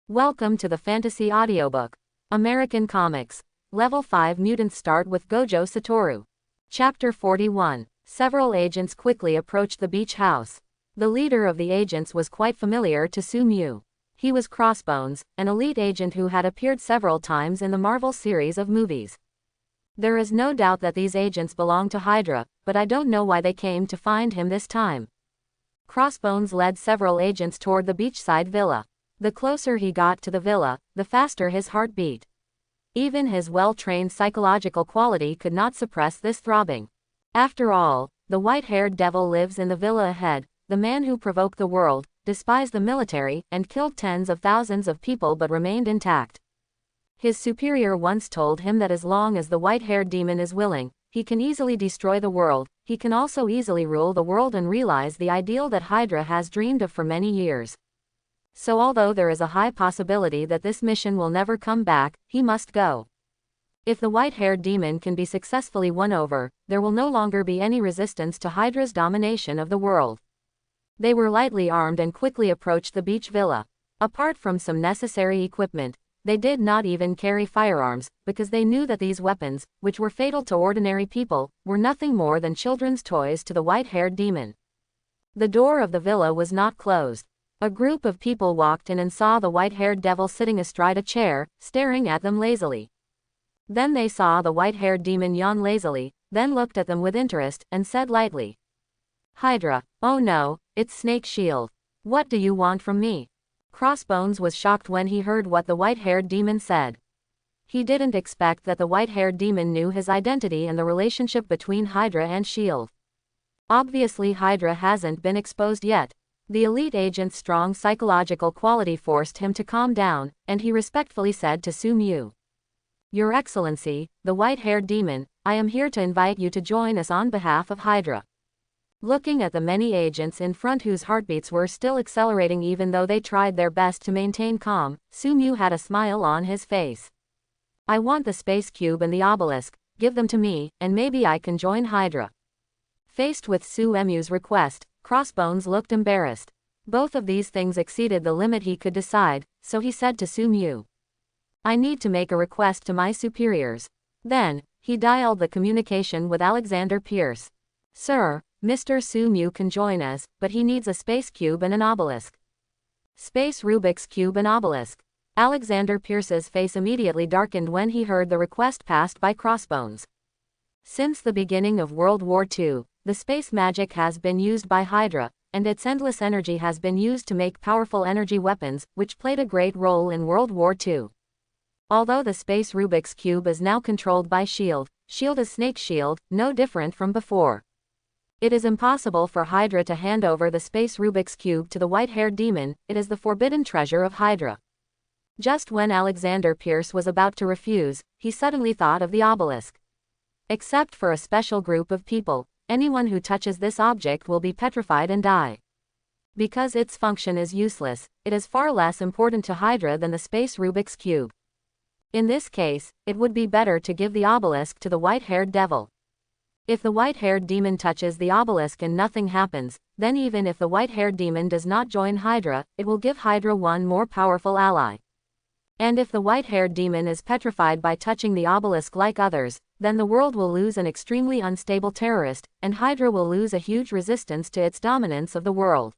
Welcome to the Fantasy Audiobook. American Comics. Level 5 Mutants start with Gojo Satoru. Chapter 41. Several agents quickly approached the beach house. The leader of the agents was quite familiar to Sumu. He was Crossbones, an elite agent who had appeared several times in the Marvel series of movies. There is no doubt that these agents belong to Hydra, but I don't know why they came to find him this time. Crossbones led several agents toward the beachside villa. The closer he got to the villa, the faster his heart beat. Even his well-trained psychological quality could not suppress this throbbing. After all, the white-haired devil lives in the villa ahead, the man who provoked the world, despised the military, and killed tens of thousands of people but remained intact. His superior once told him that as long as the white-haired demon is willing, he can easily destroy the world. He can also easily rule the world and realize the ideal that Hydra has dreamed of for many years. So although there is a high possibility that this mission will never come back, he must go. If the white-haired demon can be successfully won over, there will no longer be any resistance to Hydra's domination of the world. They were lightly armed and quickly approached the beach villa. Apart from some necessary equipment, they did not even carry firearms, because they knew that these weapons, which were fatal to ordinary people, were nothing more than children's toys to the white-haired demon. The door of the villa was not closed. A group of people walked in and saw the white-haired devil sitting astride a chair, staring at them lazily. Then they saw the white-haired demon yawn lazily, then looked at them with interest, and said lightly, "Hydra, oh no, it's Snake Shield. What do you want from me?" Crossbones was shocked when he heard what the white-haired demon said. He didn't expect that the white-haired demon knew his identity and the relationship between Hydra and Shield. Obviously Hydra hasn't been exposed yet. The elite agent's strong psychological quality forced him to calm down, and he respectfully said to Sumu, "Your Excellency, the white-haired demon, I am here to invite you to join us on behalf of Hydra." Looking at the many agents in front whose heartbeats were still accelerating even though they tried their best to maintain calm, Sumu had a smile on his face. "I want the space cube and the obelisk, give them to me, and maybe I can join Hydra." Faced with Sumu's request, Crossbones looked embarrassed. Both of these things exceeded the limit he could decide, so he said to Sumu, "I need to make a request to my superiors." Then, he dialed the communication with Alexander Pierce. "Sir, Mr. Sumu can join us, but he needs a space cube and an obelisk." Space Rubik's Cube and Obelisk. Alexander Pierce's face immediately darkened when he heard the request passed by Crossbones. Since the beginning of World War II, the space magic has been used by Hydra, and its endless energy has been used to make powerful energy weapons, which played a great role in World War II. Although the Space Rubik's Cube is now controlled by Shield, Shield is Snake Shield, no different from before. It is impossible for Hydra to hand over the Space Rubik's Cube to the white-haired demon. It is the forbidden treasure of Hydra. Just when Alexander Pierce was about to refuse, he suddenly thought of the obelisk. Except for a special group of people, anyone who touches this object will be petrified and die. Because its function is useless, it is far less important to Hydra than the Space Rubik's Cube. In this case, it would be better to give the obelisk to the white-haired devil. If the white-haired demon touches the obelisk and nothing happens, then even if the white-haired demon does not join Hydra, it will give Hydra one more powerful ally. And if the white-haired demon is petrified by touching the obelisk like others, then the world will lose an extremely unstable terrorist, and Hydra will lose a huge resistance to its dominance of the world.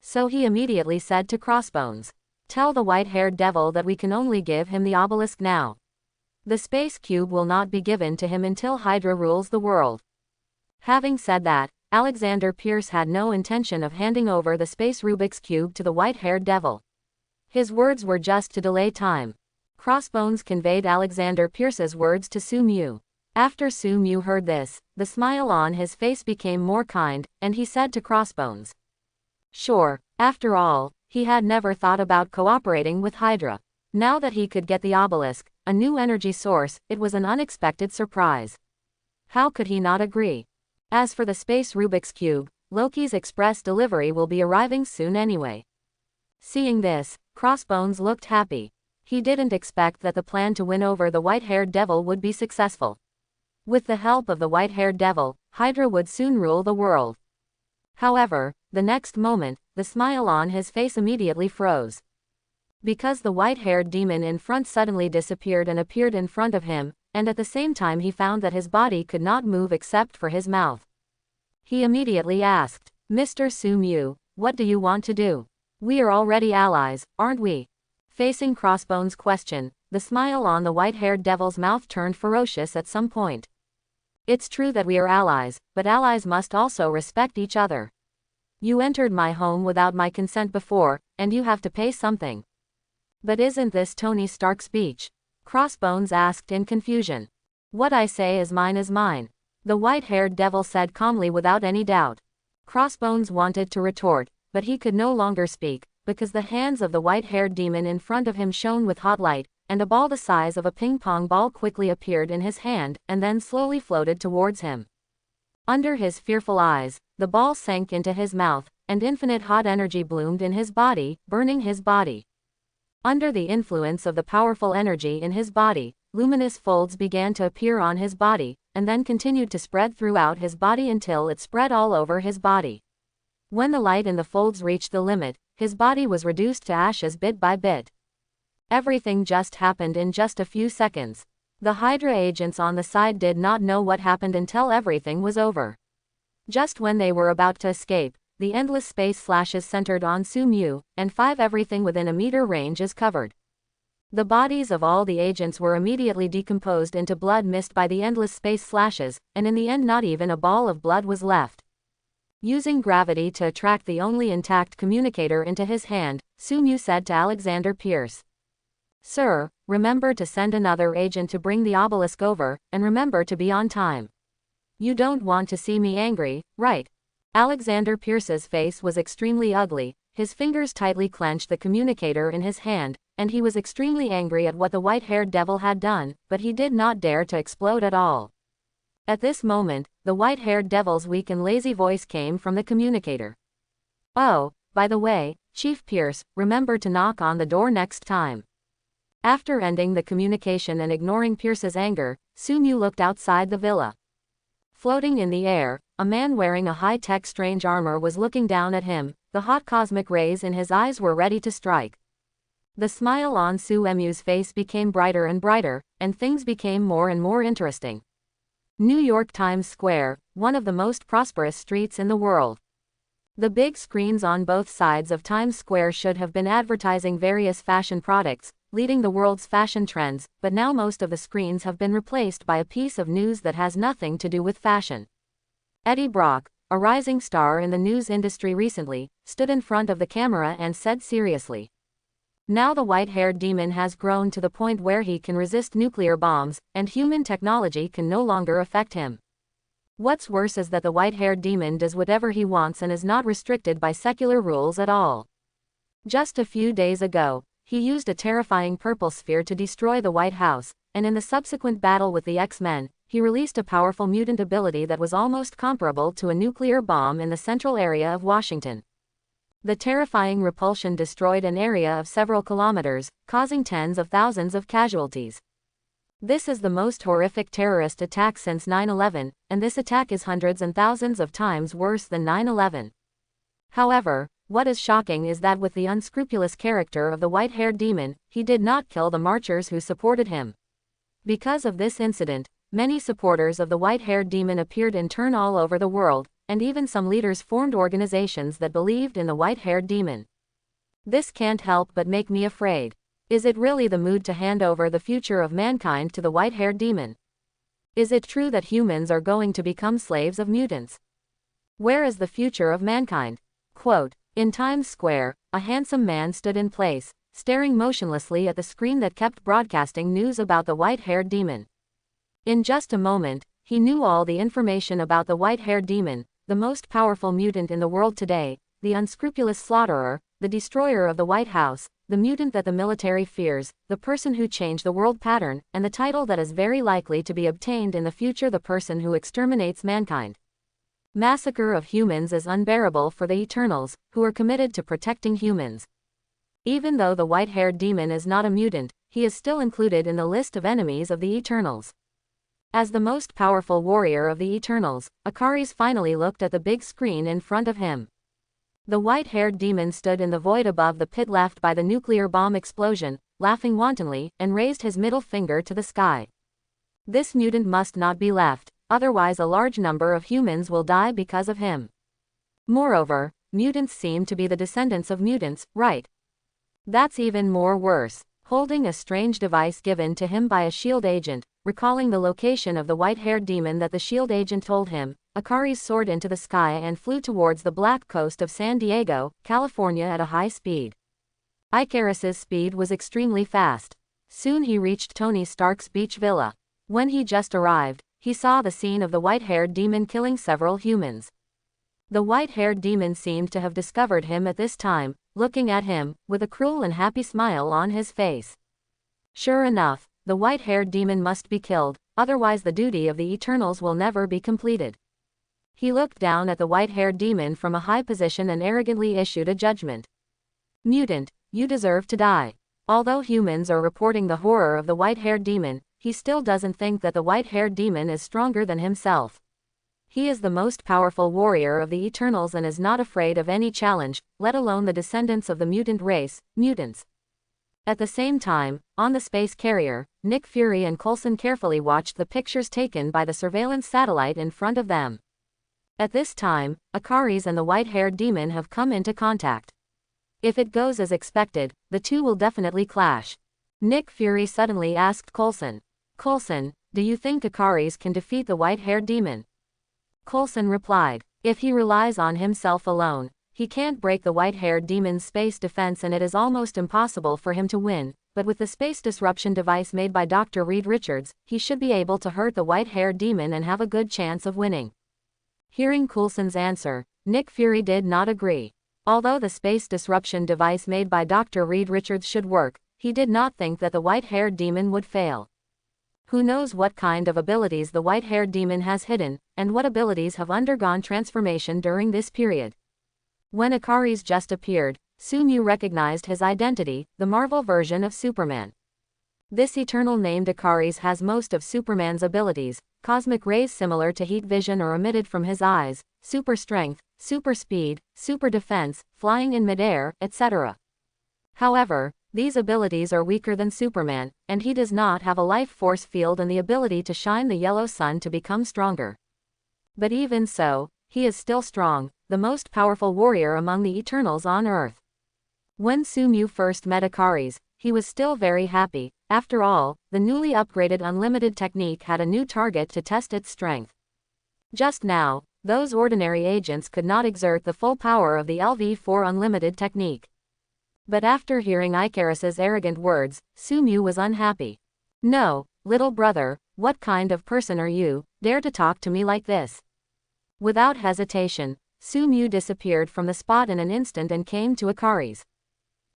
So he immediately said to Crossbones, "Tell the white-haired devil that we can only give him the obelisk now. The space cube will not be given to him until Hydra rules the world." Having said that, Alexander Pierce had no intention of handing over the Space Rubik's Cube to the white-haired devil. His words were just to delay time. Crossbones conveyed Alexander Pierce's words to Sumu. After Sumu heard this, the smile on his face became more kind, and he said to Crossbones, "Sure, after all, he had never thought about cooperating with Hydra. Now that he could get the obelisk, a new energy source, it was an unexpected surprise. How could he not agree? As for the Space Rubik's Cube, Loki's express delivery will be arriving soon anyway." Seeing this, Crossbones looked happy. He didn't expect that the plan to win over the white-haired devil would be successful. With the help of the white-haired devil, Hydra would soon rule the world. However, the next moment, the smile on his face immediately froze. Because the white-haired demon in front suddenly disappeared and appeared in front of him, and at the same time he found that his body could not move except for his mouth. He immediately asked, "Mr. Sumu, what do you want to do? We are already allies, aren't we?" Facing Crossbones' question, the smile on the white-haired devil's mouth turned ferocious at some point. "It's true that we are allies, but allies must also respect each other. You entered my home without my consent before, and you have to pay something." "But isn't this Tony Stark's beach?" Crossbones asked in confusion. "What I say is mine," the white-haired devil said calmly without any doubt. Crossbones wanted to retort, but he could no longer speak, because the hands of the white-haired demon in front of him shone with hot light, and a ball the size of a ping-pong ball quickly appeared in his hand, and then slowly floated towards him. Under his fearful eyes, the ball sank into his mouth, and infinite hot energy bloomed in his body, burning his body. Under the influence of the powerful energy in his body, luminous folds began to appear on his body, and then continued to spread throughout his body until it spread all over his body. When the light in the folds reached the limit, his body was reduced to ashes bit by bit. Everything just happened in just a few seconds. The Hydra agents on the side did not know what happened until everything was over. Just when they were about to escape, the endless space slashes centered on Sumu, and everything within a meter range is covered. The bodies of all the agents were immediately decomposed into blood mist by the endless space slashes, and in the end not even a ball of blood was left. Using gravity to attract the only intact communicator into his hand, Sumu said to Alexander Pierce, "Sir, remember to send another agent to bring the obelisk over, and remember to be on time. You don't want to see me angry, right?" Alexander Pierce's face was extremely ugly, his fingers tightly clenched the communicator in his hand, and he was extremely angry at what the white-haired devil had done, but he did not dare to explode at all. At this moment, the white-haired devil's weak and lazy voice came from the communicator. "Oh, by the way, Chief Pierce, remember to knock on the door next time." After ending the communication and ignoring Pierce's anger, Sumu looked outside the villa. Floating in the air, a man wearing a high-tech strange armor was looking down at him, the hot cosmic rays in his eyes were ready to strike. The smile on Sumu's face became brighter and brighter, and things became more and more interesting. New York Times Square, one of the most prosperous streets in the world. The big screens on both sides of Times Square should have been advertising various fashion products, leading the world's fashion trends, but now most of the screens have been replaced by a piece of news that has nothing to do with fashion. Eddie Brock, a rising star in the news industry recently, stood in front of the camera and said seriously, "Now the white-haired demon has grown to the point where he can resist nuclear bombs, and human technology can no longer affect him. What's worse is that the white-haired demon does whatever he wants and is not restricted by secular rules at all. Just a few days ago, he used a terrifying purple sphere to destroy the White House, and in the subsequent battle with the X-Men, he released a powerful mutant ability that was almost comparable to a nuclear bomb in the central area of Washington. The terrifying repulsion destroyed an area of several kilometers, causing tens of thousands of casualties. This is the most horrific terrorist attack since 9/11, and this attack is hundreds and thousands of times worse than 9/11. However, what is shocking is that with the unscrupulous character of the white-haired demon, he did not kill the marchers who supported him. Because of this incident, many supporters of the white-haired demon appeared in turn all over the world, and even some leaders formed organizations that believed in the white-haired demon. This can't help but make me afraid. Is it really the mood to hand over the future of mankind to the white-haired demon? Is it true that humans are going to become slaves of mutants? Where is the future of mankind? Quote, in Times Square, a handsome man stood in place, staring motionlessly at the screen that kept broadcasting news about the white-haired demon. In just a moment, he knew all the information about the white-haired demon, the most powerful mutant in the world today, the unscrupulous slaughterer, the destroyer of the White House, the mutant that the military fears, the person who changed the world pattern, and the title that is very likely to be obtained in the future, the person who exterminates mankind. Massacre of humans is unbearable for the Eternals, who are committed to protecting humans. Even though the white-haired demon is not a mutant, he is still included in the list of enemies of the Eternals. As the most powerful warrior of the Eternals, Ikaris finally looked at the big screen in front of him. The white-haired demon stood in the void above the pit left by the nuclear bomb explosion, laughing wantonly, and raised his middle finger to the sky. This mutant must not be left, otherwise a large number of humans will die because of him. Moreover, mutants seem to be the descendants of mutants, right? That's even more worse. Holding a strange device given to him by a SHIELD agent, recalling the location of the white-haired demon that the SHIELD agent told him, Ikaris soared into the sky and flew towards the black coast of San Diego, California at a high speed. Ikaris's speed was extremely fast. Soon he reached Tony Stark's beach villa. When he just arrived, he saw the scene of the white-haired demon killing several humans. The white-haired demon seemed to have discovered him at this time, looking at him, with a cruel and happy smile on his face. Sure enough, the white-haired demon must be killed, otherwise the duty of the Eternals will never be completed. He looked down at the white-haired demon from a high position and arrogantly issued a judgment. Mutant, you deserve to die. Although humans are reporting the horror of the white-haired demon, he still doesn't think that the white-haired demon is stronger than himself. He is the most powerful warrior of the Eternals and is not afraid of any challenge, let alone the descendants of the mutant race, mutants. At the same time, on the space carrier, Nick Fury and Coulson carefully watched the pictures taken by the surveillance satellite in front of them. At this time, Ikaris and the white-haired demon have come into contact. If it goes as expected, the two will definitely clash. Nick Fury suddenly asked Coulson. Coulson, do you think Ikaris can defeat the white-haired demon? Coulson replied, if he relies on himself alone, he can't break the white-haired demon's space defense and it is almost impossible for him to win, but with the space disruption device made by Dr. Reed Richards, he should be able to hurt the white-haired demon and have a good chance of winning. Hearing Coulson's answer, Nick Fury did not agree. Although the space disruption device made by Dr. Reed Richards should work, he did not think that the white-haired demon would fail. Who knows what kind of abilities the white-haired demon has hidden, and what abilities have undergone transformation during this period. When Ikaris just appeared, Sumu recognized his identity, the Marvel version of Superman. This Eternal named Ikaris has most of Superman's abilities, cosmic rays similar to heat vision are emitted from his eyes, super strength, super speed, super defense, flying in midair, etc. However, these abilities are weaker than Superman, and he does not have a life force field and the ability to shine the yellow sun to become stronger. But even so, he is still strong, the most powerful warrior among the Eternals on Earth. When Sumu first met Ikaris, he was still very happy. After all, the newly upgraded Unlimited technique had a new target to test its strength. Just now, those ordinary agents could not exert the full power of the LV-4 Unlimited technique. But after hearing Ikaris's arrogant words, Sumu was unhappy. No, little brother, what kind of person are you, dare to talk to me like this? Without hesitation, Sumu disappeared from the spot in an instant and came to Ikaris.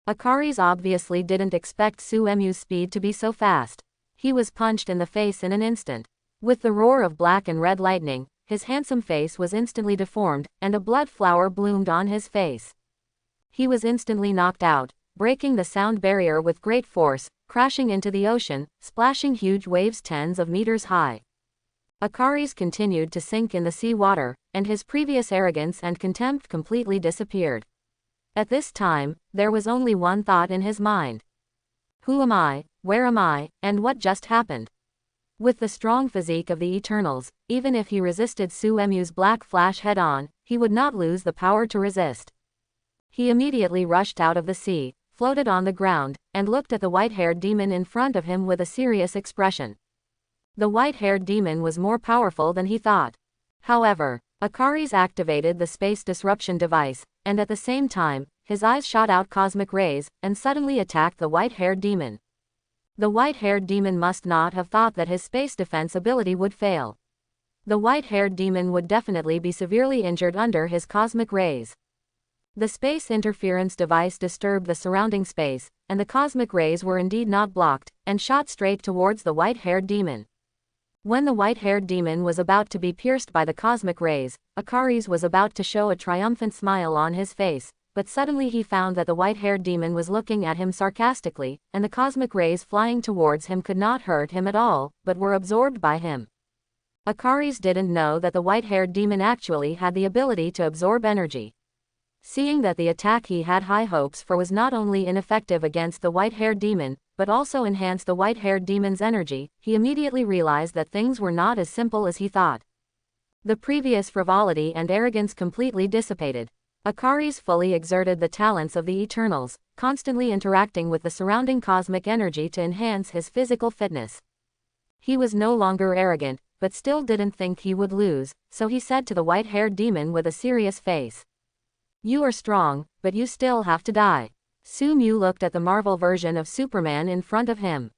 Ikaris obviously didn't expect Sumu's speed to be so fast. He was punched in the face in an instant. With the roar of black and red lightning, his handsome face was instantly deformed, and a blood flower bloomed on his face. He was instantly knocked out, breaking the sound barrier with great force, crashing into the ocean, splashing huge waves tens of meters high. Ikaris continued to sink in the sea water, and his previous arrogance and contempt completely disappeared. At this time, there was only one thought in his mind. Who am I, where am I, and what just happened? With the strong physique of the Eternals, even if he resisted Sumu's black flash head-on, he would not lose the power to resist. He immediately rushed out of the sea, floated on the ground, and looked at the white-haired demon in front of him with a serious expression. The white-haired demon was more powerful than he thought. However, Ikaris activated the space disruption device, and at the same time, his eyes shot out cosmic rays, and suddenly attacked the white-haired demon. The white-haired demon must not have thought that his space defense ability would fail. The white-haired demon would definitely be severely injured under his cosmic rays. The space interference device disturbed the surrounding space, and the cosmic rays were indeed not blocked, and shot straight towards the white-haired demon. When the white-haired demon was about to be pierced by the cosmic rays, Ikaris was about to show a triumphant smile on his face, but suddenly he found that the white-haired demon was looking at him sarcastically, and the cosmic rays flying towards him could not hurt him at all, but were absorbed by him. Ikaris didn't know that the white-haired demon actually had the ability to absorb energy. Seeing that the attack he had high hopes for was not only ineffective against the white-haired demon, but also enhanced the white-haired demon's energy, he immediately realized that things were not as simple as he thought. The previous frivolity and arrogance completely dissipated. Ikaris fully exerted the talents of the Eternals, constantly interacting with the surrounding cosmic energy to enhance his physical fitness. He was no longer arrogant, but still didn't think he would lose, so he said to the white-haired demon with a serious face, "You are strong, but you still have to die." Sumu looked at the Marvel version of Superman in front of him.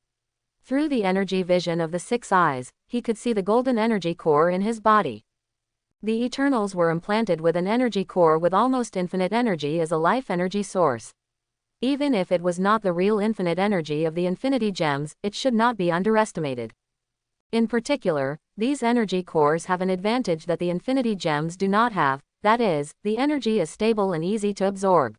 Through the energy vision of the six eyes, he could see the golden energy core in his body. The Eternals were implanted with an energy core with almost infinite energy as a life energy source. Even if it was not the real infinite energy of the Infinity Gems, it should not be underestimated. In particular, these energy cores have an advantage that the Infinity Gems do not have, that is, the energy is stable and easy to absorb.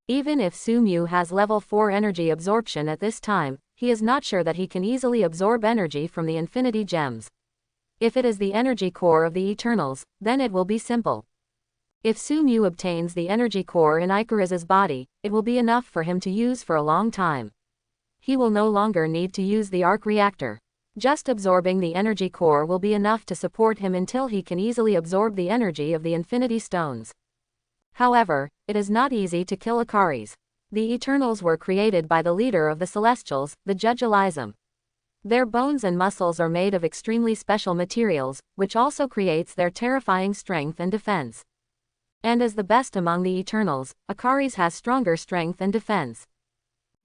Even if Sumu has level 4 energy absorption at this time, he is not sure that he can easily absorb energy from the Infinity Gems. If it is the energy core of the Eternals, then it will be simple. If Sumu obtains the energy core in Ikaris's body, it will be enough for him to use for a long time. He will no longer need to use the arc reactor. Just absorbing the energy core will be enough to support him until he can easily absorb the energy of the Infinity Stones. However, it is not easy to kill Ikaris. The Eternals were created by the leader of the Celestials, the Judge Elysium. Their bones and muscles are made of extremely special materials, which also creates their terrifying strength and defense. And as the best among the Eternals, Ikaris has stronger strength and defense.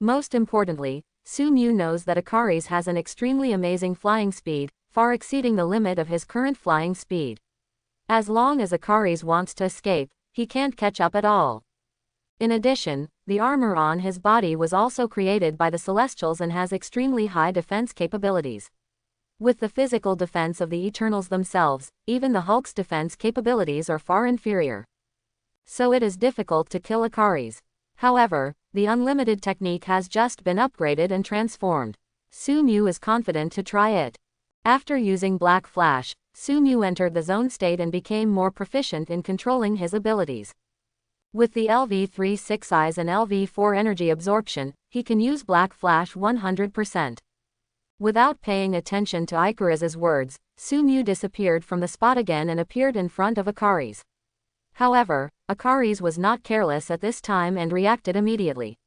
Most importantly, Sumu knows that Ikaris has an extremely amazing flying speed, far exceeding the limit of his current flying speed. As long as Ikaris wants to escape, he can't catch up at all. In addition, the armor on his body was also created by the Celestials and has extremely high defense capabilities. With the physical defense of the Eternals themselves, even the Hulk's defense capabilities are far inferior. So it is difficult to kill Ikaris. However, the unlimited technique has just been upgraded and transformed. Sumu is confident to try it. After using Black Flash, Sumu entered the zone state and became more proficient in controlling his abilities. With the LV3 6 eyes and LV4 energy absorption, he can use Black Flash 100%. Without paying attention to Ikaris's words, Sumu disappeared from the spot again and appeared in front of Ikaris. However, Ikaris was not careless at this time and reacted immediately.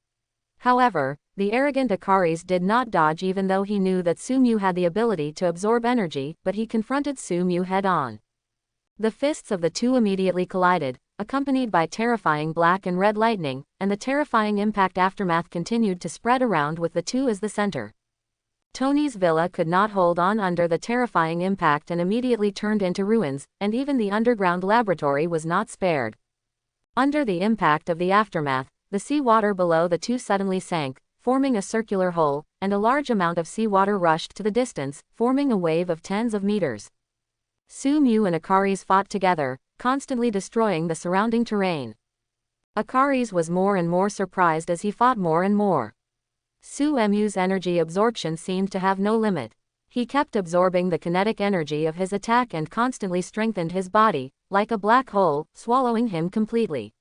However, the arrogant Ikaris did not dodge even though he knew that Sumu had the ability to absorb energy, but he confronted Sumu head-on. The fists of the two immediately collided, accompanied by terrifying black and red lightning, and the terrifying impact aftermath continued to spread around with the two as the center. Tony's villa could not hold on under the terrifying impact and immediately turned into ruins, and even the underground laboratory was not spared. Under the impact of the aftermath, the seawater below the two suddenly sank, forming a circular hole, and a large amount of seawater rushed to the distance, forming a wave of tens of meters. Sumu and Ikaris fought together, constantly destroying the surrounding terrain. Ikaris was more and more surprised as he fought more and more. Sumu's energy absorption seemed to have no limit. He kept absorbing the kinetic energy of his attack and constantly strengthened his body, like a black hole, swallowing him completely.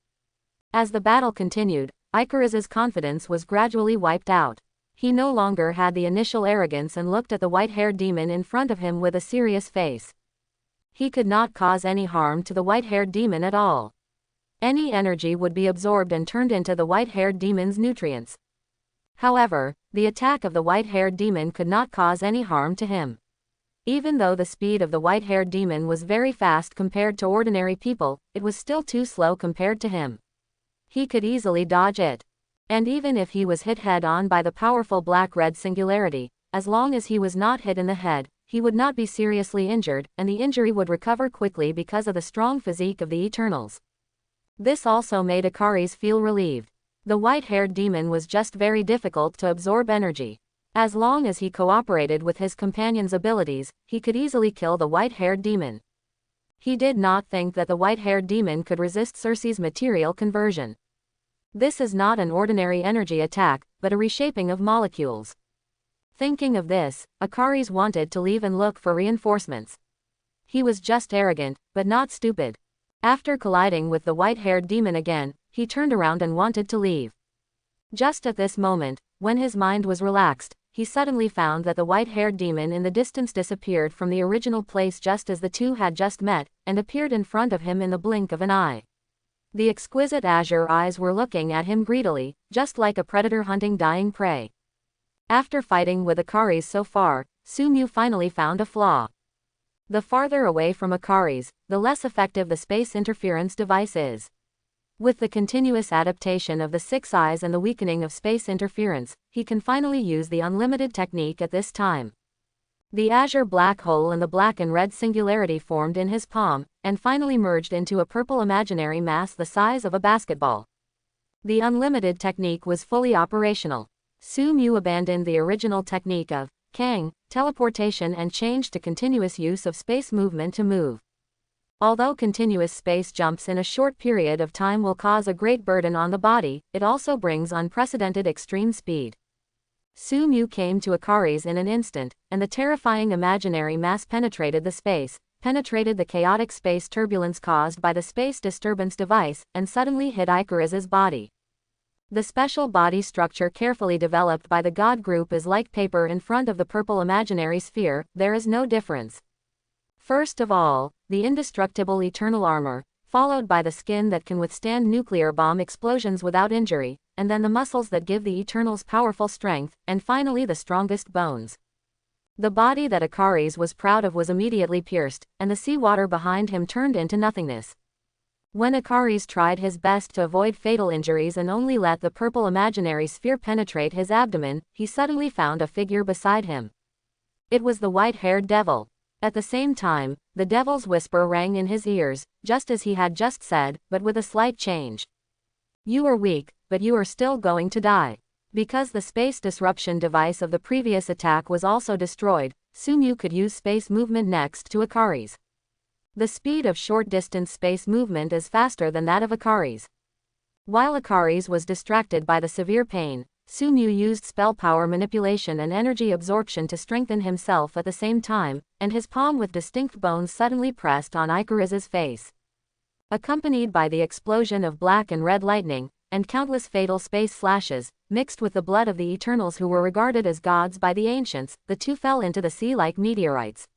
As the battle continued, Ikaris's confidence was gradually wiped out. He no longer had the initial arrogance and looked at the white-haired demon in front of him with a serious face. He could not cause any harm to the white-haired demon at all. Any energy would be absorbed and turned into the white-haired demon's nutrients. However, the attack of the white-haired demon could not cause any harm to him. Even though the speed of the white-haired demon was very fast compared to ordinary people, it was still too slow compared to him. He could easily dodge it. And even if he was hit head-on by the powerful black-red singularity, as long as he was not hit in the head, he would not be seriously injured, and the injury would recover quickly because of the strong physique of the Eternals. This also made Ikaris feel relieved. The white-haired demon was just very difficult to absorb energy. As long as he cooperated with his companion's abilities, he could easily kill the white-haired demon. He did not think that the white-haired demon could resist Circe's material conversion. This is not an ordinary energy attack, but a reshaping of molecules. Thinking of this, Ikaris wanted to leave and look for reinforcements. He was just arrogant, but not stupid. After colliding with the white-haired demon again, he turned around and wanted to leave. Just at this moment, when his mind was relaxed, he suddenly found that the white-haired demon in the distance disappeared from the original place just as the two had just met, and appeared in front of him in the blink of an eye. The exquisite azure eyes were looking at him greedily, just like a predator hunting dying prey. After fighting with Ikaris so far, Sumu finally found a flaw. The farther away from Ikaris, the less effective the space interference device is. With the continuous adaptation of the 6 eyes and the weakening of space interference, he can finally use the unlimited technique at this time. The azure black hole and the black and red singularity formed in his palm, and finally merged into a purple imaginary mass the size of a basketball. The unlimited technique was fully operational. Sumu abandoned the original technique of Kang, teleportation, and changed to continuous use of space movement to move. Although continuous space jumps in a short period of time will cause a great burden on the body, it also brings unprecedented extreme speed. Sumu came to Ikaris in an instant, and the terrifying imaginary mass penetrated the chaotic space turbulence caused by the space disturbance device, and suddenly hit Ikaris's body. The special body structure carefully developed by the God group is like paper in front of the purple imaginary sphere, there is no difference. First of all, the indestructible eternal armor, followed by the skin that can withstand nuclear bomb explosions without injury, and then the muscles that give the Eternals powerful strength, and finally the strongest bones. The body that Ikaris was proud of was immediately pierced, and the seawater behind him turned into nothingness. When Ikaris tried his best to avoid fatal injuries and only let the purple imaginary sphere penetrate his abdomen, he suddenly found a figure beside him. It was the white-haired devil. At the same time, the devil's whisper rang in his ears, just as he had just said, but with a slight change. "You are weak, but you are still going to die." Because the space disruption device of the previous attack was also destroyed, Sumu could use space movement next to Ikaris. The speed of short-distance space movement is faster than that of Ikaris. While Ikaris was distracted by the severe pain, Sumu used spell power manipulation and energy absorption to strengthen himself at the same time, and his palm with distinct bones suddenly pressed on Ikaris's face. Accompanied by the explosion of black and red lightning, and countless fatal space slashes, mixed with the blood of the Eternals who were regarded as gods by the ancients, the two fell into the sea like meteorites.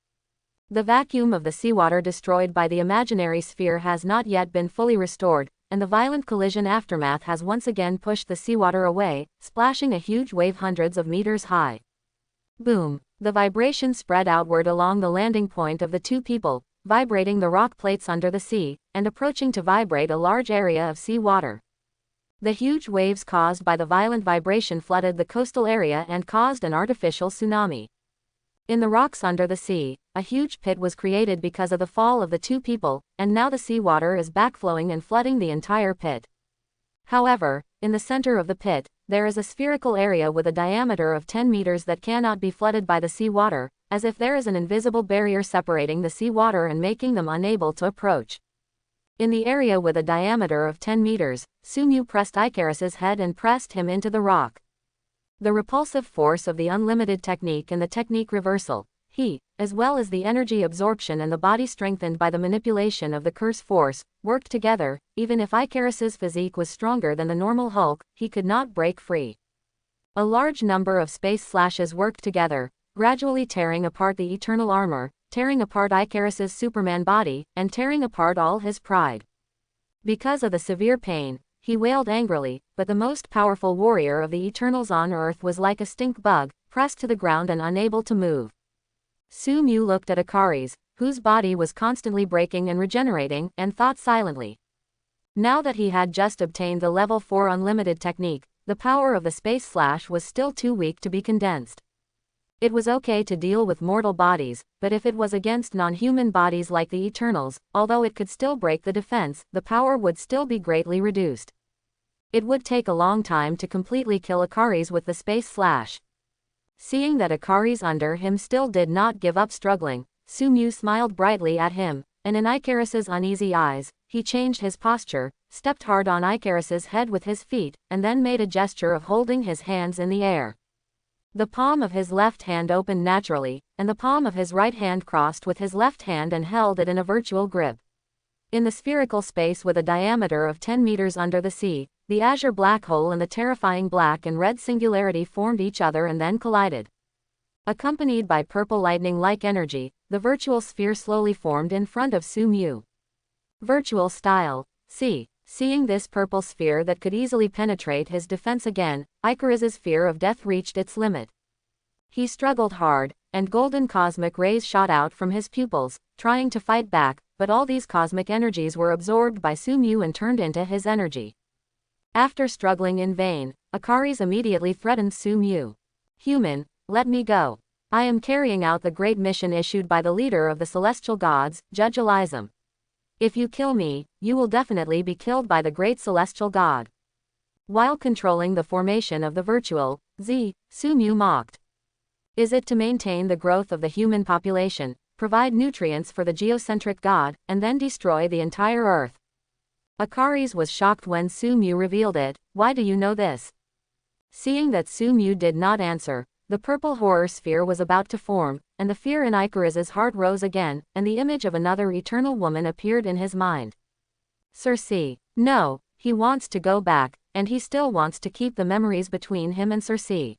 The vacuum of the seawater destroyed by the imaginary sphere has not yet been fully restored, and the violent collision aftermath has once again pushed the seawater away, splashing a huge wave hundreds of meters high. Boom! The vibration spread outward along the landing point of the two people, vibrating the rock plates under the sea, and approaching to vibrate a large area of sea water. The huge waves caused by the violent vibration flooded the coastal area and caused an artificial tsunami. In the rocks under the sea, a huge pit was created because of the fall of the two people, and now the seawater is backflowing and flooding the entire pit. However, in the center of the pit, there is a spherical area with a diameter of 10 meters that cannot be flooded by the seawater, as if there is an invisible barrier separating the seawater and making them unable to approach. In the area with a diameter of 10 meters, Sumu pressed Ikaris's head and pressed him into the rock. The repulsive force of the unlimited technique and the technique reversal, as well as the energy absorption and the body strengthened by the manipulation of the curse force, worked together. Even if Ikaris's physique was stronger than the normal Hulk, he could not break free. A large number of space slashes worked together, gradually tearing apart the eternal armor, tearing apart Ikaris's Superman body, and tearing apart all his pride. Because of the severe pain, he wailed angrily, but the most powerful warrior of the Eternals on Earth was like a stink bug, pressed to the ground and unable to move. Sumu looked at Ikaris, whose body was constantly breaking and regenerating, and thought silently. Now that he had just obtained the level 4 unlimited technique, the power of the space slash was still too weak to be condensed. It was okay to deal with mortal bodies, but if it was against non-human bodies like the Eternals, although it could still break the defense, the power would still be greatly reduced. It would take a long time to completely kill Ikaris with the space slash. Seeing that Ikaris under him still did not give up struggling, Sumu smiled brightly at him, and in Ikaris's uneasy eyes, he changed his posture, stepped hard on Ikaris's head with his feet, and then made a gesture of holding his hands in the air. The palm of his left hand opened naturally, and the palm of his right hand crossed with his left hand and held it in a virtual grip. In the spherical space with a diameter of 10 meters under the sea, the azure black hole and the terrifying black and red singularity formed each other and then collided. Accompanied by purple lightning-like energy, the virtual sphere slowly formed in front of Sumu. Virtual style. Seeing this purple sphere that could easily penetrate his defense again, Ikaris's fear of death reached its limit. He struggled hard, and golden cosmic rays shot out from his pupils, trying to fight back, but all these cosmic energies were absorbed by Sumu and turned into his energy. After struggling in vain, Ikaris immediately threatened Sumu. "Human, let me go. I am carrying out the great mission issued by the leader of the celestial gods, Judge Elizam. If you kill me, you will definitely be killed by the great celestial god." While controlling the formation of the virtual Sumu mocked. "Is it to maintain the growth of the human population, provide nutrients for the geocentric god, and then destroy the entire Earth?" Ikaris was shocked when Sumu revealed it. "Why do you know this?" Seeing that Sumu did not answer, the purple horror sphere was about to form, and the fear in Ikaris's heart rose again, and the image of another eternal woman appeared in his mind. Circe. No, he wants to go back, and he still wants to keep the memories between him and Circe.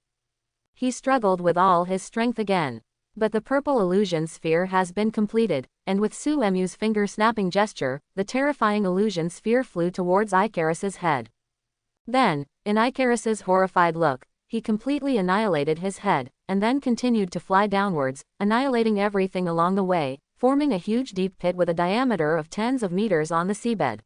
He struggled with all his strength again. But the purple illusion sphere has been completed, and with Sumu's finger-snapping gesture, the terrifying illusion sphere flew towards Ikaris's head. Then, in Ikaris's horrified look, he completely annihilated his head, and then continued to fly downwards, annihilating everything along the way, forming a huge deep pit with a diameter of tens of meters on the seabed.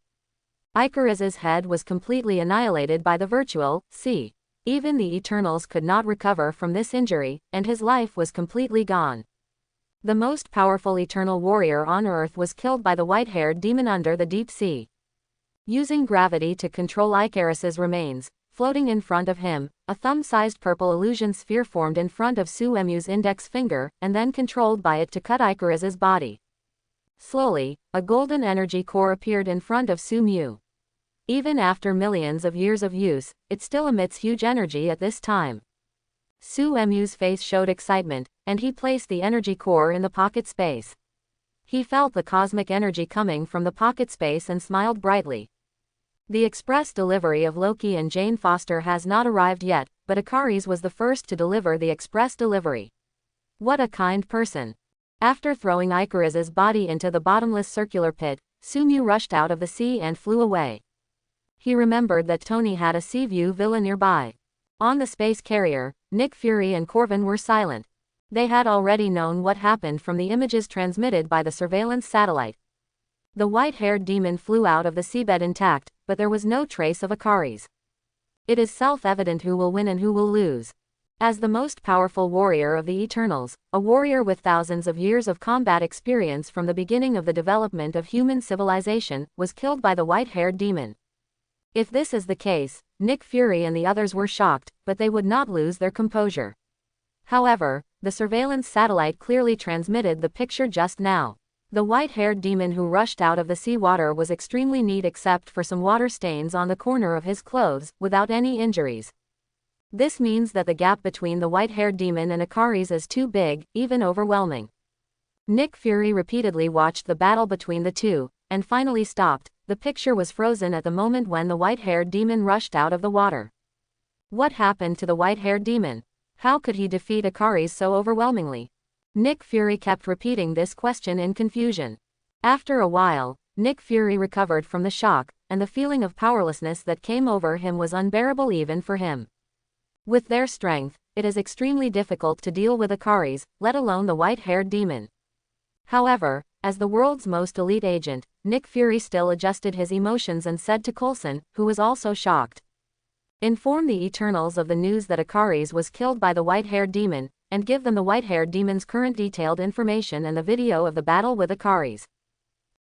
Ikaris's head was completely annihilated by the virtual sea. Even the Eternals could not recover from this injury, and his life was completely gone. The most powerful Eternal warrior on Earth was killed by the white-haired demon under the deep sea. Using gravity to control Ikaris's remains, floating in front of him, a thumb-sized purple illusion sphere formed in front of Sumu's index finger, and then controlled by it to cut Ikaris's body. Slowly, a golden energy core appeared in front of Sumu. Even after millions of years of use, it still emits huge energy at this time. Sumu's face showed excitement, and he placed the energy core in the pocket space. He felt the cosmic energy coming from the pocket space and smiled brightly. The express delivery of Loki and Jane Foster has not arrived yet, but Ikaris was the first to deliver the express delivery. What a kind person. After throwing Ikaris's body into the bottomless circular pit, Sumu rushed out of the sea and flew away. He remembered that Tony had a Seaview villa nearby. On the space carrier, Nick Fury and Corvin were silent. They had already known what happened from the images transmitted by the surveillance satellite. The white-haired demon flew out of the seabed intact, but there was no trace of Ikaris. It is self-evident who will win and who will lose. As the most powerful warrior of the Eternals, a warrior with thousands of years of combat experience from the beginning of the development of human civilization, was killed by the white-haired demon. If this is the case, Nick Fury and the others were shocked, but they would not lose their composure. However, the surveillance satellite clearly transmitted the picture just now. The white-haired demon who rushed out of the seawater was extremely neat except for some water stains on the corner of his clothes, without any injuries. This means that the gap between the white-haired demon and Ikaris is too big, even overwhelming. Nick Fury repeatedly watched the battle between the two, and finally stopped. The picture was frozen at the moment when the white-haired demon rushed out of the water. What happened to the white-haired demon? How could he defeat Ikaris so overwhelmingly? Nick Fury kept repeating this question in confusion. After a while, Nick Fury recovered from the shock, and the feeling of powerlessness that came over him was unbearable even for him. With their strength, it is extremely difficult to deal with Ikaris, let alone the white-haired demon. However, as the world's most elite agent, Nick Fury still adjusted his emotions and said to Coulson, who was also shocked, "Inform the Eternals of the news that Ikaris was killed by the white-haired demon, and give them the white-haired demon's current detailed information and the video of the battle with Ikaris."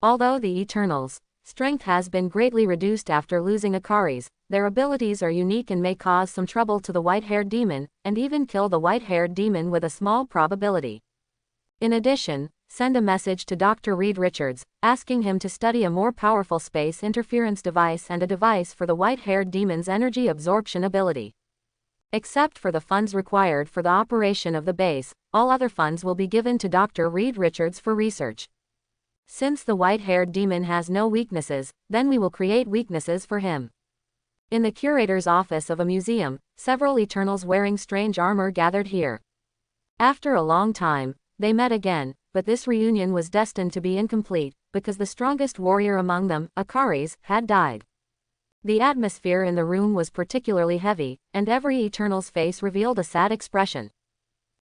Although the Eternals' strength has been greatly reduced after losing Ikaris, their abilities are unique and may cause some trouble to the white-haired demon, and even kill the white-haired demon with a small probability. In addition, send a message to Dr. Reed Richards, asking him to study a more powerful space interference device and a device for the white-haired demon's energy absorption ability. Except for the funds required for the operation of the base, all other funds will be given to Dr. Reed Richards for research. Since the white-haired demon has no weaknesses, then we will create weaknesses for him. In the curator's office of a museum, several Eternals wearing strange armor gathered here. After a long time, they met again, but this reunion was destined to be incomplete, because the strongest warrior among them, Ikaris, had died. The atmosphere in the room was particularly heavy, and every Eternal's face revealed a sad expression.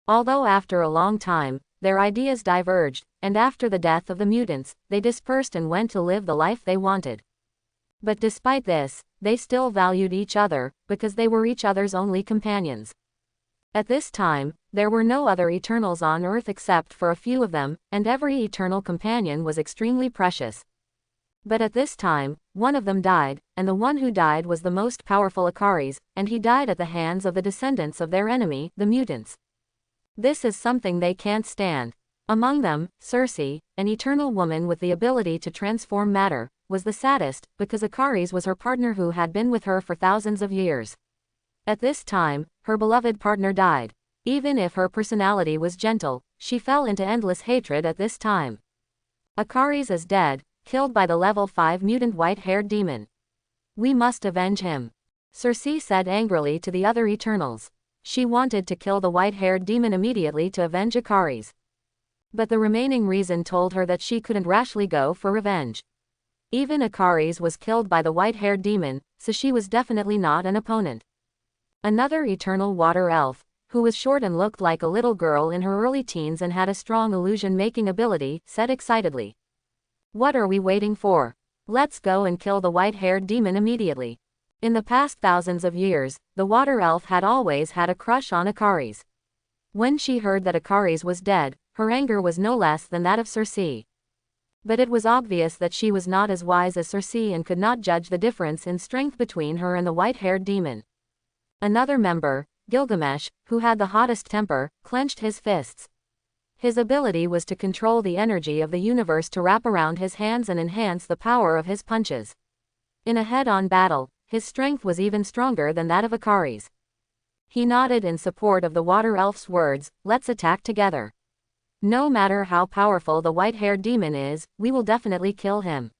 Although after a long time, their ideas diverged, and after the death of the mutants, they dispersed and went to live the life they wanted. But despite this, they still valued each other, because they were each other's only companions. At this time, there were no other Eternals on Earth except for a few of them, and every Eternal companion was extremely precious. But at this time, one of them died, and the one who died was the most powerful Ikaris, and he died at the hands of the descendants of their enemy, the mutants. This is something they can't stand. Among them, Circe, an eternal woman with the ability to transform matter, was the saddest, because Ikaris was her partner who had been with her for thousands of years. At this time, her beloved partner died. Even if her personality was gentle, she fell into endless hatred at this time. Ikaris is dead, killed by the level 5 mutant white-haired demon. We must avenge him. Circe said angrily to the other Eternals. She wanted to kill the white-haired demon immediately to avenge Ikaris. But the remaining reason told her that she couldn't rashly go for revenge. Even Ikaris was killed by the white-haired demon, so she was definitely not an opponent. Another eternal water elf, who was short and looked like a little girl in her early teens and had a strong illusion-making ability, said excitedly. What are we waiting for? Let's go and kill the white-haired demon immediately. In the past thousands of years, the water elf had always had a crush on Ikaris. When she heard that Ikaris was dead, her anger was no less than that of Circe. But it was obvious that she was not as wise as Circe and could not judge the difference in strength between her and the white-haired demon. Another member, Gilgamesh, who had the hottest temper, clenched his fists. His ability was to control the energy of the universe to wrap around his hands and enhance the power of his punches. In a head-on battle, his strength was even stronger than that of Ikaris. He nodded in support of the water elf's words, let's attack together. No matter how powerful the white-haired demon is, we will definitely kill him.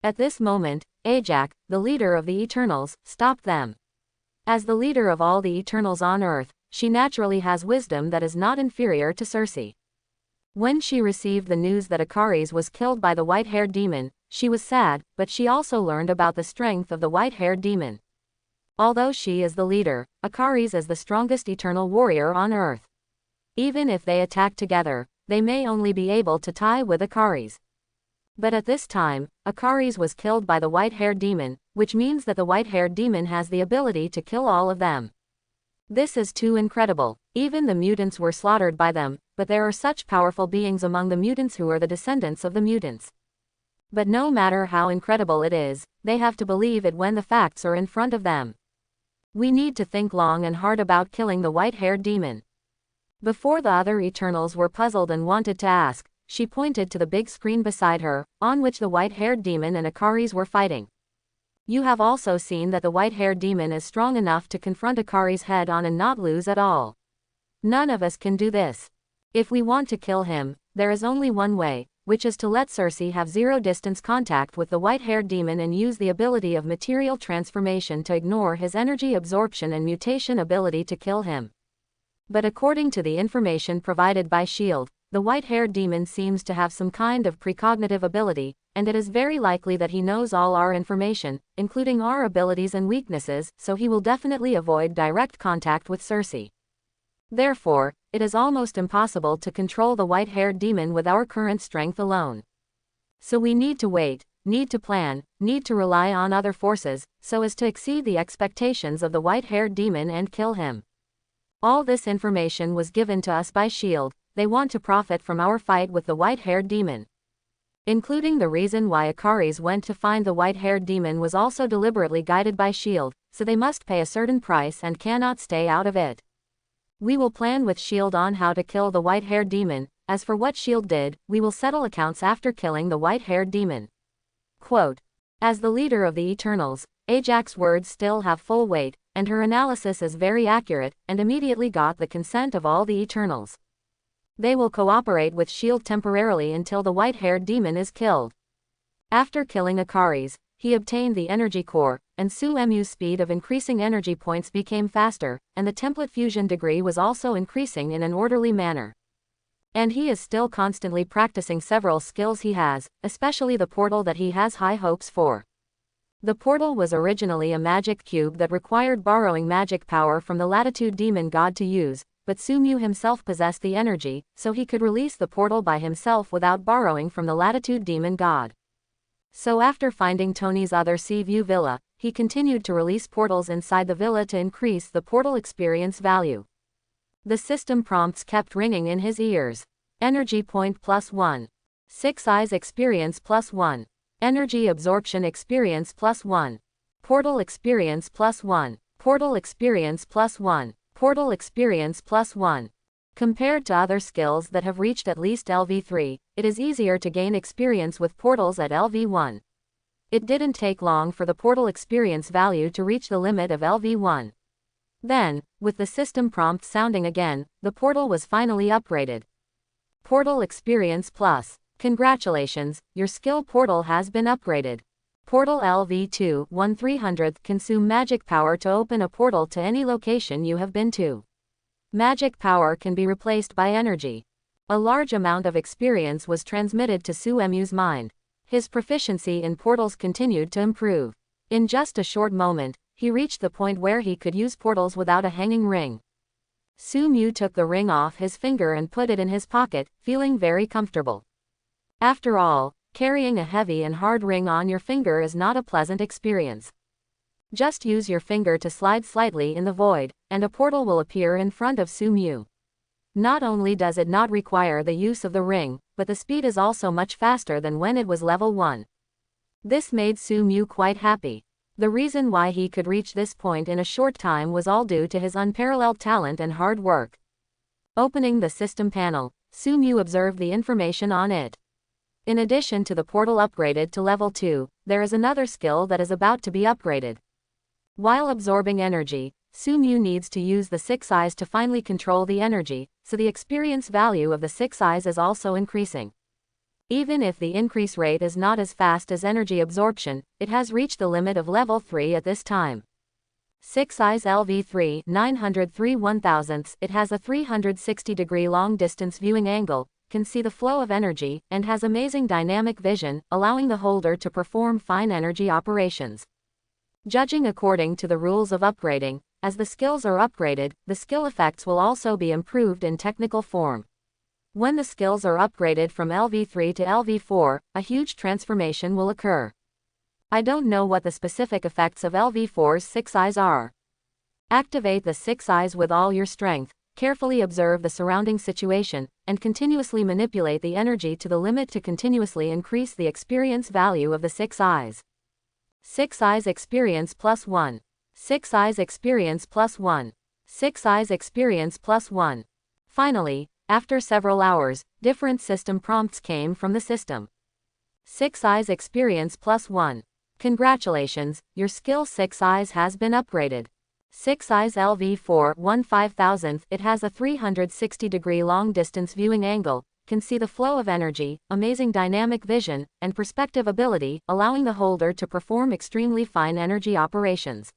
At this moment, Ajax, the leader of the Eternals, stopped them. As the leader of all the Eternals on Earth, she naturally has wisdom that is not inferior to Circe. When she received the news that Ikaris was killed by the white-haired demon, she was sad, but she also learned about the strength of the white-haired demon. Although she is the leader, Ikaris is the strongest eternal warrior on Earth. Even if they attack together, they may only be able to tie with Ikaris. But at this time, Ikaris was killed by the white-haired demon, which means that the white-haired demon has the ability to kill all of them. This is too incredible. Even the mutants were slaughtered by them, but there are such powerful beings among the mutants who are the descendants of the mutants. But no matter how incredible it is, they have to believe it when the facts are in front of them. We need to think long and hard about killing the white-haired demon. Before the other Eternals were puzzled and wanted to ask, she pointed to the big screen beside her, on which the white-haired demon and Ikaris were fighting. You have also seen that the white-haired demon is strong enough to confront Ikaris head-on and not lose at all. None of us can do this. If we want to kill him, there is only one way, which is to let Circe have zero-distance contact with the white-haired demon and use the ability of material transformation to ignore his energy absorption and mutation ability to kill him. But according to the information provided by S.H.I.E.L.D., the white-haired demon seems to have some kind of precognitive ability, and it is very likely that he knows all our information, including our abilities and weaknesses, so he will definitely avoid direct contact with Circe. Therefore, it is almost impossible to control the white-haired demon with our current strength alone. So we need to wait, need to plan, need to rely on other forces, so as to exceed the expectations of the white-haired demon and kill him. All this information was given to us by S.H.I.E.L.D., they want to profit from our fight with the white-haired demon. Including the reason why Ikaris went to find the white-haired demon was also deliberately guided by S.H.I.E.L.D., so they must pay a certain price and cannot stay out of it. We will plan with S.H.I.E.L.D. on how to kill the white-haired demon. As for what S.H.I.E.L.D. did, we will settle accounts after killing the white-haired demon. Quote. As the leader of the Eternals, Ajax's words still have full weight, and her analysis is very accurate, and immediately got the consent of all the Eternals. They will cooperate with S.H.I.E.L.D. temporarily until the white-haired demon is killed. After killing Ikaris, he obtained the energy core, and Sumu's speed of increasing energy points became faster, and the template fusion degree was also increasing in an orderly manner. And he is still constantly practicing several skills he has, especially the portal that he has high hopes for. The portal was originally a magic cube that required borrowing magic power from the Latitude Demon God to use, but Sumu himself possessed the energy, so he could release the portal by himself without borrowing from the Latitude Demon God. So after finding Tony's other Sea View villa, he continued to release portals inside the villa to increase the portal experience value. The system prompts kept ringing in his ears. Energy point +1. Six Eyes experience +1. Energy absorption experience +1. Portal experience +1. Portal experience +1. Portal experience +1. Compared to other skills that have reached at least LV3, it is easier to gain experience with portals at LV1. It didn't take long for the portal experience value to reach the limit of LV1. Then, with the system prompt sounding again, the portal was finally upgraded. Portal Experience Plus. Congratulations, your skill portal has been upgraded. Portal LV2 1/300th consume magic power to open a portal to any location you have been to. Magic power can be replaced by energy. A large amount of experience was transmitted to Sumu's mind. His proficiency in portals continued to improve. In just a short moment, he reached the point where he could use portals without a hanging ring. Sumu took the ring off his finger and put it in his pocket, feeling very comfortable. After all, carrying a heavy and hard ring on your finger is not a pleasant experience. Just use your finger to slide slightly in the void, and a portal will appear in front of Sumu. Not only does it not require the use of the ring, but the speed is also much faster than when it was level 1. This made Sumu quite happy. The reason why he could reach this point in a short time was all due to his unparalleled talent and hard work. Opening the system panel, Sumu observed the information on it. In addition to the portal upgraded to level 2, there is another skill that is about to be upgraded. While absorbing energy, Sumu needs to use the Six Eyes to finally control the energy, so the experience value of the Six Eyes is also increasing. Even if the increase rate is not as fast as energy absorption, it has reached the limit of level 3 at this time. Six Eyes LV3 903 1/1000ths. It has a 360-degree long-distance viewing angle, can see the flow of energy, and has amazing dynamic vision, allowing the holder to perform fine energy operations. Judging according to the rules of upgrading, as the skills are upgraded, the skill effects will also be improved in technical form. When the skills are upgraded from LV3 to LV4, a huge transformation will occur. I don't know what the specific effects of LV4's Six Eyes are. Activate the Six Eyes with all your strength, carefully observe the surrounding situation, and continuously manipulate the energy to the limit to continuously increase the experience value of the Six Eyes. Six Eyes Experience +1. Six Eyes Experience +1. Six Eyes Experience +1. Finally, after several hours, different system prompts came from the system. Six Eyes Experience +1. Congratulations, your skill Six Eyes has been upgraded. Six Eyes LV4 1/5000th. It has a 360-degree long-distance viewing angle, can see the flow of energy, amazing dynamic vision, and perspective ability, allowing the holder to perform extremely fine energy operations.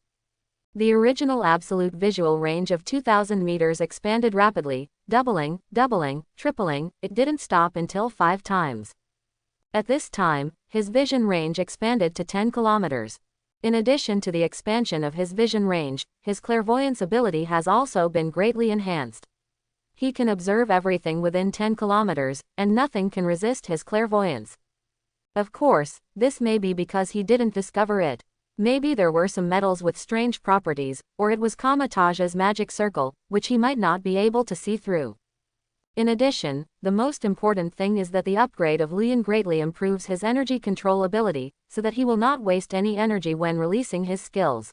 The original absolute visual range of 2000 meters expanded rapidly, doubling, tripling, it didn't stop until 5 times. At this time, his vision range expanded to 10 kilometers. In addition to the expansion of his vision range, his clairvoyance ability has also been greatly enhanced. He can observe everything within 10 kilometers, and nothing can resist his clairvoyance. Of course, this may be because he didn't discover it. Maybe there were some metals with strange properties, or it was Kamatage's magic circle, which he might not be able to see through. In addition, the most important thing is that the upgrade of Leon greatly improves his energy control ability, so that he will not waste any energy when releasing his skills.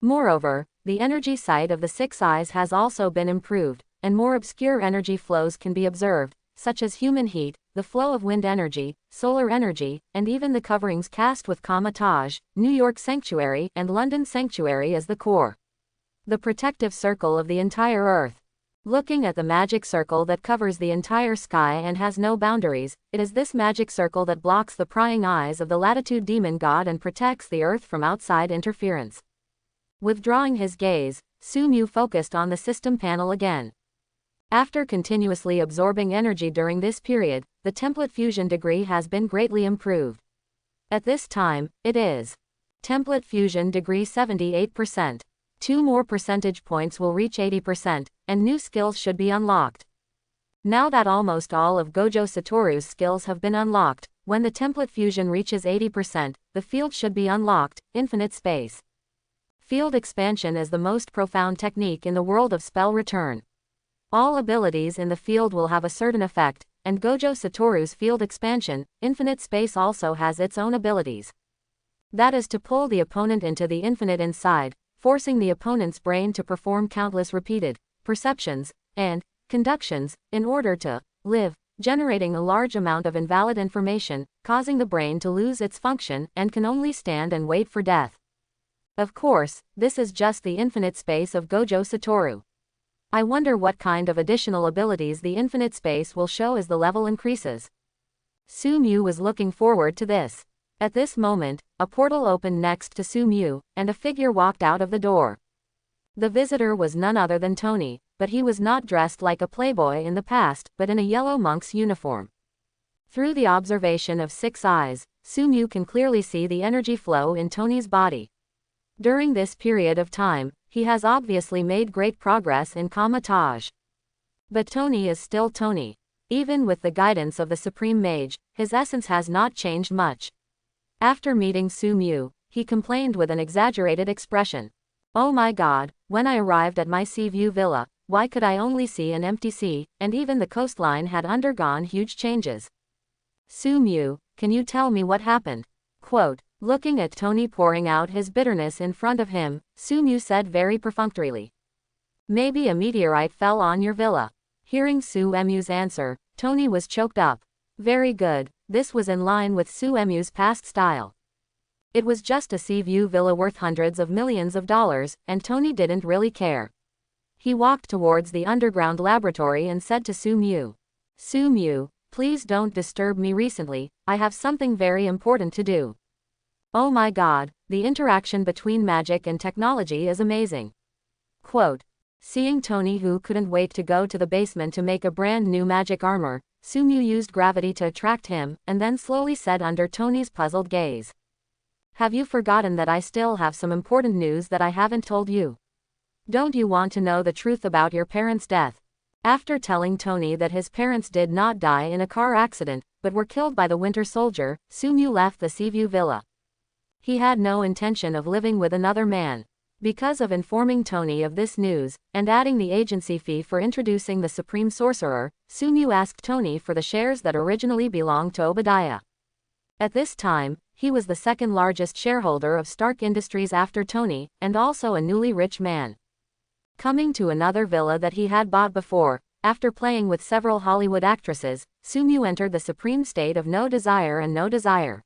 Moreover, the energy sight of the Six Eyes has also been improved, and more obscure energy flows can be observed, such as human heat, the flow of wind energy, solar energy, and even the coverings cast with Kamatage, New York Sanctuary, and London Sanctuary as the core. The protective circle of the entire Earth. Looking at the magic circle that covers the entire sky and has no boundaries, it is this magic circle that blocks the prying eyes of the latitude demon god and protects the earth from outside interference. Withdrawing his gaze, Sumu focused on the system panel again. After continuously absorbing energy during this period, the template fusion degree has been greatly improved. At this time, it is template fusion degree 78%. 2 more percentage points will reach 80%, and new skills should be unlocked. Now that almost all of Gojo Satoru's skills have been unlocked, when the template fusion reaches 80%, the field should be unlocked, infinite space. Field expansion is the most profound technique in the world of spell return. All abilities in the field will have a certain effect, and Gojo Satoru's field expansion, infinite space, also has its own abilities. That is to pull the opponent into the infinite inside, forcing the opponent's brain to perform countless repeated perceptions and conductions in order to live, generating a large amount of invalid information, causing the brain to lose its function and can only stand and wait for death. Of course, this is just the infinite space of Gojo Satoru. I wonder what kind of additional abilities the infinite space will show as the level increases. Sumu was looking forward to this. At this moment, a portal opened next to Sumu, and a figure walked out of the door. The visitor was none other than Tony, but he was not dressed like a playboy in the past, but in a yellow monk's uniform. Through the observation of 6 eyes, Sumu can clearly see the energy flow in Tony's body. During this period of time, he has obviously made great progress in Kamatage. But Tony is still Tony. Even with the guidance of the Supreme Mage, his essence has not changed much. After meeting Sumu, he complained with an exaggerated expression. "Oh my god, when I arrived at my sea view villa, why could I only see an empty sea, and even the coastline had undergone huge changes. Sumu, can you tell me what happened?" Quote. Looking at Tony pouring out his bitterness in front of him, Sumu said very perfunctorily. "Maybe a meteorite fell on your villa." Hearing Suemu's answer, Tony was choked up. Very good, this was in line with Suemu's past style. It was just a sea view villa worth hundreds of millions of dollars, and Tony didn't really care. He walked towards the underground laboratory and said to Sumu. "Sumu, please don't disturb me recently, I have something very important to do." Oh my god, the interaction between magic and technology is amazing. Quote. Seeing Tony, who couldn't wait to go to the basement to make a brand new magic armor, Sumu used gravity to attract him, and then slowly said under Tony's puzzled gaze. "Have you forgotten that I still have some important news that I haven't told you? Don't you want to know the truth about your parents' death?" After telling Tony that his parents did not die in a car accident, but were killed by the Winter Soldier, Sumu left the Seaview Villa. He had no intention of living with another man. Because of informing Tony of this news, and adding the agency fee for introducing the Supreme Sorcerer, Sumu asked Tony for the shares that originally belonged to Obadiah. At this time, he was the second largest shareholder of Stark Industries after Tony, and also a newly rich man. Coming to another villa that he had bought before, after playing with several Hollywood actresses, Sumu entered the supreme state of no desire and no desire.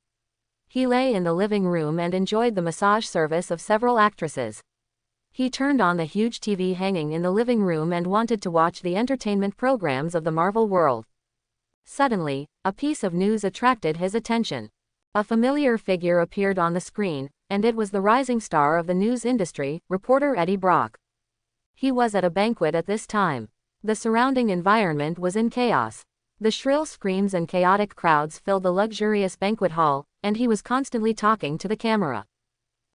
He lay in the living room and enjoyed the massage service of several actresses. He turned on the huge TV hanging in the living room and wanted to watch the entertainment programs of the Marvel world. Suddenly, a piece of news attracted his attention. A familiar figure appeared on the screen, and it was the rising star of the news industry, reporter Eddie Brock. He was at a banquet at this time. The surrounding environment was in chaos. The shrill screams and chaotic crowds filled the luxurious banquet hall, and he was constantly talking to the camera.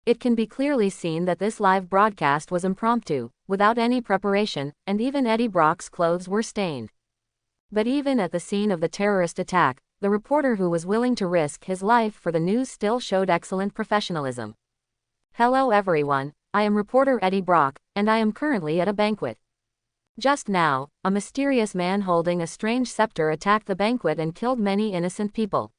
It can be clearly seen that this live broadcast was impromptu, without any preparation, and even Eddie Brock's clothes were stained. But even at the scene of the terrorist attack, the reporter who was willing to risk his life for the news still showed excellent professionalism. "Hello everyone, I am reporter Eddie Brock, and I am currently at a banquet. Just now, a mysterious man holding a strange scepter attacked the banquet and killed many innocent people."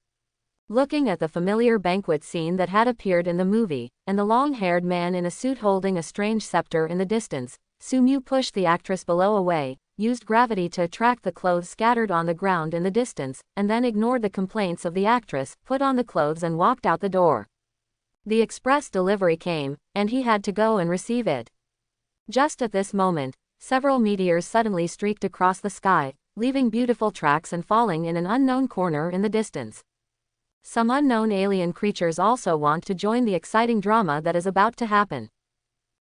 Looking at the familiar banquet scene that had appeared in the movie, and the long-haired man in a suit holding a strange scepter in the distance, Sumu pushed the actress below away, used gravity to attract the clothes scattered on the ground in the distance, and then ignored the complaints of the actress, put on the clothes and walked out the door. The express delivery came, and he had to go and receive it. Just at this moment, Several meteors suddenly streaked across the sky, leaving beautiful tracks and falling in an unknown corner in the distance. Some unknown alien creatures also want to join the exciting drama that is about to happen.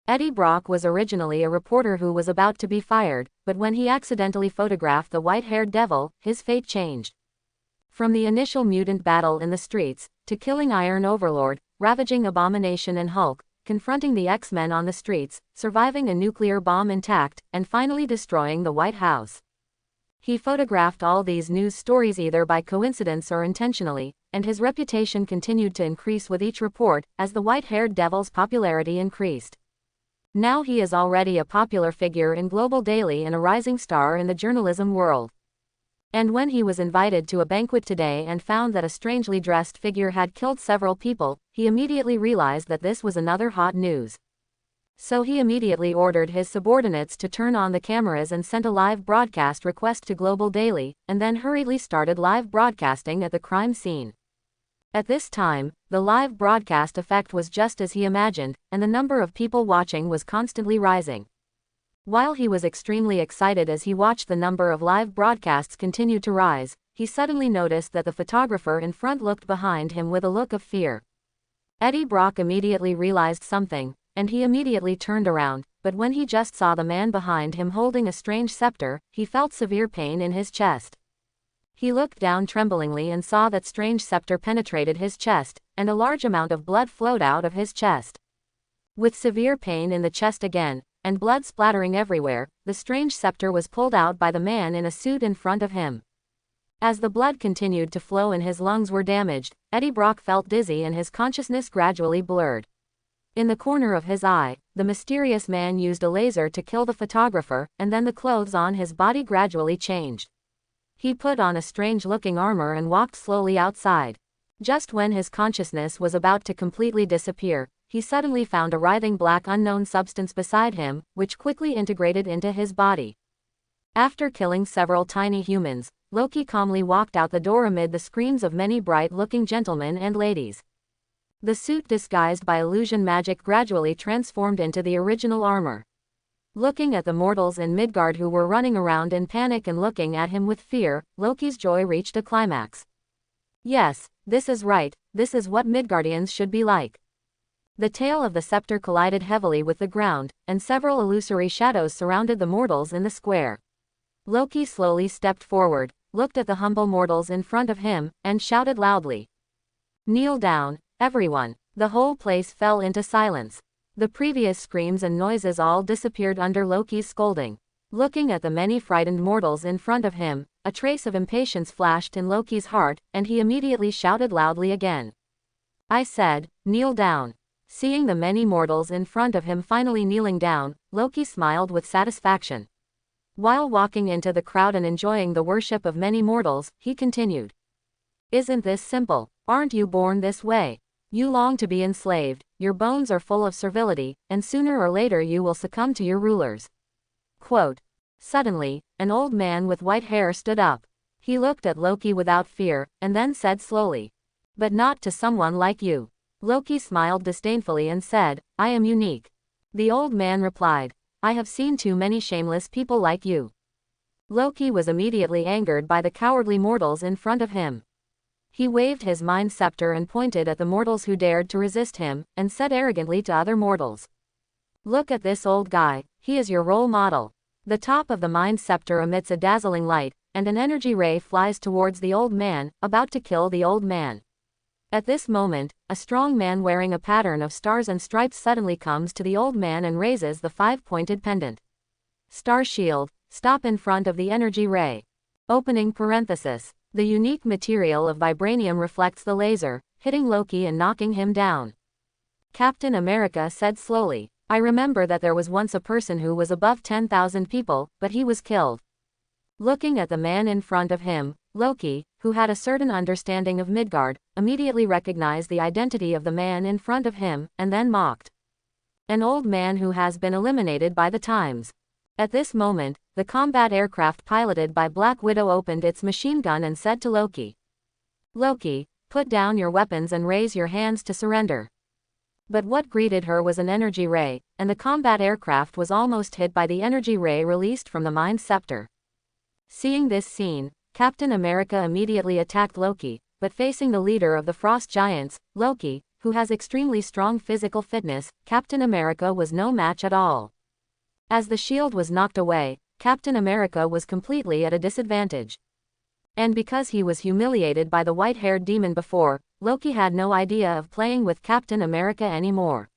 Eddie Brock was originally a reporter who was about to be fired, but when he accidentally photographed the white-haired devil, his fate changed. From the initial mutant battle in the streets, to killing Iron Overlord, ravaging Abomination and Hulk, confronting the X-Men on the streets, surviving a nuclear bomb intact, and finally destroying the White House. He photographed all these news stories either by coincidence or intentionally, and his reputation continued to increase with each report, as the white-haired devil's popularity increased. Now he is already a popular figure in Global Daily and a rising star in the journalism world. And when he was invited to a banquet today and found that a strangely dressed figure had killed several people, he immediately realized that this was another hot news. So he immediately ordered his subordinates to turn on the cameras and sent a live broadcast request to Global Daily, and then hurriedly started live broadcasting at the crime scene. At this time, the live broadcast effect was just as he imagined, and the number of people watching was constantly rising. While he was extremely excited as he watched the number of live broadcasts continue to rise, he suddenly noticed that the photographer in front looked behind him with a look of fear. Eddie Brock immediately realized something, and he immediately turned around, but when he just saw the man behind him holding a strange scepter, he felt severe pain in his chest. He looked down tremblingly and saw that strange scepter penetrated his chest, and a large amount of blood flowed out of his chest. With severe pain in the chest again, and blood splattering everywhere, the strange scepter was pulled out by the man in a suit in front of him. As the blood continued to flow and his lungs were damaged, Eddie Brock felt dizzy and his consciousness gradually blurred. In the corner of his eye, the mysterious man used a laser to kill the photographer, and then the clothes on his body gradually changed. He put on a strange-looking armor and walked slowly outside. Just when his consciousness was about to completely disappear, he suddenly found a writhing black unknown substance beside him, which quickly integrated into his body. After killing several tiny humans, Loki calmly walked out the door amid the screams of many bright-looking gentlemen and ladies. The suit disguised by illusion magic gradually transformed into the original armor. Looking at the mortals in Midgard who were running around in panic and looking at him with fear, Loki's joy reached a climax. Yes, this is right, this is what Midgardians should be like. The tail of the scepter collided heavily with the ground, and several illusory shadows surrounded the mortals in the square. Loki slowly stepped forward, looked at the humble mortals in front of him, and shouted loudly. "Kneel down, everyone." The whole place fell into silence. The previous screams and noises all disappeared under Loki's scolding. Looking at the many frightened mortals in front of him, a trace of impatience flashed in Loki's heart, and he immediately shouted loudly again. "I said, kneel down." Seeing the many mortals in front of him finally kneeling down, Loki smiled with satisfaction. While walking into the crowd and enjoying the worship of many mortals, he continued. "Isn't this simple? Aren't you born this way? You long to be enslaved, your bones are full of servility, and sooner or later you will succumb to your rulers." Quote. Suddenly, an old man with white hair stood up. He looked at Loki without fear, and then said slowly. "But not to someone like you." Loki smiled disdainfully and said, "I am unique." The old man replied, "I have seen too many shameless people like you." Loki was immediately angered by the cowardly mortals in front of him. He waved his mind scepter and pointed at the mortals who dared to resist him, and said arrogantly to other mortals. "Look at this old guy, he is your role model." The top of the mind scepter emits a dazzling light, and an energy ray flies towards the old man, about to kill the old man. At this moment, a strong man wearing a pattern of stars and stripes suddenly comes to the old man and raises the 5-pointed pendant. Star shield, stop in front of the energy ray. Opening parenthesis. The unique material of vibranium reflects the laser, hitting Loki and knocking him down. Captain America said slowly, "I remember that there was once a person who was above 10,000 people, but he was killed." Looking at the man in front of him, Loki, who had a certain understanding of Midgard, immediately recognized the identity of the man in front of him, and then mocked. "An old man who has been eliminated by the times." At this moment, the combat aircraft piloted by Black Widow opened its machine gun and said to Loki, "Loki, put down your weapons and raise your hands to surrender." But what greeted her was an energy ray, and the combat aircraft was almost hit by the energy ray released from the Mind Scepter. Seeing this scene, Captain America immediately attacked Loki, but facing the leader of the Frost Giants, Loki, who has extremely strong physical fitness, Captain America was no match at all. As the shield was knocked away, Captain America was completely at a disadvantage. And because he was humiliated by the white-haired demon before, Loki had no idea of playing with Captain America anymore.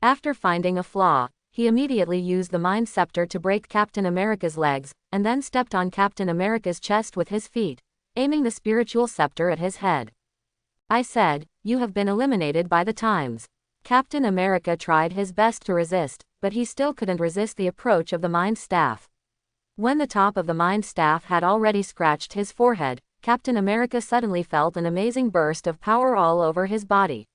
After finding a flaw, he immediately used the Mind Scepter to break Captain America's legs, and then stepped on Captain America's chest with his feet, aiming the spiritual scepter at his head. I said, "You have been eliminated by the times." Captain America tried his best to resist, but he still couldn't resist the approach of the Mind Staff. When the top of the Mind Staff had already scratched his forehead, Captain America suddenly felt an amazing burst of power all over his body.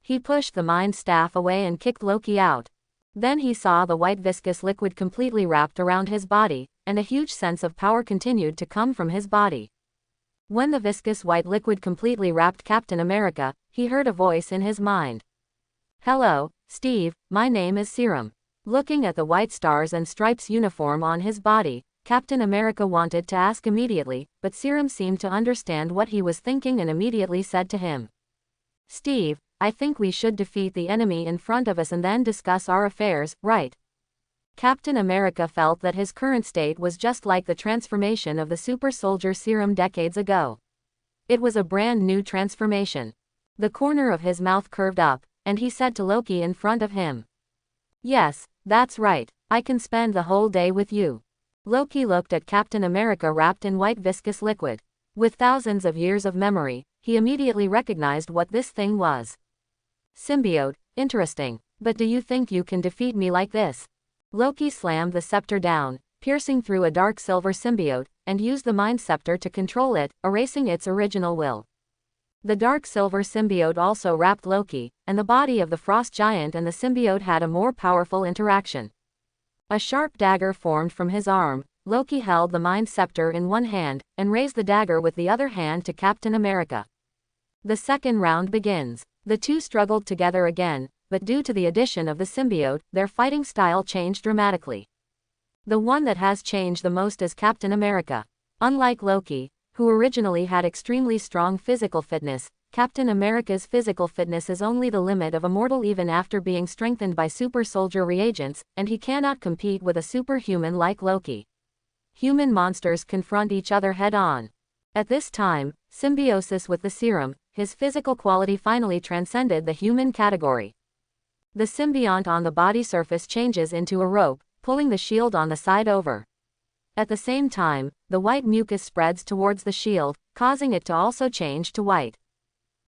He pushed the Mind Staff away and kicked Loki out. Then he saw the white viscous liquid completely wrapped around his body, and a huge sense of power continued to come from his body. When the viscous white liquid completely wrapped Captain America, he heard a voice in his mind. "Hello, Steve, my name is Serum." Looking at the white stars and stripes uniform on his body, Captain America wanted to ask immediately, but Serum seemed to understand what he was thinking and immediately said to him, "Steve, I think we should defeat the enemy in front of us and then discuss our affairs, right?" Captain America felt that his current state was just like the transformation of the super soldier Serum decades ago. It was a brand new transformation. The corner of his mouth curved up, and he said to Loki in front of him, "Yes, that's right, I can spend the whole day with you." Loki looked at Captain America wrapped in white viscous liquid. With thousands of years of memory, he immediately recognized what this thing was. "Symbiote, interesting, but do you think you can defeat me like this?" Loki slammed the scepter down, piercing through a dark silver symbiote, and used the Mind Scepter to control it, erasing its original will. The dark silver symbiote also wrapped Loki, and the body of the Frost Giant and the symbiote had a more powerful interaction. A sharp dagger formed from his arm. Loki held the Mind Scepter in one hand, and raised the dagger with the other hand to Captain America. The second round begins. The two struggled together again, but due to the addition of the symbiote, their fighting style changed dramatically. The one that has changed the most is Captain America. Unlike Loki, who originally had extremely strong physical fitness, Captain America's physical fitness is only the limit of a mortal even after being strengthened by super soldier reagents, and he cannot compete with a superhuman like Loki. Human monsters confront each other head-on. At this time, symbiosis with the serum, his physical quality finally transcended the human category. The symbiont on the body surface changes into a rope, pulling the shield on the side over. At the same time, the white mucus spreads towards the shield, causing it to also change to white.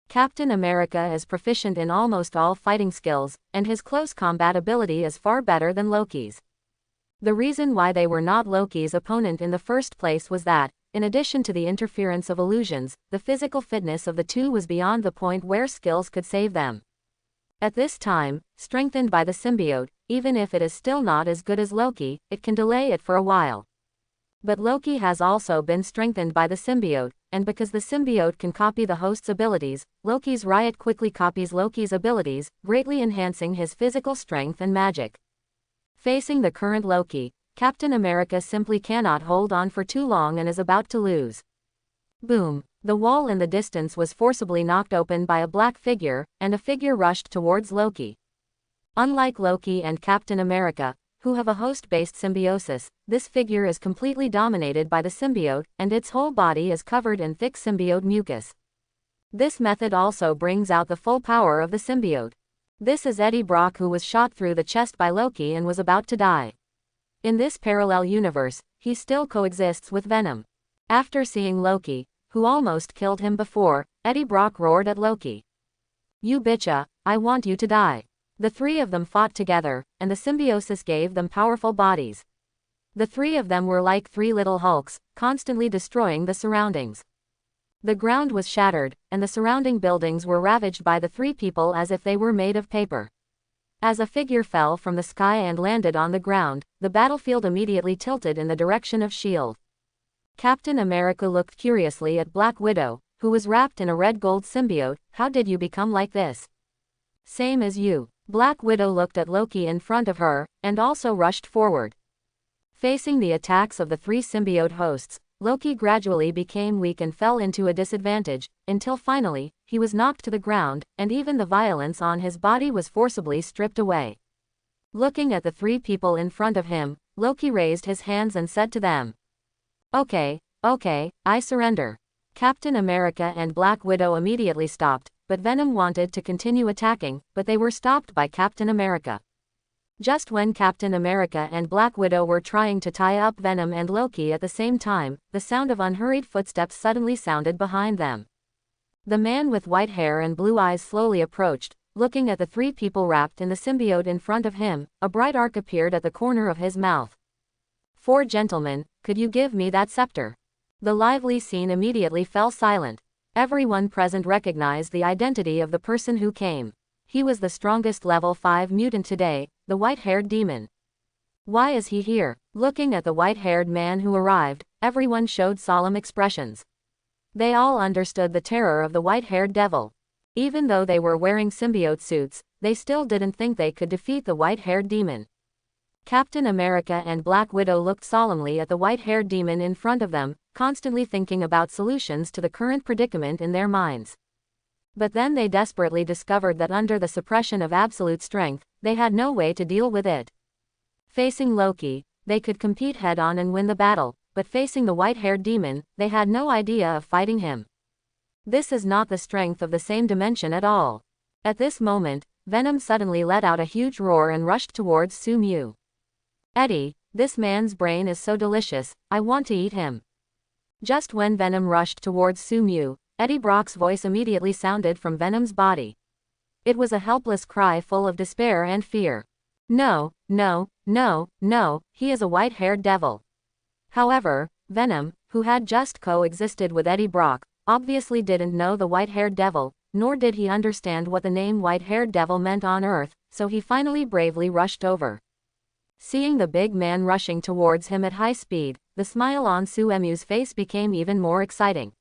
Captain America is proficient in almost all fighting skills, and his close combat ability is far better than Loki's. The reason why they were not Loki's opponent in the first place was that, in addition to the interference of illusions, the physical fitness of the two was beyond the point where skills could save them. At this time, strengthened by the symbiote, even if it is still not as good as Loki, it can delay it for a while. But Loki has also been strengthened by the symbiote, and because the symbiote can copy the host's abilities, Loki's riot quickly copies Loki's abilities, greatly enhancing his physical strength and magic. Facing the current Loki, Captain America simply cannot hold on for too long and is about to lose. Boom! The wall in the distance was forcibly knocked open by a black figure, and a figure rushed towards Loki. Unlike Loki and Captain America, who have a host-based symbiosis, this figure is completely dominated by the symbiote, and its whole body is covered in thick symbiote mucus. This method also brings out the full power of the symbiote. This is Eddie Brock, who was shot through the chest by Loki and was about to die. In this parallel universe, he still coexists with Venom. After seeing Loki, who almost killed him before, Eddie Brock roared at Loki. "You bitcha, I want you to die." The three of them fought together, and the symbiosis gave them powerful bodies. The three of them were like three little Hulks, constantly destroying the surroundings. The ground was shattered, and the surrounding buildings were ravaged by the three people as if they were made of paper. As a figure fell from the sky and landed on the ground, the battlefield immediately tilted in the direction of S.H.I.E.L.D. Captain America looked curiously at Black Widow, who was wrapped in a red gold symbiote. "How did you become like this?" Same as you. Black Widow looked at Loki in front of her, and also rushed forward. Facing the attacks of the three symbiote hosts, Loki gradually became weak and fell into a disadvantage, until finally, he was knocked to the ground, and even the violence on his body was forcibly stripped away. Looking at the three people in front of him, Loki raised his hands and said to them, Okay, I surrender. Captain America and Black Widow immediately stopped, but Venom wanted to continue attacking, but they were stopped by Captain America. Just when Captain America and Black Widow were trying to tie up Venom and Loki at the same time, the sound of unhurried footsteps suddenly sounded behind them. The man with white hair and blue eyes slowly approached, looking at the three people wrapped in the symbiote in front of him. A bright arc appeared at the corner of his mouth. "Four gentlemen, could you give me that scepter?" The lively scene immediately fell silent. Everyone present recognized the identity of the person who came. He was the strongest level 5 mutant today, the white-haired demon. Why is he here? Looking at the white-haired man who arrived, everyone showed solemn expressions. They all understood the terror of the white-haired devil. Even though they were wearing symbiote suits, they still didn't think they could defeat the white-haired demon. Captain America and Black Widow looked solemnly at the white-haired demon in front of them, constantly thinking about solutions to the current predicament in their minds. But then they desperately discovered that under the suppression of absolute strength, they had no way to deal with it. Facing Loki, they could compete head-on and win the battle, but facing the white-haired demon, they had no idea of fighting him. This is not the strength of the same dimension at all. At this moment, Venom suddenly let out a huge roar and rushed towards Sumu. "Eddie, this man's brain is so delicious, I want to eat him." Just when Venom rushed towards Sumu, Eddie Brock's voice immediately sounded from Venom's body. It was a helpless cry full of despair and fear. No, he is a white-haired devil. However, Venom, who had just coexisted with Eddie Brock, obviously didn't know the white-haired devil, nor did he understand what the name white-haired devil meant on Earth, so he finally bravely rushed over. Seeing the big man rushing towards him at high speed, the smile on Suemu's face became even more exciting.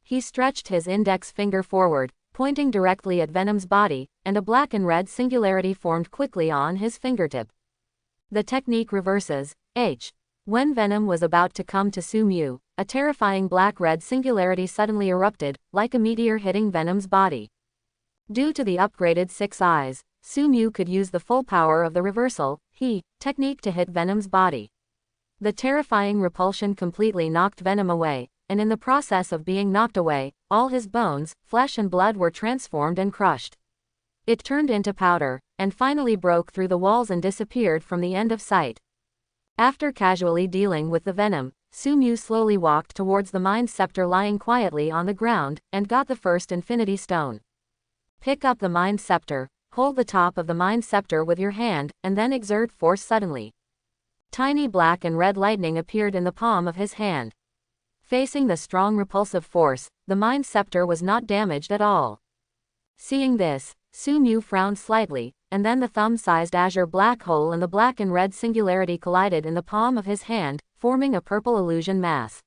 He stretched his index finger forward, pointing directly at Venom's body, and a black and red singularity formed quickly on his fingertip. The technique reverses, H. When Venom was about to come to Sumu, a terrifying black-red singularity suddenly erupted, like a meteor hitting Venom's body. Due to the upgraded 6 eyes, Sumu could use the full power of the reversal, technique to hit Venom's body. The terrifying repulsion completely knocked Venom away, and in the process of being knocked away, all his bones, flesh and blood were transformed and crushed. It turned into powder, and finally broke through the walls and disappeared from the end of sight. After casually dealing with the Venom, Sumu slowly walked towards the Mind Scepter lying quietly on the ground, and got the first Infinity Stone. Pick up the Mind Scepter, hold the top of the Mind Scepter with your hand, and then exert force suddenly. Tiny black and red lightning appeared in the palm of his hand. Facing the strong repulsive force, the Mind Scepter was not damaged at all. Seeing this, Sumu frowned slightly, and then the thumb-sized azure black hole and the black and red singularity collided in the palm of his hand, forming a purple illusion mass.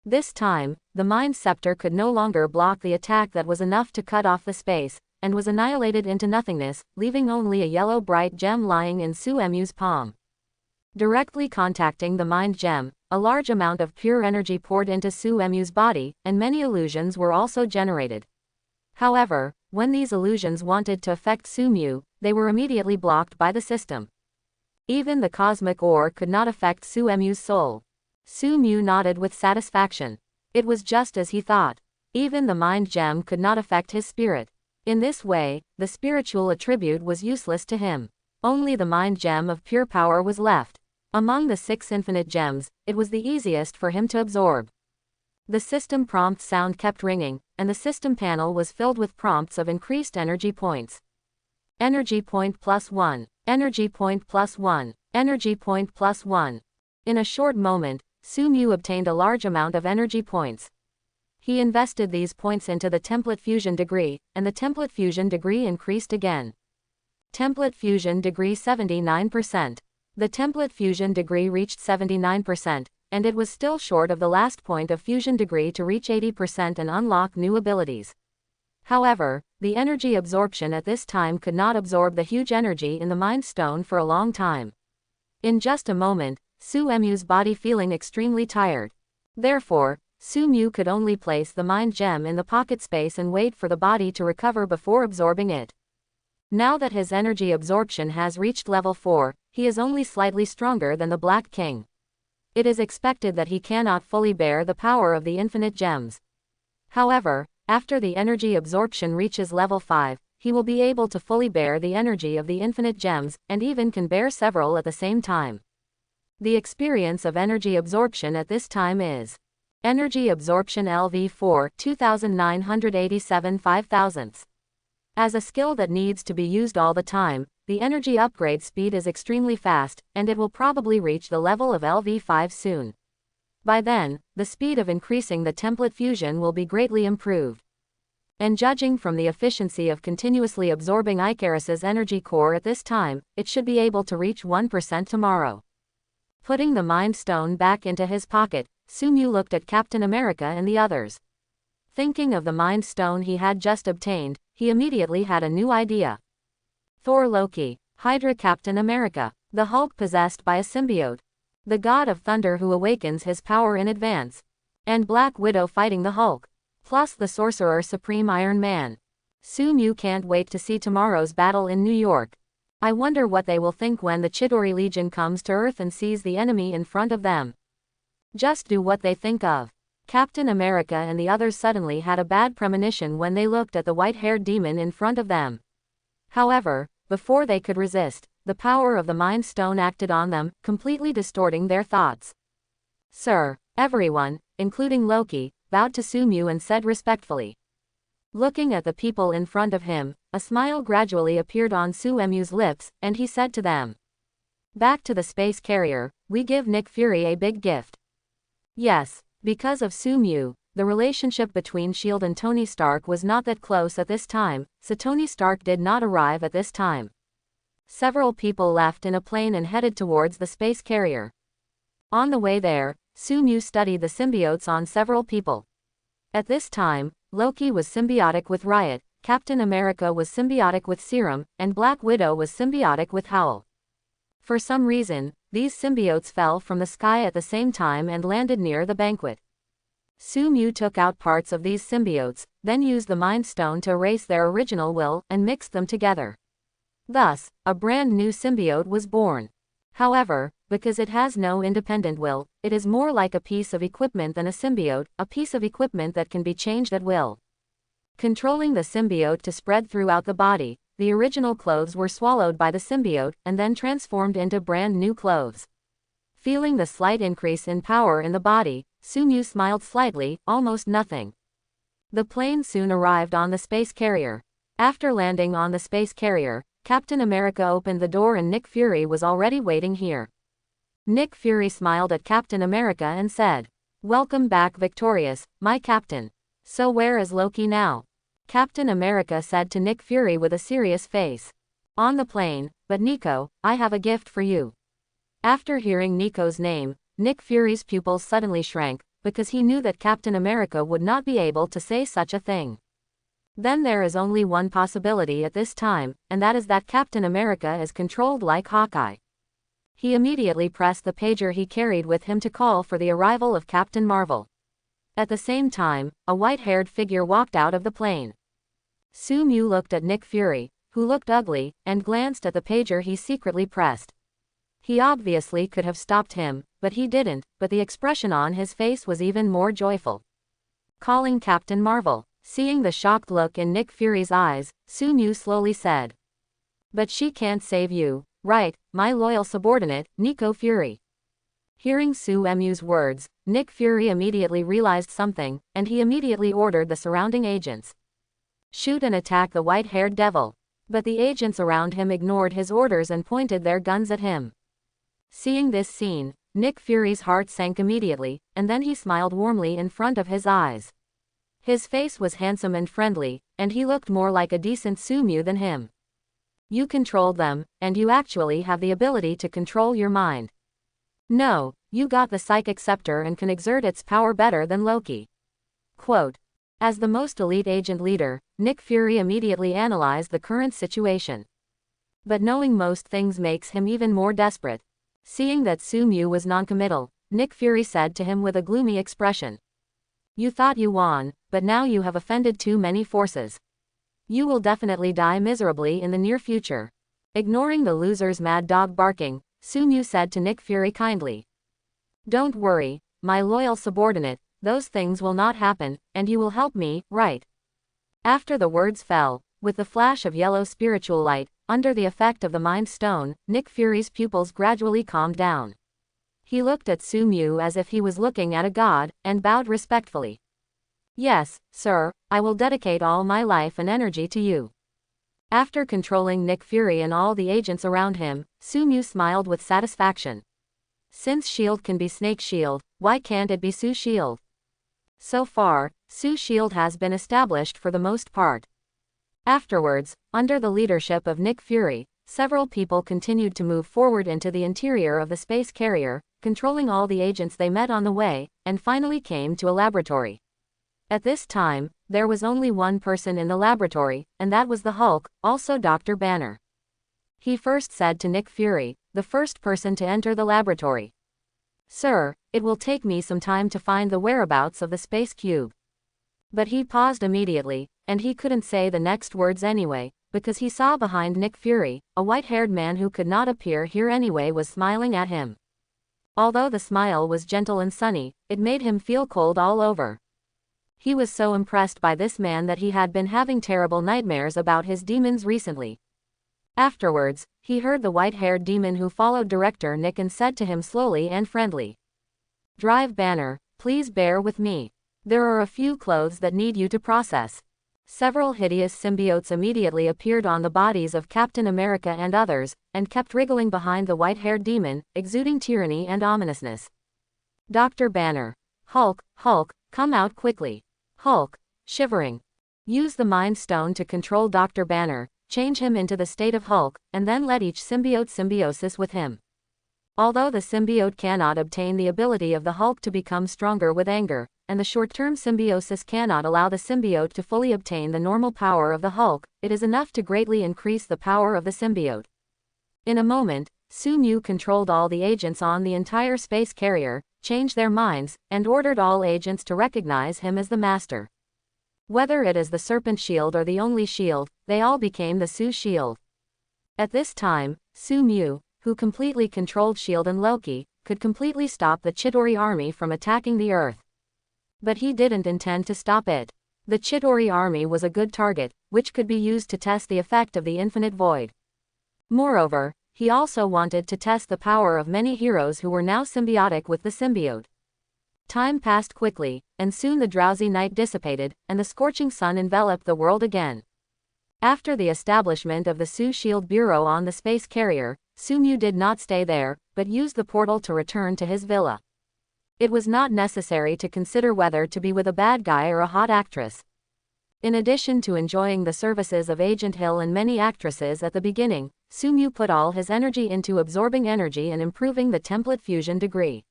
This time, the Mind Scepter could no longer block the attack that was enough to cut off the space, and was annihilated into nothingness, leaving only a yellow bright gem lying in Suemu's palm. Directly contacting the Mind Gem, a large amount of pure energy poured into Suemu's body, and many illusions were also generated. However, when these illusions wanted to affect Sumu, they were immediately blocked by the system. Even the cosmic ore could not affect Suemu's soul. Sumu nodded with satisfaction. It was just as he thought. Even the Mind Gem could not affect his spirit. In this way, the spiritual attribute was useless to him. Only the Mind Gem of pure power was left. Among the 6 infinite gems, it was the easiest for him to absorb. The system prompt sound kept ringing, and the system panel was filled with prompts of increased energy points. Energy point +1. Energy point +1. Energy point +1. In a short moment, Sumu obtained a large amount of energy points. He invested these points into the template fusion degree, and the template fusion degree increased again. Template fusion degree 79%. The template fusion degree reached 79%, and it was still short of the last point of fusion degree to reach 80% and unlock new abilities. However, the energy absorption at this time could not absorb the huge energy in the Mind Stone for a long time. In just a moment, Suemu's body feeling extremely tired. Therefore, Sumu could only place the mind gem in the pocket space and wait for the body to recover before absorbing it. Now that his energy absorption has reached level 4, he is only slightly stronger than the Black King. It is expected that he cannot fully bear the power of the infinite gems. However, after the energy absorption reaches level 5, he will be able to fully bear the energy of the infinite gems, and even can bear several at the same time. The experience of energy absorption at this time is Energy Absorption LV4 2987 5,000ths. As a skill that needs to be used all the time, the energy upgrade speed is extremely fast, and it will probably reach the level of LV5 soon. By then, the speed of increasing the template fusion will be greatly improved. And judging from the efficiency of continuously absorbing Ikaris's energy core at this time, it should be able to reach 1% tomorrow. Putting the Mind Stone back into his pocket, Sumu looked at Captain America and the others. Thinking of the Mind Stone he had just obtained, he immediately had a new idea. Thor Loki, Hydra Captain America, the Hulk possessed by a symbiote, the God of Thunder who awakens his power in advance, and Black Widow fighting the Hulk, plus the Sorcerer Supreme Iron Man. Sumu can't wait to see tomorrow's battle in New York. I wonder what they will think when the Chitauri Legion comes to Earth and sees the enemy in front of them. Just do what they think of. Captain America and the others suddenly had a bad premonition when they looked at the white-haired demon in front of them. However, before they could resist, the power of the Mind Stone acted on them, completely distorting their thoughts. Sir, everyone, including Loki, bowed to Sumu and said respectfully. Looking at the people in front of him, a smile gradually appeared on Suemu's lips, and he said to them. Back to the space carrier, we give Nick Fury a big gift. Yes, because of Sumu, the relationship between S.H.I.E.L.D. and Tony Stark was not that close at this time, so Tony Stark did not arrive at this time. Several people left in a plane and headed towards the space carrier. On the way there, Sumu studied the symbiotes on several people. At this time, Loki was symbiotic with Riot, Captain America was symbiotic with Serum, and Black Widow was symbiotic with Howl. For some reason, these symbiotes fell from the sky at the same time and landed near the banquet. Sumu took out parts of these symbiotes, then used the Mind Stone to erase their original will, and mixed them together. Thus, a brand new symbiote was born. However, because it has no independent will, it is more like a piece of equipment than a symbiote, a piece of equipment that can be changed at will. Controlling the symbiote to spread throughout the body, the original clothes were swallowed by the symbiote, and then transformed into brand new clothes. Feeling the slight increase in power in the body, Sumu smiled slightly, almost nothing. The plane soon arrived on the space carrier. After landing on the space carrier, Captain America opened the door and Nick Fury was already waiting here. Nick Fury smiled at Captain America and said, "Welcome back victorious, my captain. So where is Loki now?" Captain America said to Nick Fury with a serious face. "On the plane, but Nico, I have a gift for you." After hearing Nico's name, Nick Fury's pupils suddenly shrank, because he knew that Captain America would not be able to say such a thing. Then there is only one possibility at this time, and that is that Captain America is controlled like Hawkeye. He immediately pressed the pager he carried with him to call for the arrival of Captain Marvel. At the same time, a white-haired figure walked out of the plane. Sumu looked at Nick Fury, who looked ugly, and glanced at the pager he secretly pressed. He obviously could have stopped him, but he didn't, but the expression on his face was even more joyful. Calling Captain Marvel. Seeing the shocked look in Nick Fury's eyes, Sumu slowly said. "But she can't save you, right, my loyal subordinate, Nico Fury." Hearing Suemu's words, Nick Fury immediately realized something, and he immediately ordered the surrounding agents. "Shoot and attack the white-haired devil." But the agents around him ignored his orders and pointed their guns at him. Seeing this scene, Nick Fury's heart sank immediately, and then he smiled warmly in front of his eyes. His face was handsome and friendly, and he looked more like a decent Sumu than him. "You controlled them, and you actually have the ability to control your mind. No, you got the psychic scepter and can exert its power better than Loki." Quote. As the most elite agent leader, Nick Fury immediately analyzed the current situation. But knowing most things makes him even more desperate. Seeing that Sumu was noncommittal, Nick Fury said to him with a gloomy expression. You thought you won, but now you have offended too many forces. You will definitely die miserably in the near future. Ignoring the loser's mad dog barking, Sumu said to Nick Fury kindly. Don't worry, my loyal subordinate, those things will not happen, and you will help me, right? After the words fell, with the flash of yellow spiritual light, under the effect of the Mind Stone, Nick Fury's pupils gradually calmed down. He looked at Sumu as if he was looking at a god, and bowed respectfully. Yes, sir, I will dedicate all my life and energy to you. After controlling Nick Fury and all the agents around him, Sumu smiled with satisfaction. Since shield can be Snake Shield, why can't it be Su Shield? So far, Su Shield has been established for the most part. Afterwards, under the leadership of Nick Fury, several people continued to move forward into the interior of the space carrier, controlling all the agents they met on the way, and finally came to a laboratory. At this time, there was only one person in the laboratory, and that was the Hulk, also Dr. Banner. He first said to Nick Fury, the first person to enter the laboratory. Sir, it will take me some time to find the whereabouts of the space cube. But he paused immediately, and he couldn't say the next words anyway, because he saw behind Nick Fury, a white-haired man who could not appear here anyway was smiling at him. Although the smile was gentle and sunny, it made him feel cold all over. He was so impressed by this man that he had been having terrible nightmares about his demons recently. Afterwards, he heard the white-haired demon who followed Director Nick and said to him slowly and friendly. Drive Banner, please bear with me. There are a few clothes that need you to process. Several hideous symbiotes immediately appeared on the bodies of Captain America and others, and kept wriggling behind the white-haired demon, exuding tyranny and ominousness. Dr. Banner. Hulk, come out quickly. Hulk, shivering. Use the Mind Stone to control Dr. Banner, change him into the state of Hulk, and then let each symbiote symbiosis with him. Although the symbiote cannot obtain the ability of the Hulk to become stronger with anger, and the short-term symbiosis cannot allow the symbiote to fully obtain the normal power of the Hulk, it is enough to greatly increase the power of the symbiote. In a moment, Sumu controlled all the agents on the entire space carrier, changed their minds, and ordered all agents to recognize him as the master. Whether it is the Serpent Shield or the only shield, they all became the Su Shield. At this time, Sumu, who completely controlled Shield and Loki, could completely stop the Chitauri army from attacking the Earth. But he didn't intend to stop it. The Chitauri army was a good target, which could be used to test the effect of the Infinite Void. Moreover, he also wanted to test the power of many heroes who were now symbiotic with the symbiote. Time passed quickly, and soon the drowsy night dissipated, and the scorching sun enveloped the world again. After the establishment of the Su Shield Bureau on the space carrier, Sumu did not stay there, but used the portal to return to his villa. It was not necessary to consider whether to be with a bad guy or a hot actress. In addition to enjoying the services of Agent Hill and many actresses at the beginning, Sumu put all his energy into absorbing energy and improving the template fusion degree.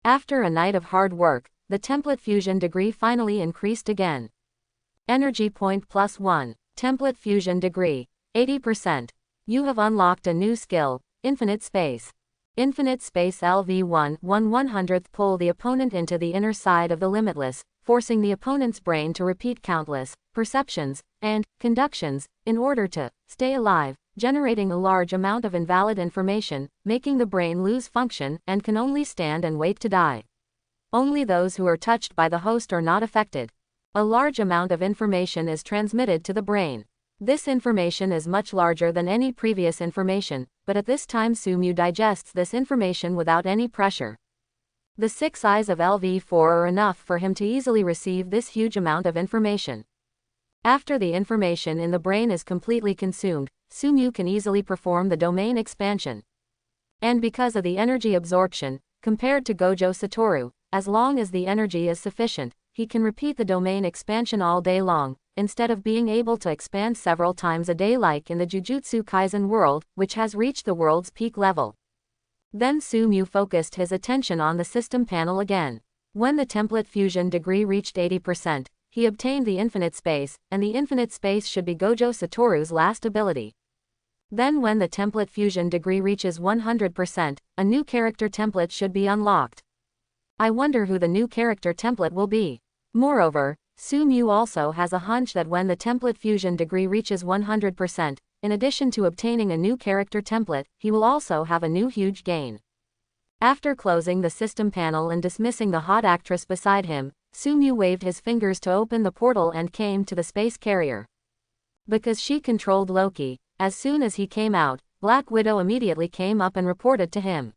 After a night of hard work, the template fusion degree finally increased again. Energy point +1. Template fusion degree. 80%. You have unlocked a new skill, Infinite Space. Infinite Space LV1 1/100th. Pull the opponent into the inner side of the Limitless, forcing the opponent's brain to repeat countless perceptions and conductions in order to stay alive, generating a large amount of invalid information, making the brain lose function and can only stand and wait to die. Only those who are touched by the host are not affected. A large amount of information is transmitted to the brain. This information is much larger than any previous information, but at this time Sumu digests this information without any pressure. The 6 eyes of LV4 are enough for him to easily receive this huge amount of information. After the information in the brain is completely consumed, Sumu can easily perform the domain expansion. And because of the energy absorption, compared to Gojo Satoru, as long as the energy is sufficient, he can repeat the domain expansion all day long, instead of being able to expand several times a day like in the Jujutsu Kaisen world, which has reached the world's peak level. Then Sumu focused his attention on the system panel again. When the template fusion degree reached 80%, he obtained the infinite space, and the infinite space should be Gojo Satoru's last ability. Then when the template fusion degree reaches 100%, a new character template should be unlocked. I wonder who the new character template will be. Moreover, Sumu also has a hunch that when the template fusion degree reaches 100%, in addition to obtaining a new character template, he will also have a new huge gain. After closing the system panel and dismissing the hot actress beside him, Sumu waved his fingers to open the portal and came to the space carrier. Because she controlled Loki, as soon as he came out, Black Widow immediately came up and reported to him.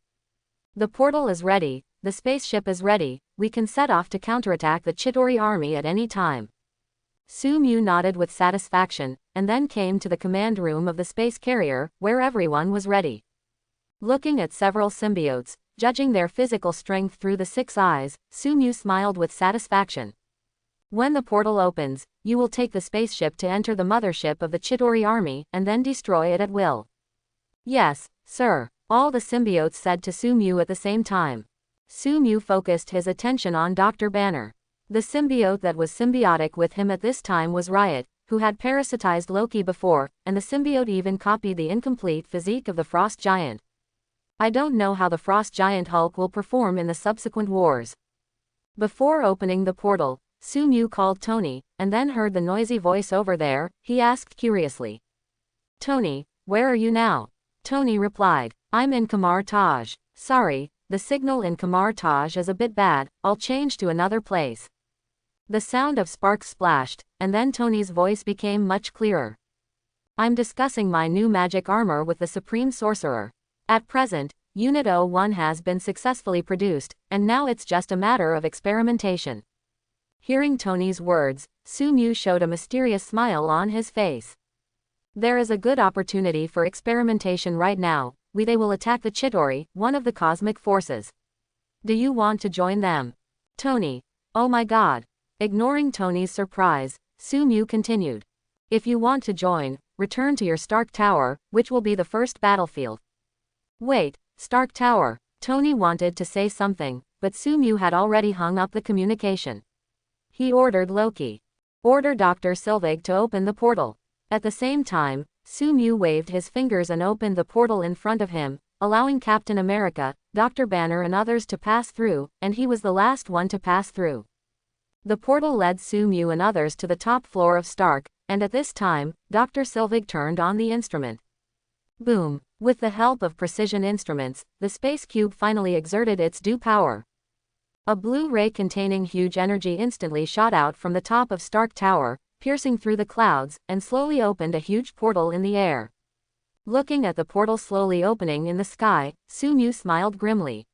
The portal is ready, the spaceship is ready, we can set off to counterattack the Chitauri army at any time. Sumu nodded with satisfaction, and then came to the command room of the space carrier, where everyone was ready. Looking at several symbiotes, judging their physical strength through the 6 eyes, Sumu smiled with satisfaction. When the portal opens, you will take the spaceship to enter the mothership of the Chitauri army, and then destroy it at will. Yes, sir, all the symbiotes said to Sumu at the same time. Sumu focused his attention on Dr. Banner. The symbiote that was symbiotic with him at this time was Riot, who had parasitized Loki before, and the symbiote even copied the incomplete physique of the Frost Giant. I don't know how the Frost Giant Hulk will perform in the subsequent wars. Before opening the portal, Sumu called Tony, and then heard the noisy voice over there. He asked curiously. Tony, where are you now? Tony replied, I'm in Kamar Taj. Sorry, the signal in Kamar Taj is a bit bad, I'll change to another place. The sound of sparks splashed, and then Tony's voice became much clearer. I'm discussing my new magic armor with the Supreme Sorcerer. At present, Unit 01 has been successfully produced, and now it's just a matter of experimentation. Hearing Tony's words, Sumu showed a mysterious smile on his face. There is a good opportunity for experimentation right now. They will attack the Chitauri, one of the cosmic forces. Do you want to join them? Tony. Oh my god. Ignoring Tony's surprise, Sumu continued. If you want to join, return to your Stark Tower, which will be the first battlefield. Wait, Stark Tower. Tony wanted to say something, but Sumu had already hung up the communication. He ordered Loki. Order Dr. Sylvig to open the portal. At the same time, Sumu waved his fingers and opened the portal in front of him, allowing Captain America, Dr. Banner and others to pass through, and he was the last one to pass through. The portal led Sumu and others to the top floor of Stark, and at this time, Dr. Sylvig turned on the instrument. Boom! With the help of precision instruments, the space cube finally exerted its due power. A blue ray containing huge energy instantly shot out from the top of Stark Tower, piercing through the clouds, and slowly opened a huge portal in the air. Looking at the portal slowly opening in the sky, Sumu smiled grimly.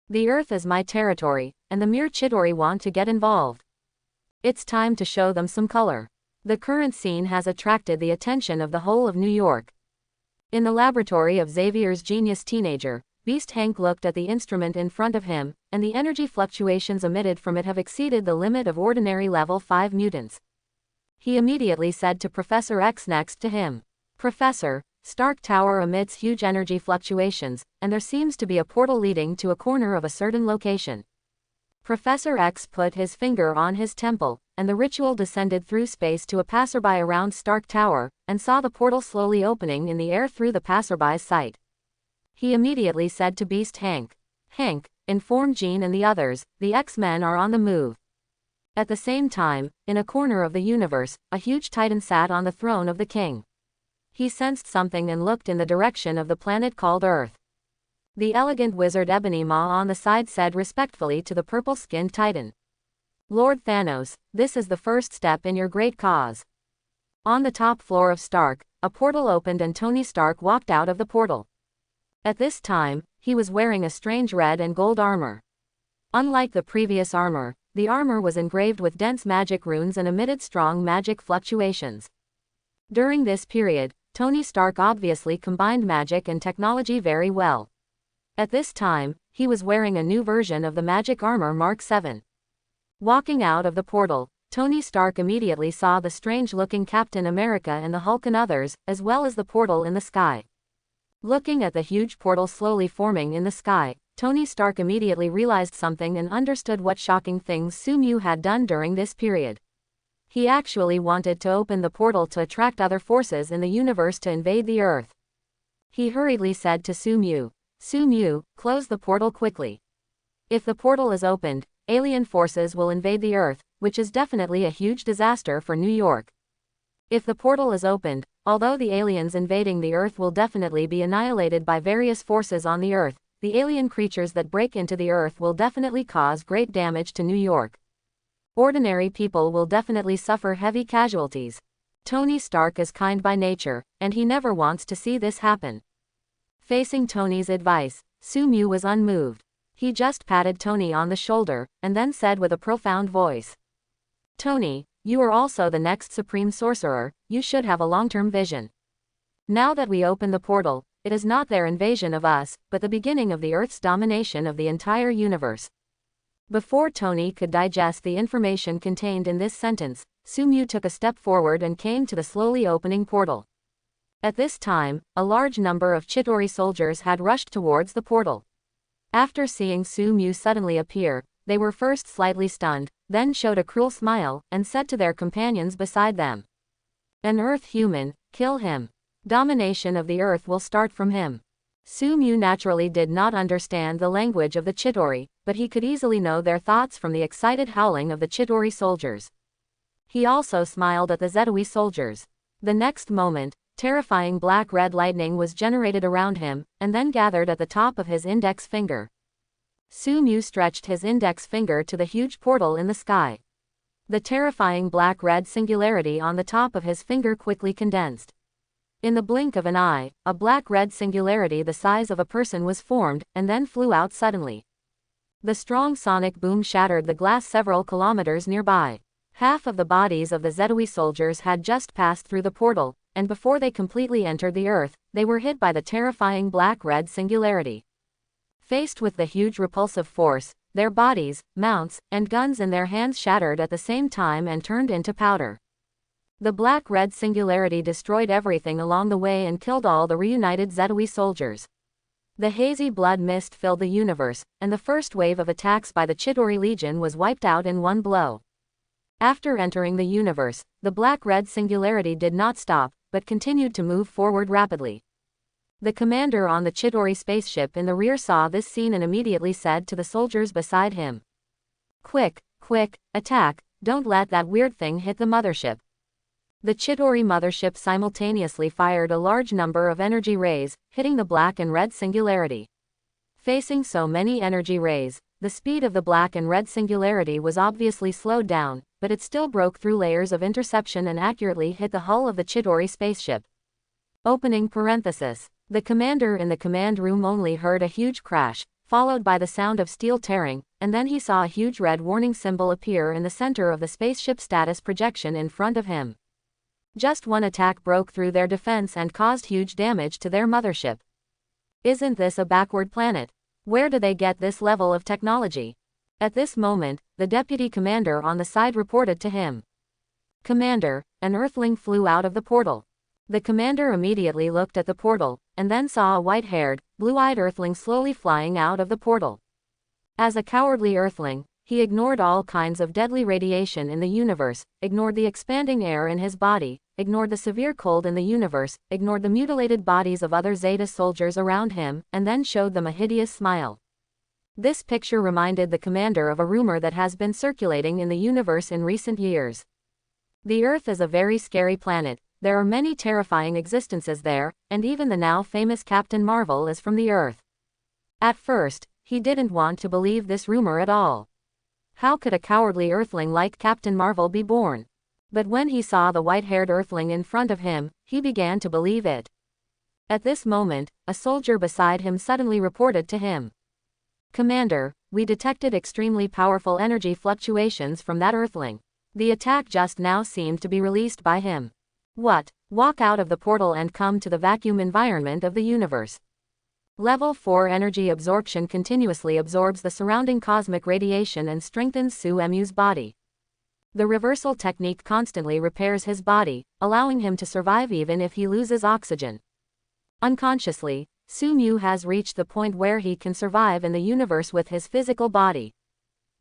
The Earth is my territory, and the mere Chitauri want to get involved. It's time to show them some color. The current scene has attracted the attention of the whole of New York. In the laboratory of Xavier's genius teenager, Beast Hank looked at the instrument in front of him, and the energy fluctuations emitted from it have exceeded the limit of ordinary level 5 mutants. He immediately said to Professor X next to him, Professor, Stark Tower emits huge energy fluctuations, and there seems to be a portal leading to a corner of a certain location. Professor X put his finger on his temple, and the ritual descended through space to a passerby around Stark Tower, and saw the portal slowly opening in the air through the passerby's sight. He immediately said to Beast Hank, Hank, inform Jean and the others, the X-Men are on the move. At the same time, in a corner of the universe, a huge titan sat on the throne of the king. He sensed something and looked in the direction of the planet called Earth. The elegant wizard Ebony Maw on the side said respectfully to the purple-skinned titan, Lord Thanos, this is the first step in your great cause. On the top floor of Stark, a portal opened and Tony Stark walked out of the portal. At this time, he was wearing a strange red and gold armor. Unlike the previous armor, the armor was engraved with dense magic runes and emitted strong magic fluctuations. During this period, Tony Stark obviously combined magic and technology very well. At this time, he was wearing a new version of the magic armor Mark 7. Walking out of the portal, Tony Stark immediately saw the strange-looking Captain America and the Hulk and others, as well as the portal in the sky. Looking at the huge portal slowly forming in the sky, Tony Stark immediately realized something and understood what shocking things Sumu had done during this period. He actually wanted to open the portal to attract other forces in the universe to invade the Earth. He hurriedly said to Sumu, "Sumu, close the portal quickly. If the portal is opened, alien forces will invade the Earth, which is definitely a huge disaster for New York. If the portal is opened, although the aliens invading the Earth will definitely be annihilated by various forces on the Earth, the alien creatures that break into the Earth will definitely cause great damage to New York. Ordinary people will definitely suffer heavy casualties. Tony Stark is kind by nature, and he never wants to see this happen." Facing Tony's advice, Sumu was unmoved. He just patted Tony on the shoulder, and then said with a profound voice, "Tony, you are also the next Supreme Sorcerer, you should have a long-term vision. Now that we open the portal, it is not their invasion of us, but the beginning of the Earth's domination of the entire universe." Before Tony could digest the information contained in this sentence, Sumu took a step forward and came to the slowly opening portal. At this time, a large number of Chitauri soldiers had rushed towards the portal. After seeing Sumu suddenly appear, they were first slightly stunned, then showed a cruel smile, and said to their companions beside them, "An Earth human, kill him. Domination of the Earth will start from him." Sumu naturally did not understand the language of the Chitauri, but he could easily know their thoughts from the excited howling of the Chitauri soldiers. He also smiled at the Zetui soldiers. The next moment, terrifying black-red lightning was generated around him, and then gathered at the top of his index finger. Sumu stretched his index finger to the huge portal in the sky. The terrifying black-red singularity on the top of his finger quickly condensed. In the blink of an eye, a black-red singularity the size of a person was formed, and then flew out suddenly. The strong sonic boom shattered the glass several kilometers nearby. Half of the bodies of the Zetui soldiers had just passed through the portal, and before they completely entered the Earth, they were hit by the terrifying black-red singularity. Faced with the huge repulsive force, their bodies, mounts, and guns in their hands shattered at the same time and turned into powder. The black-red singularity destroyed everything along the way and killed all the reunited Zetui soldiers. The hazy blood mist filled the universe, and the first wave of attacks by the Chitauri Legion was wiped out in one blow. After entering the universe, the black-red singularity did not stop, but continued to move forward rapidly. The commander on the Chitauri spaceship in the rear saw this scene and immediately said to the soldiers beside him, "Quick, quick, attack, don't let that weird thing hit the mothership." The Chitauri mothership simultaneously fired a large number of energy rays, hitting the black and red singularity. Facing so many energy rays, the speed of the black and red singularity was obviously slowed down, but it still broke through layers of interception and accurately hit the hull of the Chitauri spaceship. Opening parenthesis. The commander in the command room only heard a huge crash, followed by the sound of steel tearing, and then he saw a huge red warning symbol appear in the center of the spaceship status projection in front of him. Just one attack broke through their defense and caused huge damage to their mothership. Isn't this a backward planet? Where do they get this level of technology? At this moment, the deputy commander on the side reported to him. "Commander, an Earthling flew out of the portal." The commander immediately looked at the portal, and then saw a white-haired, blue-eyed Earthling slowly flying out of the portal. As a cowardly Earthling, he ignored all kinds of deadly radiation in the universe, ignored the expanding air in his body, ignored the severe cold in the universe, ignored the mutilated bodies of other Zeta soldiers around him, and then showed them a hideous smile. This picture reminded the commander of a rumor that has been circulating in the universe in recent years. The Earth is a very scary planet. There are many terrifying existences there, and even the now famous Captain Marvel is from the Earth. At first, he didn't want to believe this rumor at all. How could a cowardly Earthling like Captain Marvel be born? But when he saw the white-haired Earthling in front of him, he began to believe it. At this moment, a soldier beside him suddenly reported to him, "Commander, we detected extremely powerful energy fluctuations from that Earthling. The attack just now seemed to be released by him. What? Walk out of the portal and come to the vacuum environment of the universe. Level 4 energy absorption continuously absorbs the surrounding cosmic radiation and strengthens Suemu's body. The reversal technique constantly repairs his body, allowing him to survive even if he loses oxygen. Unconsciously, Sumu has reached the point where he can survive in the universe with his physical body."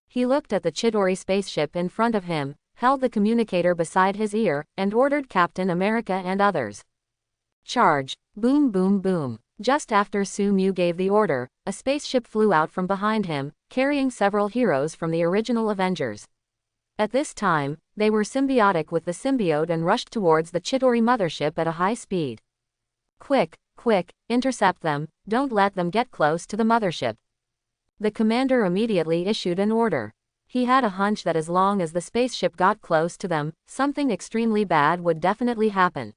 He looked at the Chitauri spaceship in front of him, held the communicator beside his ear, and ordered Captain America and others. Charge! Boom boom boom. Just after Sumu gave the order, a spaceship flew out from behind him, carrying several heroes from the original Avengers. At this time, they were symbiotic with the symbiote and rushed towards the Chitauri mothership at a high speed. Quick, quick, intercept them, don't let them get close to the mothership. The commander immediately issued an order. He had a hunch that as long as the spaceship got close to them, something extremely bad would definitely happen.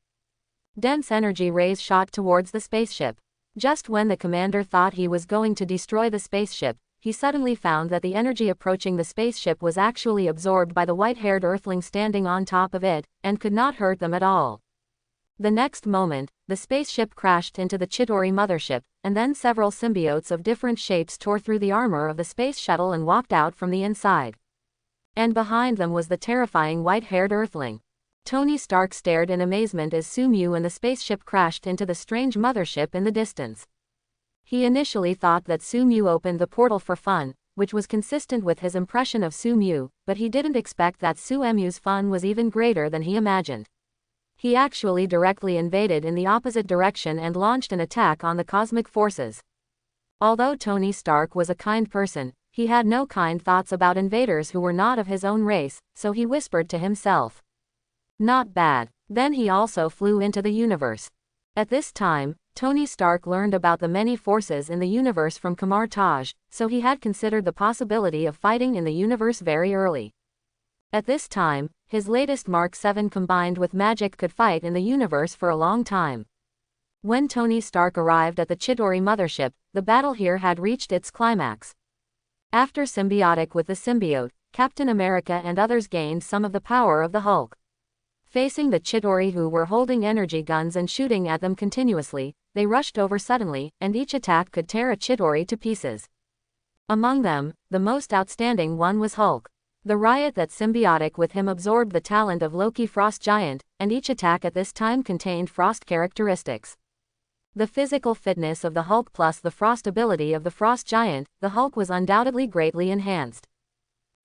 Dense energy rays shot towards the spaceship. Just when the commander thought he was going to destroy the spaceship, he suddenly found that the energy approaching the spaceship was actually absorbed by the white-haired earthling standing on top of it, and could not hurt them at all. The next moment, the spaceship crashed into the Chitauri mothership, and then several symbiotes of different shapes tore through the armor of the space shuttle and walked out from the inside. And behind them was the terrifying white-haired earthling. Tony Stark stared in amazement as Sumu and the spaceship crashed into the strange mothership in the distance. He initially thought that Sumu opened the portal for fun, which was consistent with his impression of Sumu, but he didn't expect that Sumu's fun was even greater than he imagined. He actually directly invaded in the opposite direction and launched an attack on the cosmic forces. Although Tony Stark was a kind person, he had no kind thoughts about invaders who were not of his own race, so he whispered to himself, "Not bad." Then he also flew into the universe. At this time, Tony Stark learned about the many forces in the universe from Kamar Taj, so he had considered the possibility of fighting in the universe very early. At this time, his latest Mark 7 combined with magic could fight in the universe for a long time. When Tony Stark arrived at the Chitauri mothership, the battle here had reached its climax. After symbiotic with the symbiote, Captain America and others gained some of the power of the Hulk. Facing the Chitauri who were holding energy guns and shooting at them continuously, they rushed over suddenly, and each attack could tear a Chitauri to pieces. Among them, the most outstanding one was Hulk. The riot that symbiotic with him absorbed the talent of Loki Frost Giant, and each attack at this time contained frost characteristics. The physical fitness of the Hulk plus the frost ability of the Frost Giant, the Hulk was undoubtedly greatly enhanced.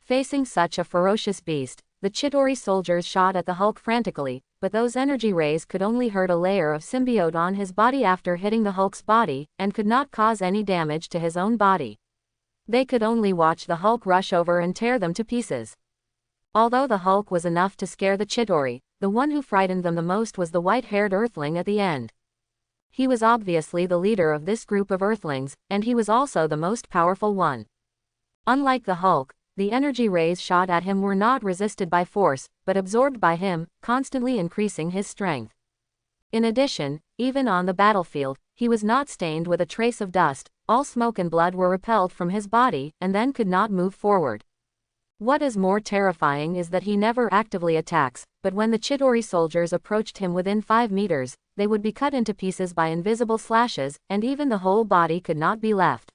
Facing such a ferocious beast, the Chitauri soldiers shot at the Hulk frantically, but those energy rays could only hurt a layer of symbiote on his body after hitting the Hulk's body, and could not cause any damage to his own body. They could only watch the Hulk rush over and tear them to pieces. Although the Hulk was enough to scare the Chitauri, the one who frightened them the most was the white-haired earthling at the end. He was obviously the leader of this group of earthlings, and he was also the most powerful one. Unlike the Hulk, the energy rays shot at him were not resisted by force, but absorbed by him, constantly increasing his strength. In addition, even on the battlefield, he was not stained with a trace of dust, all smoke and blood were repelled from his body, and then could not move forward. What is more terrifying is that he never actively attacks, but when the Chitauri soldiers approached him within 5 meters, they would be cut into pieces by invisible slashes, and even the whole body could not be left.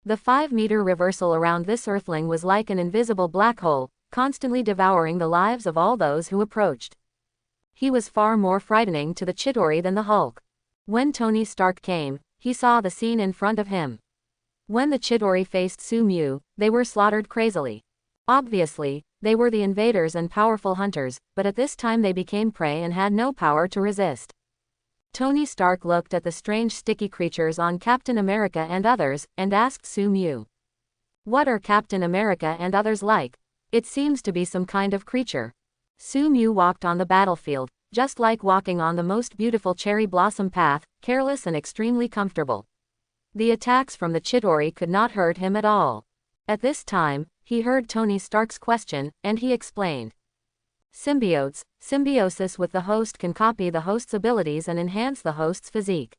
The 5-meter reversal around this earthling was like an invisible black hole, constantly devouring the lives of all those who approached. He was far more frightening to the Chitauri than the Hulk. When Tony Stark came, he saw the scene in front of him. When the Chitauri faced Sumu, they were slaughtered crazily. Obviously, they were the invaders and powerful hunters, but at this time they became prey and had no power to resist. Tony Stark looked at the strange sticky creatures on Captain America and others, and asked Sumu, "What are Captain America and others like? It seems to be some kind of creature." Sumu walked on the battlefield, just like walking on the most beautiful cherry blossom path, careless and extremely comfortable. The attacks from the Chitauri could not hurt him at all. At this time, he heard Tony Stark's question, and he explained. Symbiotes, symbiosis with the host can copy the host's abilities and enhance the host's physique.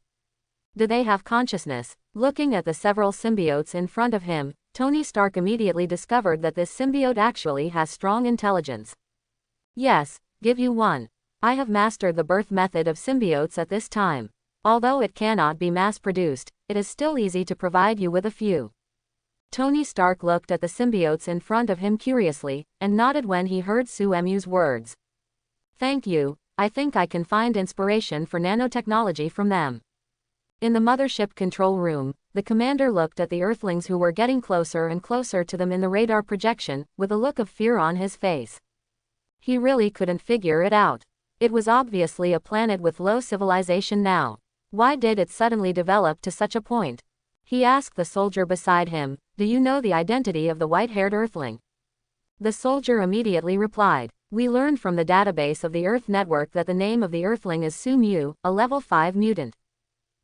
Do they have consciousness? Looking at the several symbiotes in front of him, Tony Stark immediately discovered that this symbiote actually has strong intelligence. Yes, give you one. I have mastered the birth method of symbiotes at this time. Although it cannot be mass-produced, it is still easy to provide you with a few. Tony Stark looked at the symbiotes in front of him curiously, and nodded when he heard Sumu's words. Thank you, I think I can find inspiration for nanotechnology from them. In the mothership control room, the commander looked at the Earthlings who were getting closer and closer to them in the radar projection, with a look of fear on his face. He really couldn't figure it out. It was obviously a planet with low civilization now. Why did it suddenly develop to such a point? He asked the soldier beside him, "Do you know the identity of the white-haired Earthling?" The soldier immediately replied, "We learned from the database of the Earth Network that the name of the Earthling is Sumu, a level 5 mutant.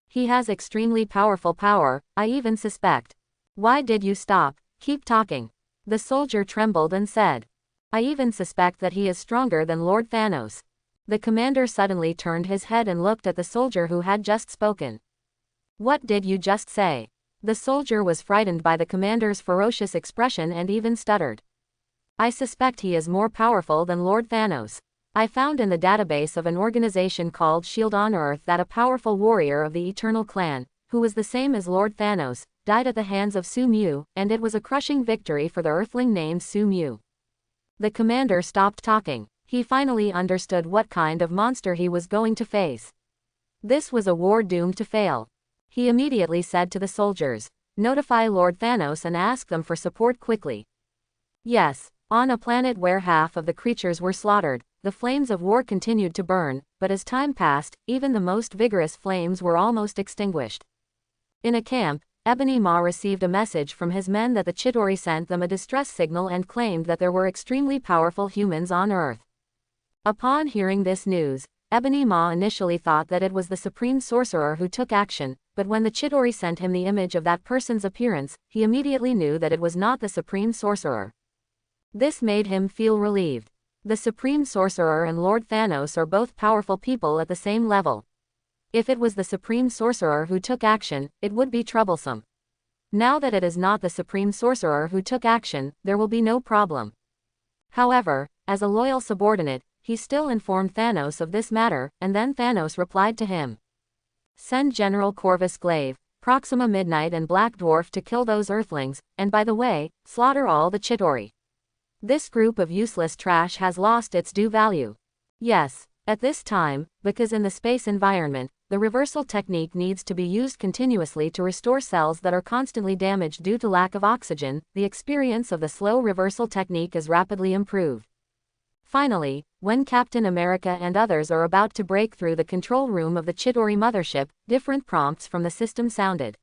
He has extremely powerful power, I even suspect." "Why did you stop? Keep talking." The soldier trembled and said, "I even suspect that he is stronger than Lord Thanos." The commander suddenly turned his head and looked at the soldier who had just spoken. "What did you just say?" The soldier was frightened by the commander's ferocious expression and even stuttered. "I suspect he is more powerful than Lord Thanos. I found in the database of an organization called Shield on Earth that a powerful warrior of the Eternal Clan, who was the same as Lord Thanos, died at the hands of Sumu, and it was a crushing victory for the Earthling named Sumu." The commander stopped talking. He finally understood what kind of monster he was going to face. This was a war doomed to fail. He immediately said to the soldiers, "Notify Lord Thanos and ask them for support quickly." Yes. On a planet where half of the creatures were slaughtered, the flames of war continued to burn, but as time passed, even the most vigorous flames were almost extinguished. In a camp, Ebony Maw received a message from his men that the Chitauri sent them a distress signal and claimed that there were extremely powerful humans on Earth. Upon hearing this news, Ebony Maw initially thought that it was the Supreme Sorcerer who took action, but when the Chitauri sent him the image of that person's appearance, he immediately knew that it was not the Supreme Sorcerer. This made him feel relieved. The Supreme Sorcerer and Lord Thanos are both powerful people at the same level. If it was the Supreme Sorcerer who took action, it would be troublesome. Now that it is not the Supreme Sorcerer who took action, there will be no problem. However, as a loyal subordinate, he still informed Thanos of this matter, and then Thanos replied to him. "Send General Corvus Glaive, Proxima Midnight and Black Dwarf to kill those Earthlings, and by the way, slaughter all the Chitauri. This group of useless trash has lost its due value." Yes, at this time, because in the space environment, the reversal technique needs to be used continuously to restore cells that are constantly damaged due to lack of oxygen, the experience of the slow reversal technique is rapidly improved. Finally, when Captain America and others are about to break through the control room of the Chitauri mothership, different prompts from the system sounded.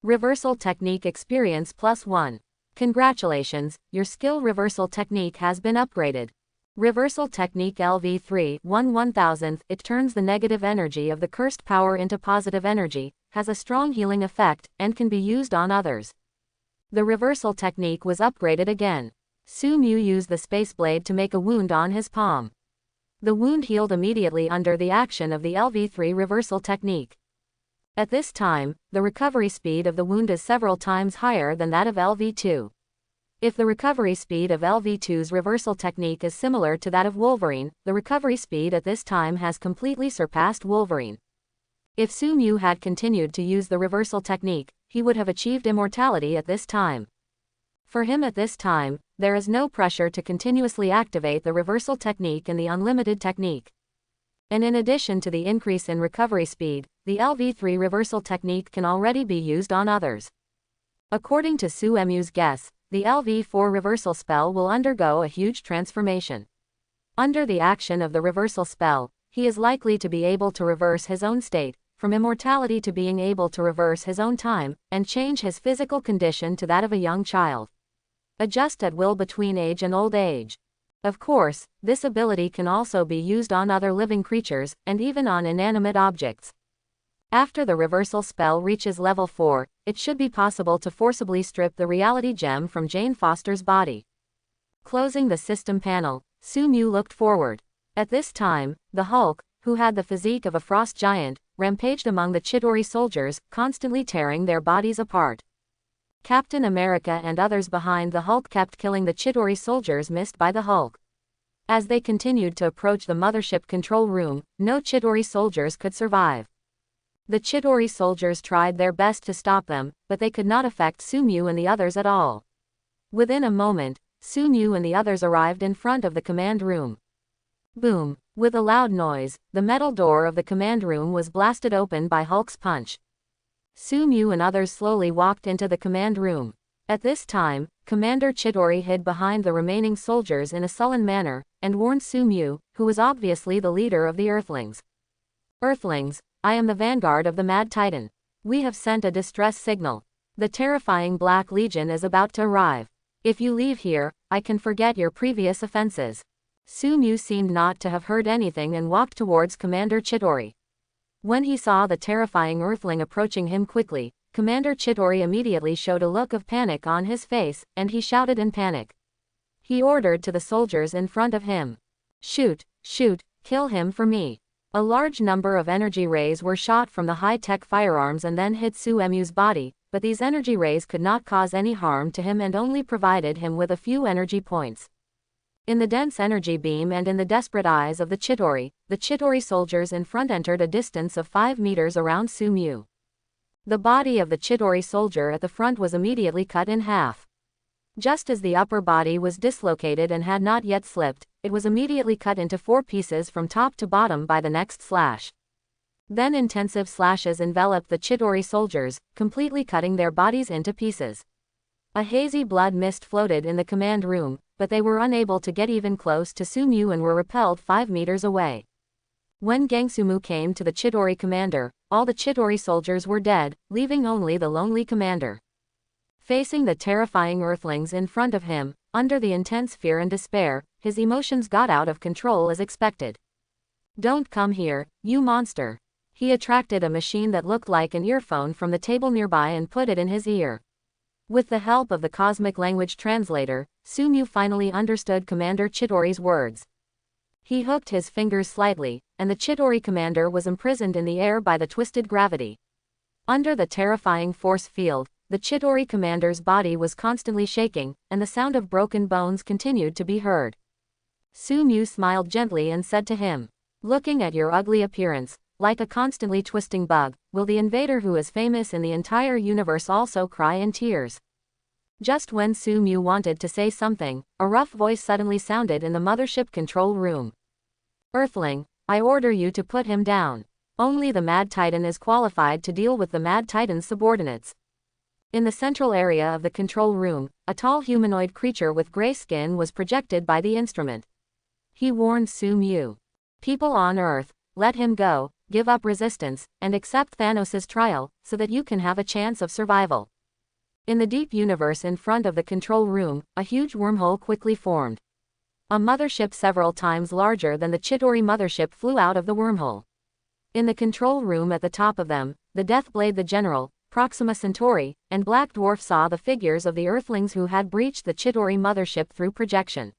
Reversal technique experience +1. Congratulations, your skill reversal technique has been upgraded. Reversal technique LV3 1/1000th. It turns the negative energy of the cursed power into positive energy, has a strong healing effect, and can be used on others. The reversal technique was upgraded again. Sumu used the space blade to make a wound on his palm. The wound healed immediately under the action of the LV3 reversal technique. At this time, the recovery speed of the wound is several times higher than that of LV2. If the recovery speed of LV2's reversal technique is similar to that of Wolverine, the recovery speed at this time has completely surpassed Wolverine. If Sumu had continued to use the reversal technique, he would have achieved immortality at this time. For him at this time, there is no pressure to continuously activate the reversal technique in the unlimited technique. And in addition to the increase in recovery speed, the LV3 reversal technique can already be used on others. According to Suemu's guess, the LV4 reversal spell will undergo a huge transformation. Under the action of the reversal spell, he is likely to be able to reverse his own state, from immortality to being able to reverse his own time, and change his physical condition to that of a young child. Adjust at will between age and old age. Of course, this ability can also be used on other living creatures, and even on inanimate objects. After the reversal spell reaches level 4, it should be possible to forcibly strip the reality gem from Jane Foster's body. Closing the system panel, Sumu looked forward. At this time, the Hulk, who had the physique of a frost giant, rampaged among the Chitauri soldiers, constantly tearing their bodies apart. Captain America and others behind the Hulk kept killing the Chitauri soldiers missed by the Hulk. As they continued to approach the mothership control room, no Chitauri soldiers could survive. The Chitauri soldiers tried their best to stop them, but they could not affect Sumu and the others at all. Within a moment, Sumu and the others arrived in front of the command room. Boom! With a loud noise, the metal door of the command room was blasted open by Hulk's punch. Sumu and others slowly walked into the command room. At this time, Commander Chitauri hid behind the remaining soldiers in a sullen manner, and warned Sumu, who was obviously the leader of the Earthlings. Earthlings, I am the vanguard of the Mad Titan. We have sent a distress signal. The terrifying Black Legion is about to arrive. If you leave here, I can forget your previous offenses. Sumu seemed not to have heard anything and walked towards Commander Chitauri. When he saw the terrifying Earthling approaching him quickly, Commander Chitauri immediately showed a look of panic on his face, and he shouted in panic. He ordered to the soldiers in front of him. Shoot, shoot, kill him for me. A large number of energy rays were shot from the high-tech firearms and then hit Suemu's body, but these energy rays could not cause any harm to him and only provided him with a few energy points. In the dense energy beam and in the desperate eyes of the Chitauri soldiers in front entered a distance of 5 meters around Sumu. The body of the Chitauri soldier at the front was immediately cut in half. Just as the upper body was dislocated and had not yet slipped, it was immediately cut into 4 pieces from top to bottom by the next slash. Then intensive slashes enveloped the Chitauri soldiers, completely cutting their bodies into pieces. A hazy blood mist floated in the command room, but they were unable to get even close to Sumu and were repelled 5 meters away. When Sumu came to the Chitauri commander, all the Chitauri soldiers were dead, leaving only the lonely commander. Facing the terrifying Earthlings in front of him, under the intense fear and despair, his emotions got out of control as expected. Don't come here, you monster. He attracted a machine that looked like an earphone from the table nearby and put it in his ear. With the help of the cosmic language translator, Sumu finally understood Commander Chitauri's words. He hooked his fingers slightly, and the Chitauri commander was imprisoned in the air by the twisted gravity. Under the terrifying force field, the Chitauri commander's body was constantly shaking, and the sound of broken bones continued to be heard. Sumu smiled gently and said to him, "Looking at your ugly appearance, like a constantly twisting bug, will the invader who is famous in the entire universe also cry in tears?" Just when Sumu wanted to say something, a rough voice suddenly sounded in the mothership control room. "Earthling, I order you to put him down. Only the Mad Titan is qualified to deal with the Mad Titan's subordinates." In the central area of the control room, a tall humanoid creature with gray skin was projected by the instrument. He warned Sumu. "People on Earth, let him go, give up resistance, and accept Thanos' trial, so that you can have a chance of survival." In the deep universe in front of the control room, a huge wormhole quickly formed. A mothership several times larger than the Chitauri mothership flew out of the wormhole. In the control room at the top of them, the Deathblade the General, Proxima Centauri, and Black Dwarf saw the figures of the Earthlings who had breached the Chitauri mothership through projection.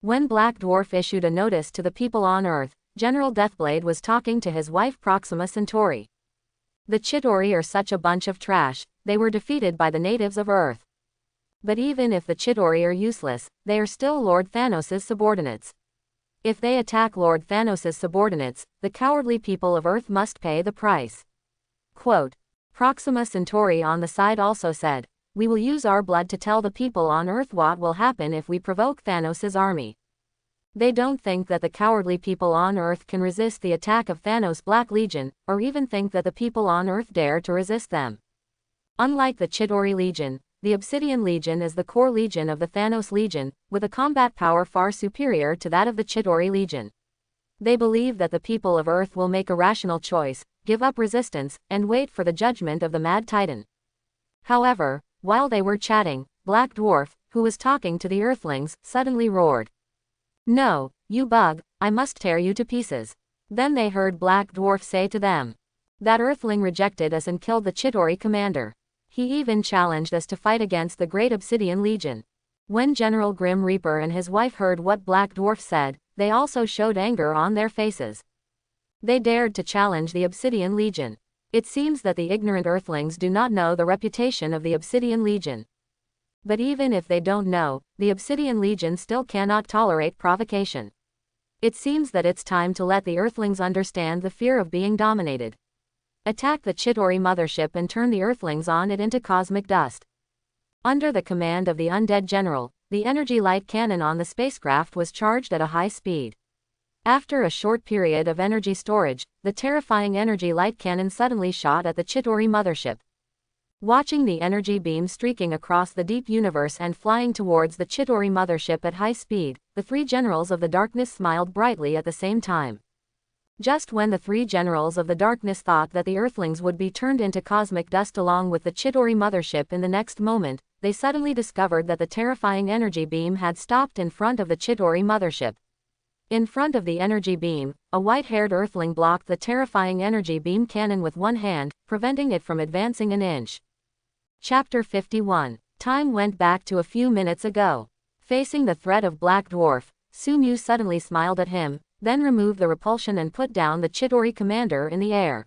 When Black Dwarf issued a notice to the people on Earth, General Deathblade was talking to his wife Proxima Centauri. The Chitauri are such a bunch of trash, they were defeated by the natives of Earth. But even if the Chitauri are useless, they are still Lord Thanos' subordinates. If they attack Lord Thanos' subordinates, the cowardly people of Earth must pay the price. Quote, Proxima Centauri on the side also said, "We will use our blood to tell the people on Earth what will happen if we provoke Thanos' army." They don't think that the cowardly people on Earth can resist the attack of Thanos' Black Legion, or even think that the people on Earth dare to resist them. Unlike the Chitauri Legion, the Obsidian Legion is the core legion of the Thanos Legion, with a combat power far superior to that of the Chitauri Legion. They believe that the people of Earth will make a rational choice, give up resistance, and wait for the judgment of the Mad Titan. However, while they were chatting, Black Dwarf, who was talking to the Earthlings, suddenly roared, "No, you bug, I must tear you to pieces." Then they heard Black Dwarf say to them, "That Earthling rejected us and killed the Chitauri commander. He even challenged us to fight against the Great Obsidian Legion." When General Grim Reaper and his wife heard what Black Dwarf said, they also showed anger on their faces. They dared to challenge the Obsidian Legion. It seems that the ignorant Earthlings do not know the reputation of the Obsidian Legion. But even if they don't know, the Obsidian Legion still cannot tolerate provocation. It seems that it's time to let the Earthlings understand the fear of being dominated. Attack the Chitauri mothership and turn the Earthlings on it into cosmic dust. Under the command of the undead general, the energy light cannon on the spacecraft was charged at a high speed. After a short period of energy storage, the terrifying energy light cannon suddenly shot at the Chitauri mothership. Watching the energy beam streaking across the deep universe and flying towards the Chitauri mothership at high speed, the three generals of the darkness smiled brightly at the same time. Just when the three generals of the darkness thought that the Earthlings would be turned into cosmic dust along with the Chitauri mothership in the next moment, they suddenly discovered that the terrifying energy beam had stopped in front of the Chitauri mothership. In front of the energy beam, a white-haired Earthling blocked the terrifying energy beam cannon with one hand, preventing it from advancing an inch. Chapter 51. Time went back to a few minutes ago. Facing the threat of Black Dwarf, Sumu suddenly smiled at him, then removed the repulsion and put down the Chitauri commander in the air.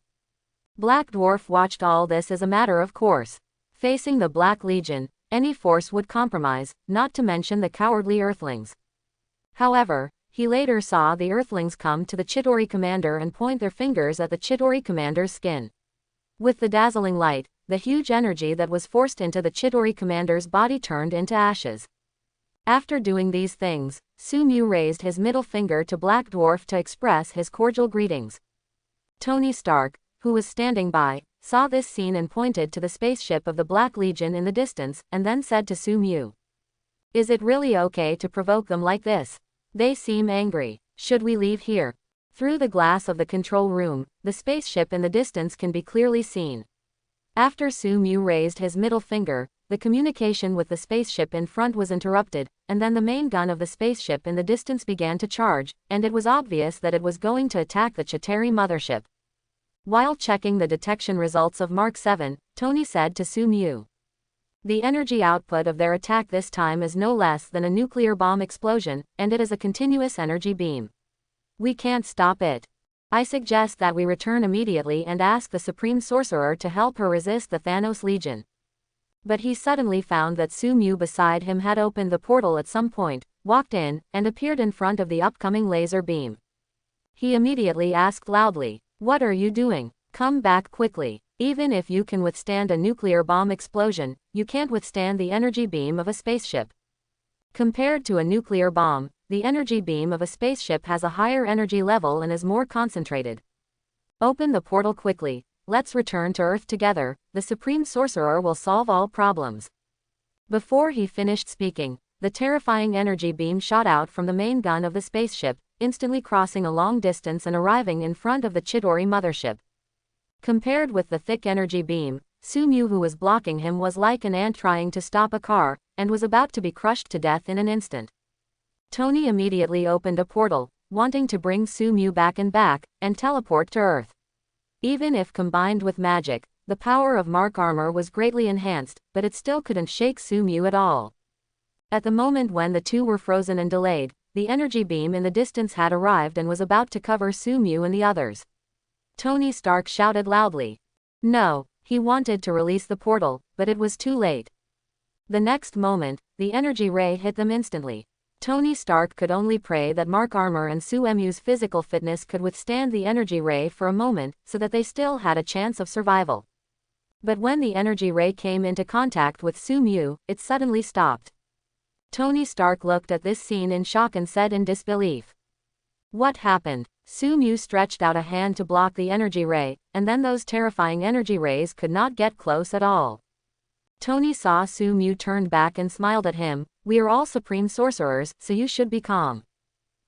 Black Dwarf watched all this as a matter of course. Facing the Black Legion, any force would compromise, not to mention the cowardly Earthlings. However, he later saw the Earthlings come to the Chitauri commander and point their fingers at the Chitauri commander's skin. With the dazzling light, the huge energy that was forced into the Chitauri commander's body turned into ashes. After doing these things, Sumu raised his middle finger to Black Dwarf to express his cordial greetings. Tony Stark, who was standing by, saw this scene and pointed to the spaceship of the Black Legion in the distance, and then said to Sumu, "Is it really okay to provoke them like this? They seem angry. Should we leave here?" Through the glass of the control room, the spaceship in the distance can be clearly seen. After Sumu raised his middle finger, the communication with the spaceship in front was interrupted, and then the main gun of the spaceship in the distance began to charge, and it was obvious that it was going to attack the Chitauri mothership. While checking the detection results of Mark 7, Tony said to Sumu, "The energy output of their attack this time is no less than a nuclear bomb explosion, and it is a continuous energy beam. We can't stop it. I suggest that we return immediately and ask the Supreme Sorcerer to help her resist the Thanos Legion." But he suddenly found that Sumu beside him had opened the portal at some point, walked in, and appeared in front of the upcoming laser beam. He immediately asked loudly, "What are you doing? Come back quickly. Even if you can withstand a nuclear bomb explosion, you can't withstand the energy beam of a spaceship. Compared to a nuclear bomb, the energy beam of a spaceship has a higher energy level and is more concentrated. Open the portal quickly. Let's return to Earth together. The Supreme Sorcerer will solve all problems." Before he finished speaking, the terrifying energy beam shot out from the main gun of the spaceship, instantly crossing a long distance and arriving in front of the Chitauri mothership. Compared with the thick energy beam, Sumu, who was blocking him, was like an ant trying to stop a car, and was about to be crushed to death in an instant. Tony immediately opened a portal, wanting to bring Sumu back and teleport to Earth. Even if combined with magic, the power of Mark armor was greatly enhanced, but it still couldn't shake Sumu at all. At the moment when the two were frozen and delayed, the energy beam in the distance had arrived and was about to cover Sumu and the others. Tony Stark shouted loudly. No, he wanted to release the portal, but it was too late. The next moment, the energy ray hit them instantly. Tony Stark could only pray that Mark armor and Suemu's physical fitness could withstand the energy ray for a moment, so that they still had a chance of survival. But when the energy ray came into contact with Sumu, it suddenly stopped. Tony Stark looked at this scene in shock and said in disbelief, "What happened?" Sumu stretched out a hand to block the energy ray, and then those terrifying energy rays could not get close at all. Tony saw Sumu turned back and smiled at him. "We are all Supreme Sorcerers, so you should be calm.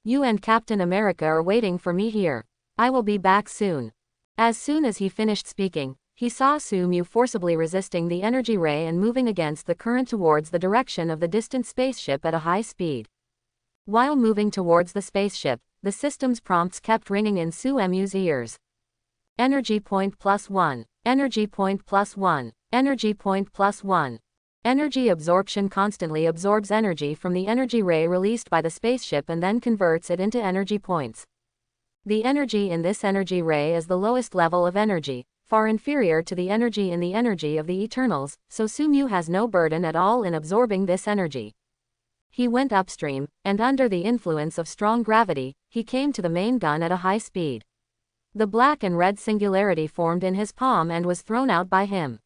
You and Captain America are waiting for me here. I will be back soon." As soon as he finished speaking, he saw Sumu forcibly resisting the energy ray and moving against the current towards the direction of the distant spaceship at a high speed. While moving towards the spaceship, the system's prompts kept ringing in Suemu's ears. Energy point +1. Energy point +1. Energy point +1. Energy absorption constantly absorbs energy from the energy ray released by the spaceship and then converts it into energy points. The energy in this energy ray is the lowest level of energy, far inferior to the energy in the energy of the Eternals, so Sumu has no burden at all in absorbing this energy. He went upstream, and under the influence of strong gravity, he came to the main gun at a high speed. The black and red singularity formed in his palm and was thrown out by him.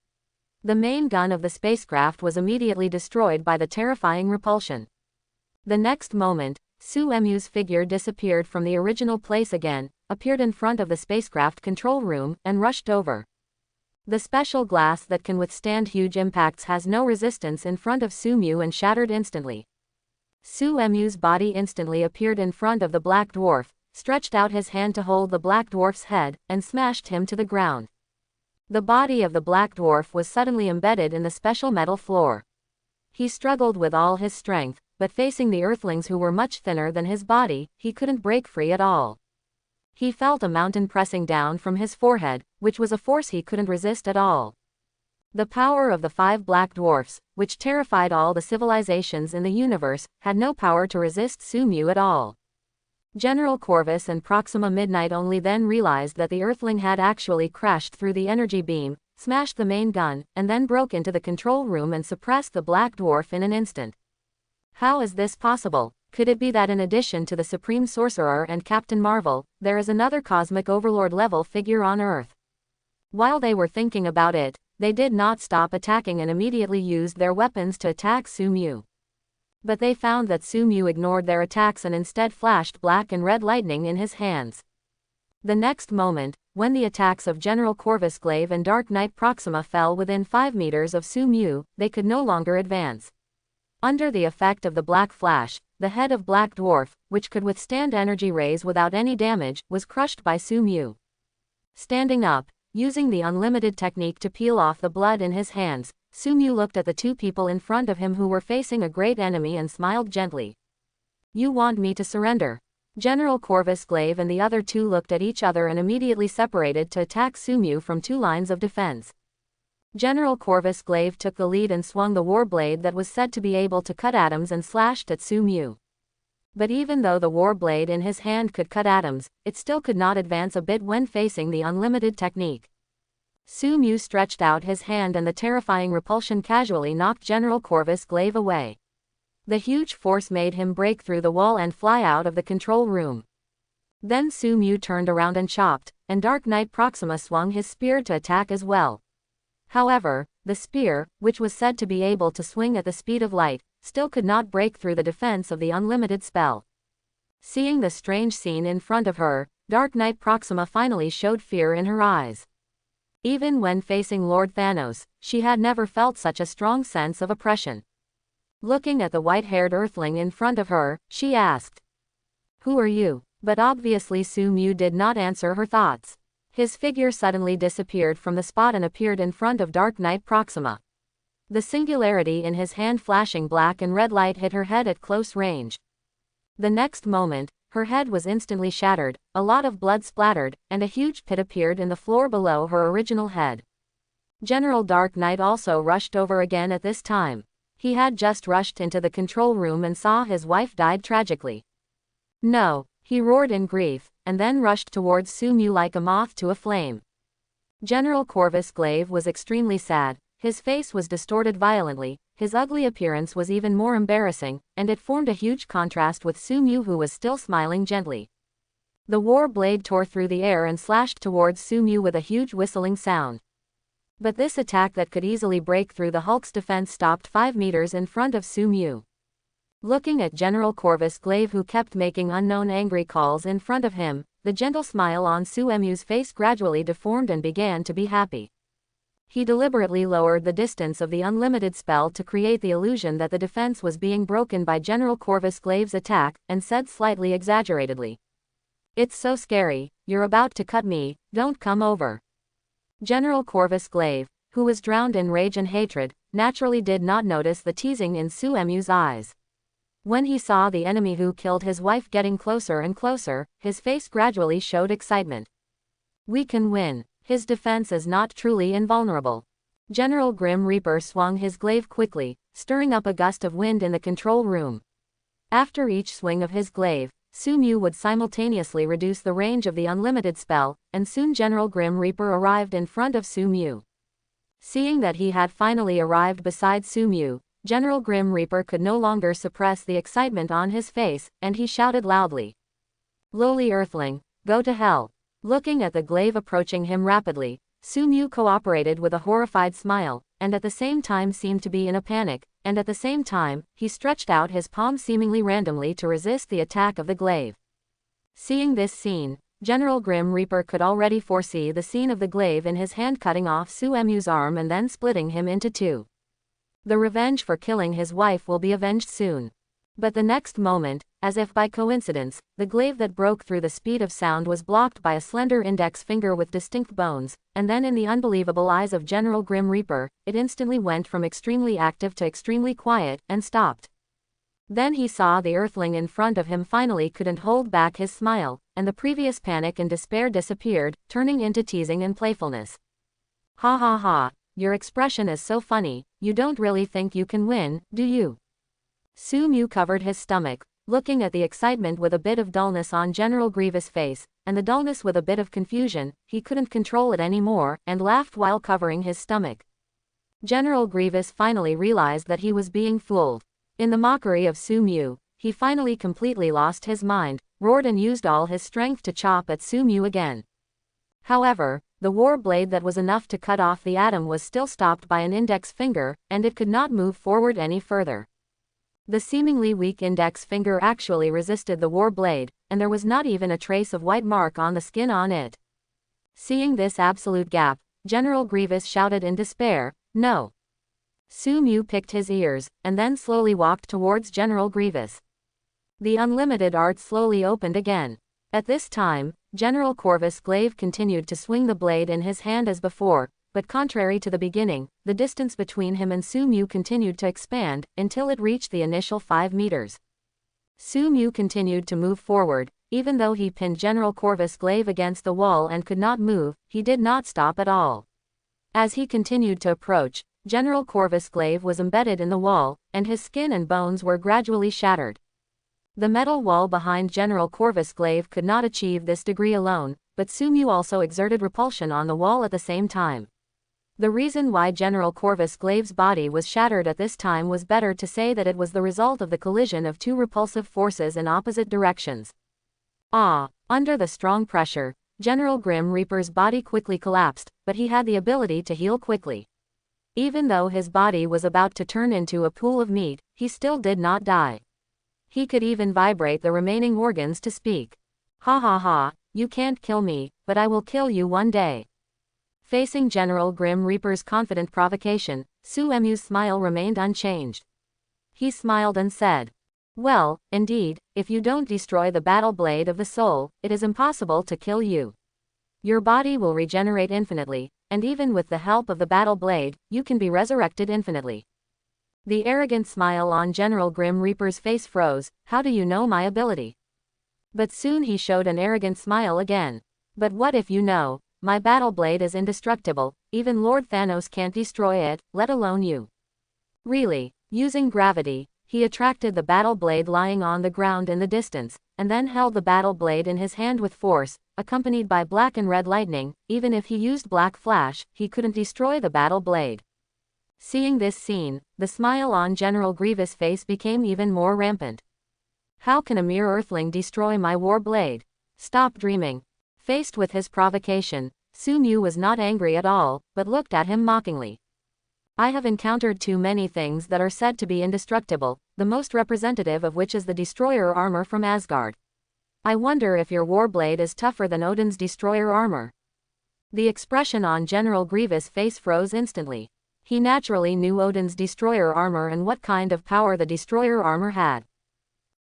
The main gun of the spacecraft was immediately destroyed by the terrifying repulsion. The next moment, Suemu's figure disappeared from the original place again, appeared in front of the spacecraft control room, and rushed over. The special glass that can withstand huge impacts has no resistance in front of Sumu and shattered instantly. Suemu's body instantly appeared in front of the black dwarf, stretched out his hand to hold the black dwarf's head, and smashed him to the ground. The body of the black dwarf was suddenly embedded in the special metal floor. He struggled with all his strength, but facing the earthlings who were much thinner than his body, he couldn't break free at all. He felt a mountain pressing down from his forehead, which was a force he couldn't resist at all. The power of the 5 black dwarfs, which terrified all the civilizations in the universe, had no power to resist Sumu at all. General Corvus and Proxima Midnight only then realized that the earthling had actually crashed through the energy beam, smashed the main gun, and then broke into the control room and suppressed the black dwarf in an instant. How is this possible? Could it be that in addition to the Supreme Sorcerer and Captain Marvel, there is another Cosmic Overlord level figure on Earth? While they were thinking about it, they did not stop attacking and immediately used their weapons to attack Sumu. But they found that Sumu ignored their attacks and instead flashed black and red lightning in his hands. The next moment, when the attacks of General Corvus Glaive and Dark Knight Proxima fell within 5 meters of Sumu, they could no longer advance. Under the effect of the black flash, the head of Black Dwarf, which could withstand energy rays without any damage, was crushed by Sumu. Standing up, using the unlimited technique to peel off the blood in his hands, Sumu looked at the 2 people in front of him who were facing a great enemy and smiled gently. "You want me to surrender?" General Corvus Glaive and the other 2 looked at each other and immediately separated to attack Sumu from 2 lines of defense. General Corvus Glaive took the lead and swung the war blade that was said to be able to cut atoms and slashed at Sumu. But even though the war blade in his hand could cut atoms, it still could not advance a bit when facing the unlimited technique. Sumu stretched out his hand and the terrifying repulsion casually knocked General Corvus Glaive away. The huge force made him break through the wall and fly out of the control room. Then Sumu turned around and chopped, and Dark Knight Proxima swung his spear to attack as well. However, the spear, which was said to be able to swing at the speed of light, still could not break through the defense of the unlimited spell. Seeing the strange scene in front of her, Dark Knight Proxima finally showed fear in her eyes. Even when facing Lord Thanos, she had never felt such a strong sense of oppression. Looking at the white-haired earthling in front of her, she asked, "Who are you?" But obviously Sumu did not answer her thoughts. His figure suddenly disappeared from the spot and appeared in front of Dark Knight Proxima. The singularity in his hand flashing black and red light hit her head at close range. The next moment, her head was instantly shattered, a lot of blood splattered, and a huge pit appeared in the floor below her original head. General Dark Knight also rushed over again at this time. He had just rushed into the control room and saw his wife died tragically. "No!" he roared in grief, and then rushed towards Sumu like a moth to a flame. General Corvus Glaive was extremely sad, his face was distorted violently, his ugly appearance was even more embarrassing, and it formed a huge contrast with Sumu who was still smiling gently. The war blade tore through the air and slashed towards Sumu with a huge whistling sound. But this attack that could easily break through the Hulk's defense stopped 5 meters in front of Sumu. Looking at General Corvus Glaive who kept making unknown angry calls in front of him, the gentle smile on Suemu's face gradually deformed and began to be happy. He deliberately lowered the distance of the unlimited spell to create the illusion that the defense was being broken by General Corvus Glaive's attack, and said slightly exaggeratedly, "It's so scary, you're about to cut me, don't come over." General Corvus Glaive, who was drowned in rage and hatred, naturally did not notice the teasing in Suemu's eyes. When he saw the enemy who killed his wife getting closer and closer, his face gradually showed excitement. "We can win. His defense is not truly invulnerable." General Grim Reaper swung his glaive quickly, stirring up a gust of wind in the control room. After each swing of his glaive, Sumu would simultaneously reduce the range of the unlimited spell, and soon General Grim Reaper arrived in front of Sumu. Seeing that he had finally arrived beside Sumu, General Grim Reaper could no longer suppress the excitement on his face, and he shouted loudly, "Lowly Earthling, go to hell." Looking at the glaive approaching him rapidly, Sumu cooperated with a horrified smile, and at the same time seemed to be in a panic, and at the same time, he stretched out his palm seemingly randomly to resist the attack of the glaive. Seeing this scene, General Grim Reaper could already foresee the scene of the glaive in his hand cutting off Suemu's arm and then splitting him into two. The revenge for killing his wife will be avenged soon. But the next moment, as if by coincidence, the glaive that broke through the speed of sound was blocked by a slender index finger with distinct bones, and then in the unbelievable eyes of General Grim Reaper, it instantly went from extremely active to extremely quiet, and stopped. Then he saw the earthling in front of him finally couldn't hold back his smile, and the previous panic and despair disappeared, turning into teasing and playfulness. Ha ha ha, your expression is so funny, you don't really think you can win, do you? Sumu covered his stomach, looking at the excitement with a bit of dullness on General Grievous' face, and the dullness with a bit of confusion. He couldn't control it anymore, and laughed while covering his stomach. General Grievous finally realized that he was being fooled. In the mockery of Sumu, he finally completely lost his mind, roared and used all his strength to chop at Sumu again. However, the war blade that was enough to cut off the atom was still stopped by an index finger, and it could not move forward any further. The seemingly weak index finger actually resisted the war blade, and there was not even a trace of white mark on the skin on it. Seeing this absolute gap, General Grievous shouted in despair, "No!" Sumu picked his ears, and then slowly walked towards General Grievous. The unlimited art slowly opened again. At this time, General Corvus Glaive continued to swing the blade in his hand as before, but contrary to the beginning, the distance between him and Sumu continued to expand, until it reached the initial 5 meters. Sumu continued to move forward, even though he pinned General Corvus Glaive against the wall and could not move, he did not stop at all. As he continued to approach, General Corvus Glaive was embedded in the wall, and his skin and bones were gradually shattered. The metal wall behind General Corvus Glaive could not achieve this degree alone, but Sumu also exerted repulsion on the wall at the same time. The reason why General Corvus Glaive's body was shattered at this time was better to say that it was the result of the collision of two repulsive forces in opposite directions. Under the strong pressure, General Grim Reaper's body quickly collapsed, but he had the ability to heal quickly. Even though his body was about to turn into a pool of meat, he still did not die. He could even vibrate the remaining organs to speak. Ha ha ha, you can't kill me, but I will kill you one day. Facing General Grim Reaper's confident provocation, Suemu's smile remained unchanged. He smiled and said, "Well, indeed, if you don't destroy the battle blade of the soul, it is impossible to kill you. Your body will regenerate infinitely, and even with the help of the battle blade, you can be resurrected infinitely." The arrogant smile on General Grim Reaper's face froze. "How do you know my ability?" But soon he showed an arrogant smile again. "But what if you know? My battle blade is indestructible, even Lord Thanos can't destroy it, let alone you." Really, using gravity, he attracted the battle blade lying on the ground in the distance, and then held the battle blade in his hand with force, accompanied by black and red lightning. Even if he used black flash, he couldn't destroy the battle blade. Seeing this scene, the smile on General Grievous' face became even more rampant. "How can a mere earthling destroy my war blade? Stop dreaming." Faced with his provocation, Sumu was not angry at all, but looked at him mockingly. "I have encountered too many things that are said to be indestructible, the most representative of which is the destroyer armor from Asgard. I wonder if your war blade is tougher than Odin's destroyer armor." The expression on General Grievous' face froze instantly. He naturally knew Odin's destroyer armor and what kind of power the destroyer armor had.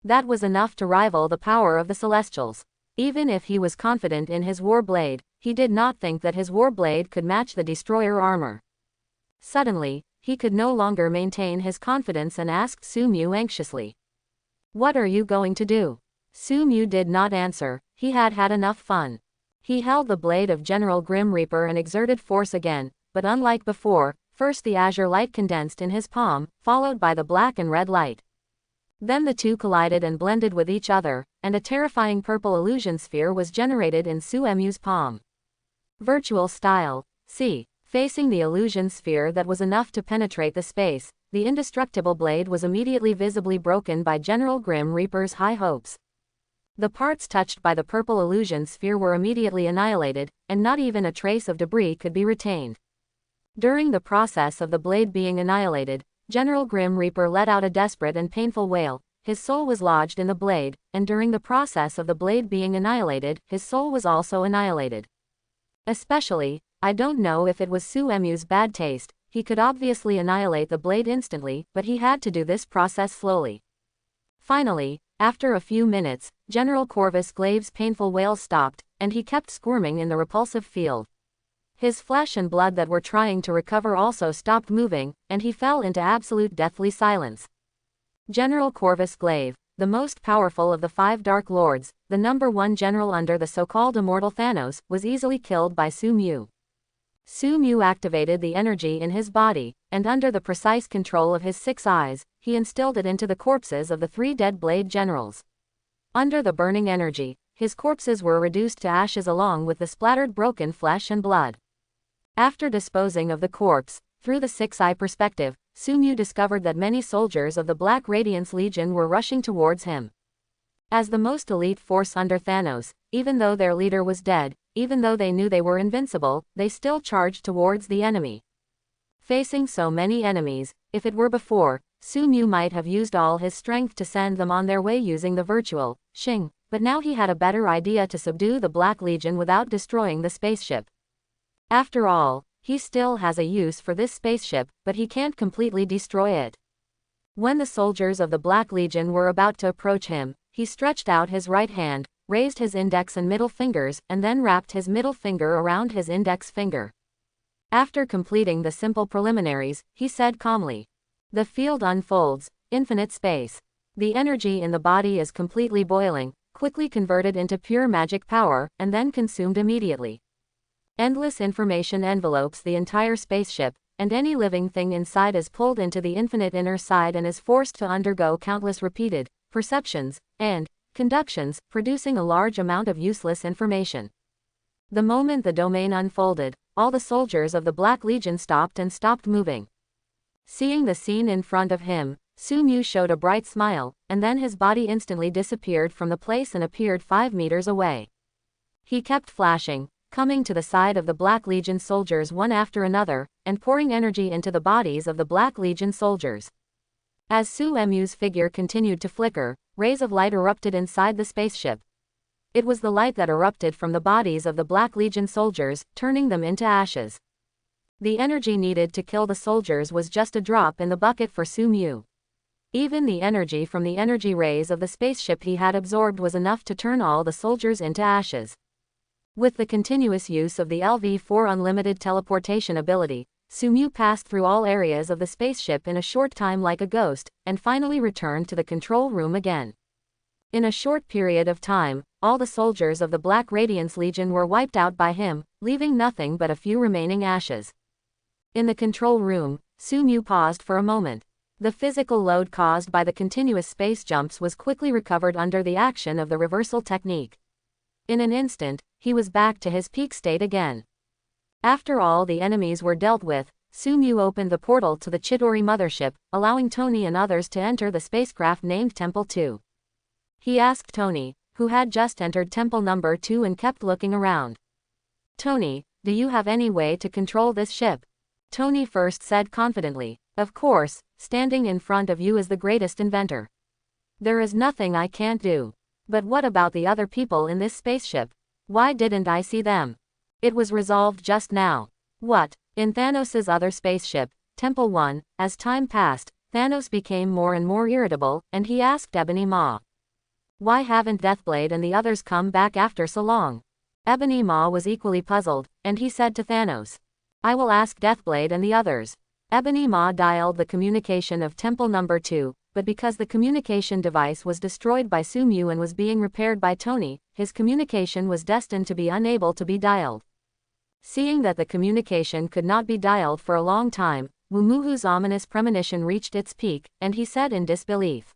That was enough to rival the power of the Celestials. Even if he was confident in his war blade, he did not think that his war blade could match the destroyer armor. Suddenly, he could no longer maintain his confidence and asked Sumu anxiously, "What are you going to do?" Sumu did not answer. He had had enough fun. He held the blade of General Grim Reaper and exerted force again, but unlike before, first the azure light condensed in his palm, followed by the black and red light. Then the two collided and blended with each other, and a terrifying purple illusion sphere was generated in Suemu's palm. Virtual style. C. Facing the illusion sphere that was enough to penetrate the space, the indestructible blade was immediately visibly broken by General Grim Reaper's high hopes. The parts touched by the purple illusion sphere were immediately annihilated, and not even a trace of debris could be retained. During the process of the blade being annihilated, General Grim Reaper let out a desperate and painful wail, his soul was lodged in the blade, and during the process of the blade being annihilated, his soul was also annihilated. Especially, I don't know if it was Suemu's bad taste, he could obviously annihilate the blade instantly, but he had to do this process slowly. Finally, after a few minutes, General Corvus Glaive's painful wails stopped, and he kept squirming in the repulsive field. His flesh and blood that were trying to recover also stopped moving, and he fell into absolute deathly silence. General Corvus Glaive, the most powerful of the 5 Dark Lords, the #1 general under the so-called immortal Thanos, was easily killed by Sumu. Sumu activated the energy in his body, and under the precise control of his 6 eyes, he instilled it into the corpses of the 3 dead blade generals. Under the burning energy, his corpses were reduced to ashes along with the splattered broken flesh and blood. After disposing of the corpse, through the 6-eye perspective, Sumu discovered that many soldiers of the Black Radiance Legion were rushing towards him. As the most elite force under Thanos, even though their leader was dead, even though they knew they were invincible, they still charged towards the enemy. Facing so many enemies, if it were before, Sumu might have used all his strength to send them on their way using the virtual Xing, but now he had a better idea to subdue the Black Legion without destroying the spaceship. After all, he still has a use for this spaceship, but he can't completely destroy it. When the soldiers of the Black Legion were about to approach him, he stretched out his right hand, raised his index and middle fingers, and then wrapped his middle finger around his index finger. After completing the simple preliminaries, he said calmly, "The field unfolds, infinite space. The energy in the body is completely boiling, quickly converted into pure magic power, and then consumed immediately. Endless information envelopes the entire spaceship, and any living thing inside is pulled into the infinite inner side and is forced to undergo countless repeated perceptions and conductions, producing a large amount of useless information." The moment the domain unfolded, all the soldiers of the Black Legion stopped and stopped moving. Seeing the scene in front of him, Sumu showed a bright smile, and then his body instantly disappeared from the place and appeared 5 meters away. He kept flashing, coming to the side of the Black Legion soldiers one after another, and pouring energy into the bodies of the Black Legion soldiers. As Suemu's figure continued to flicker, rays of light erupted inside the spaceship. It was the light that erupted from the bodies of the Black Legion soldiers, turning them into ashes. The energy needed to kill the soldiers was just a drop in the bucket for Sumu. Even the energy from the energy rays of the spaceship he had absorbed was enough to turn all the soldiers into ashes. With the continuous use of the LV-4 unlimited teleportation ability, Sumu passed through all areas of the spaceship in a short time like a ghost, and finally returned to the control room again. In a short period of time, all the soldiers of the Black Radiance Legion were wiped out by him, leaving nothing but a few remaining ashes. In the control room, Sumu paused for a moment. The physical load caused by the continuous space jumps was quickly recovered under the action of the reversal technique. In an instant, he was back to his peak state again. After all the enemies were dealt with, Sumu opened the portal to the Chitauri mothership, allowing Tony and others to enter the spacecraft named Temple 2. He asked Tony, who had just entered Temple number 2 and kept looking around. "Tony, do you have any way to control this ship?" Tony first said confidently, "Of course, standing in front of you is the greatest inventor. There is nothing I can't do. But what about the other people in this spaceship? Why didn't I see them? It was resolved just now." What? In Thanos' other spaceship, Temple 1, as time passed, Thanos became more and more irritable, and he asked Ebony Maw, "Why haven't Deathblade and the others come back after so long?" Ebony Maw was equally puzzled, and he said to Thanos, "I will ask Deathblade and the others." Ebony Maw dialed the communication of Temple number 2, but because the communication device was destroyed by Sumu and was being repaired by Tony, his communication was destined to be unable to be dialed. Seeing that the communication could not be dialed for a long time, Wumuhu's ominous premonition reached its peak, and he said in disbelief,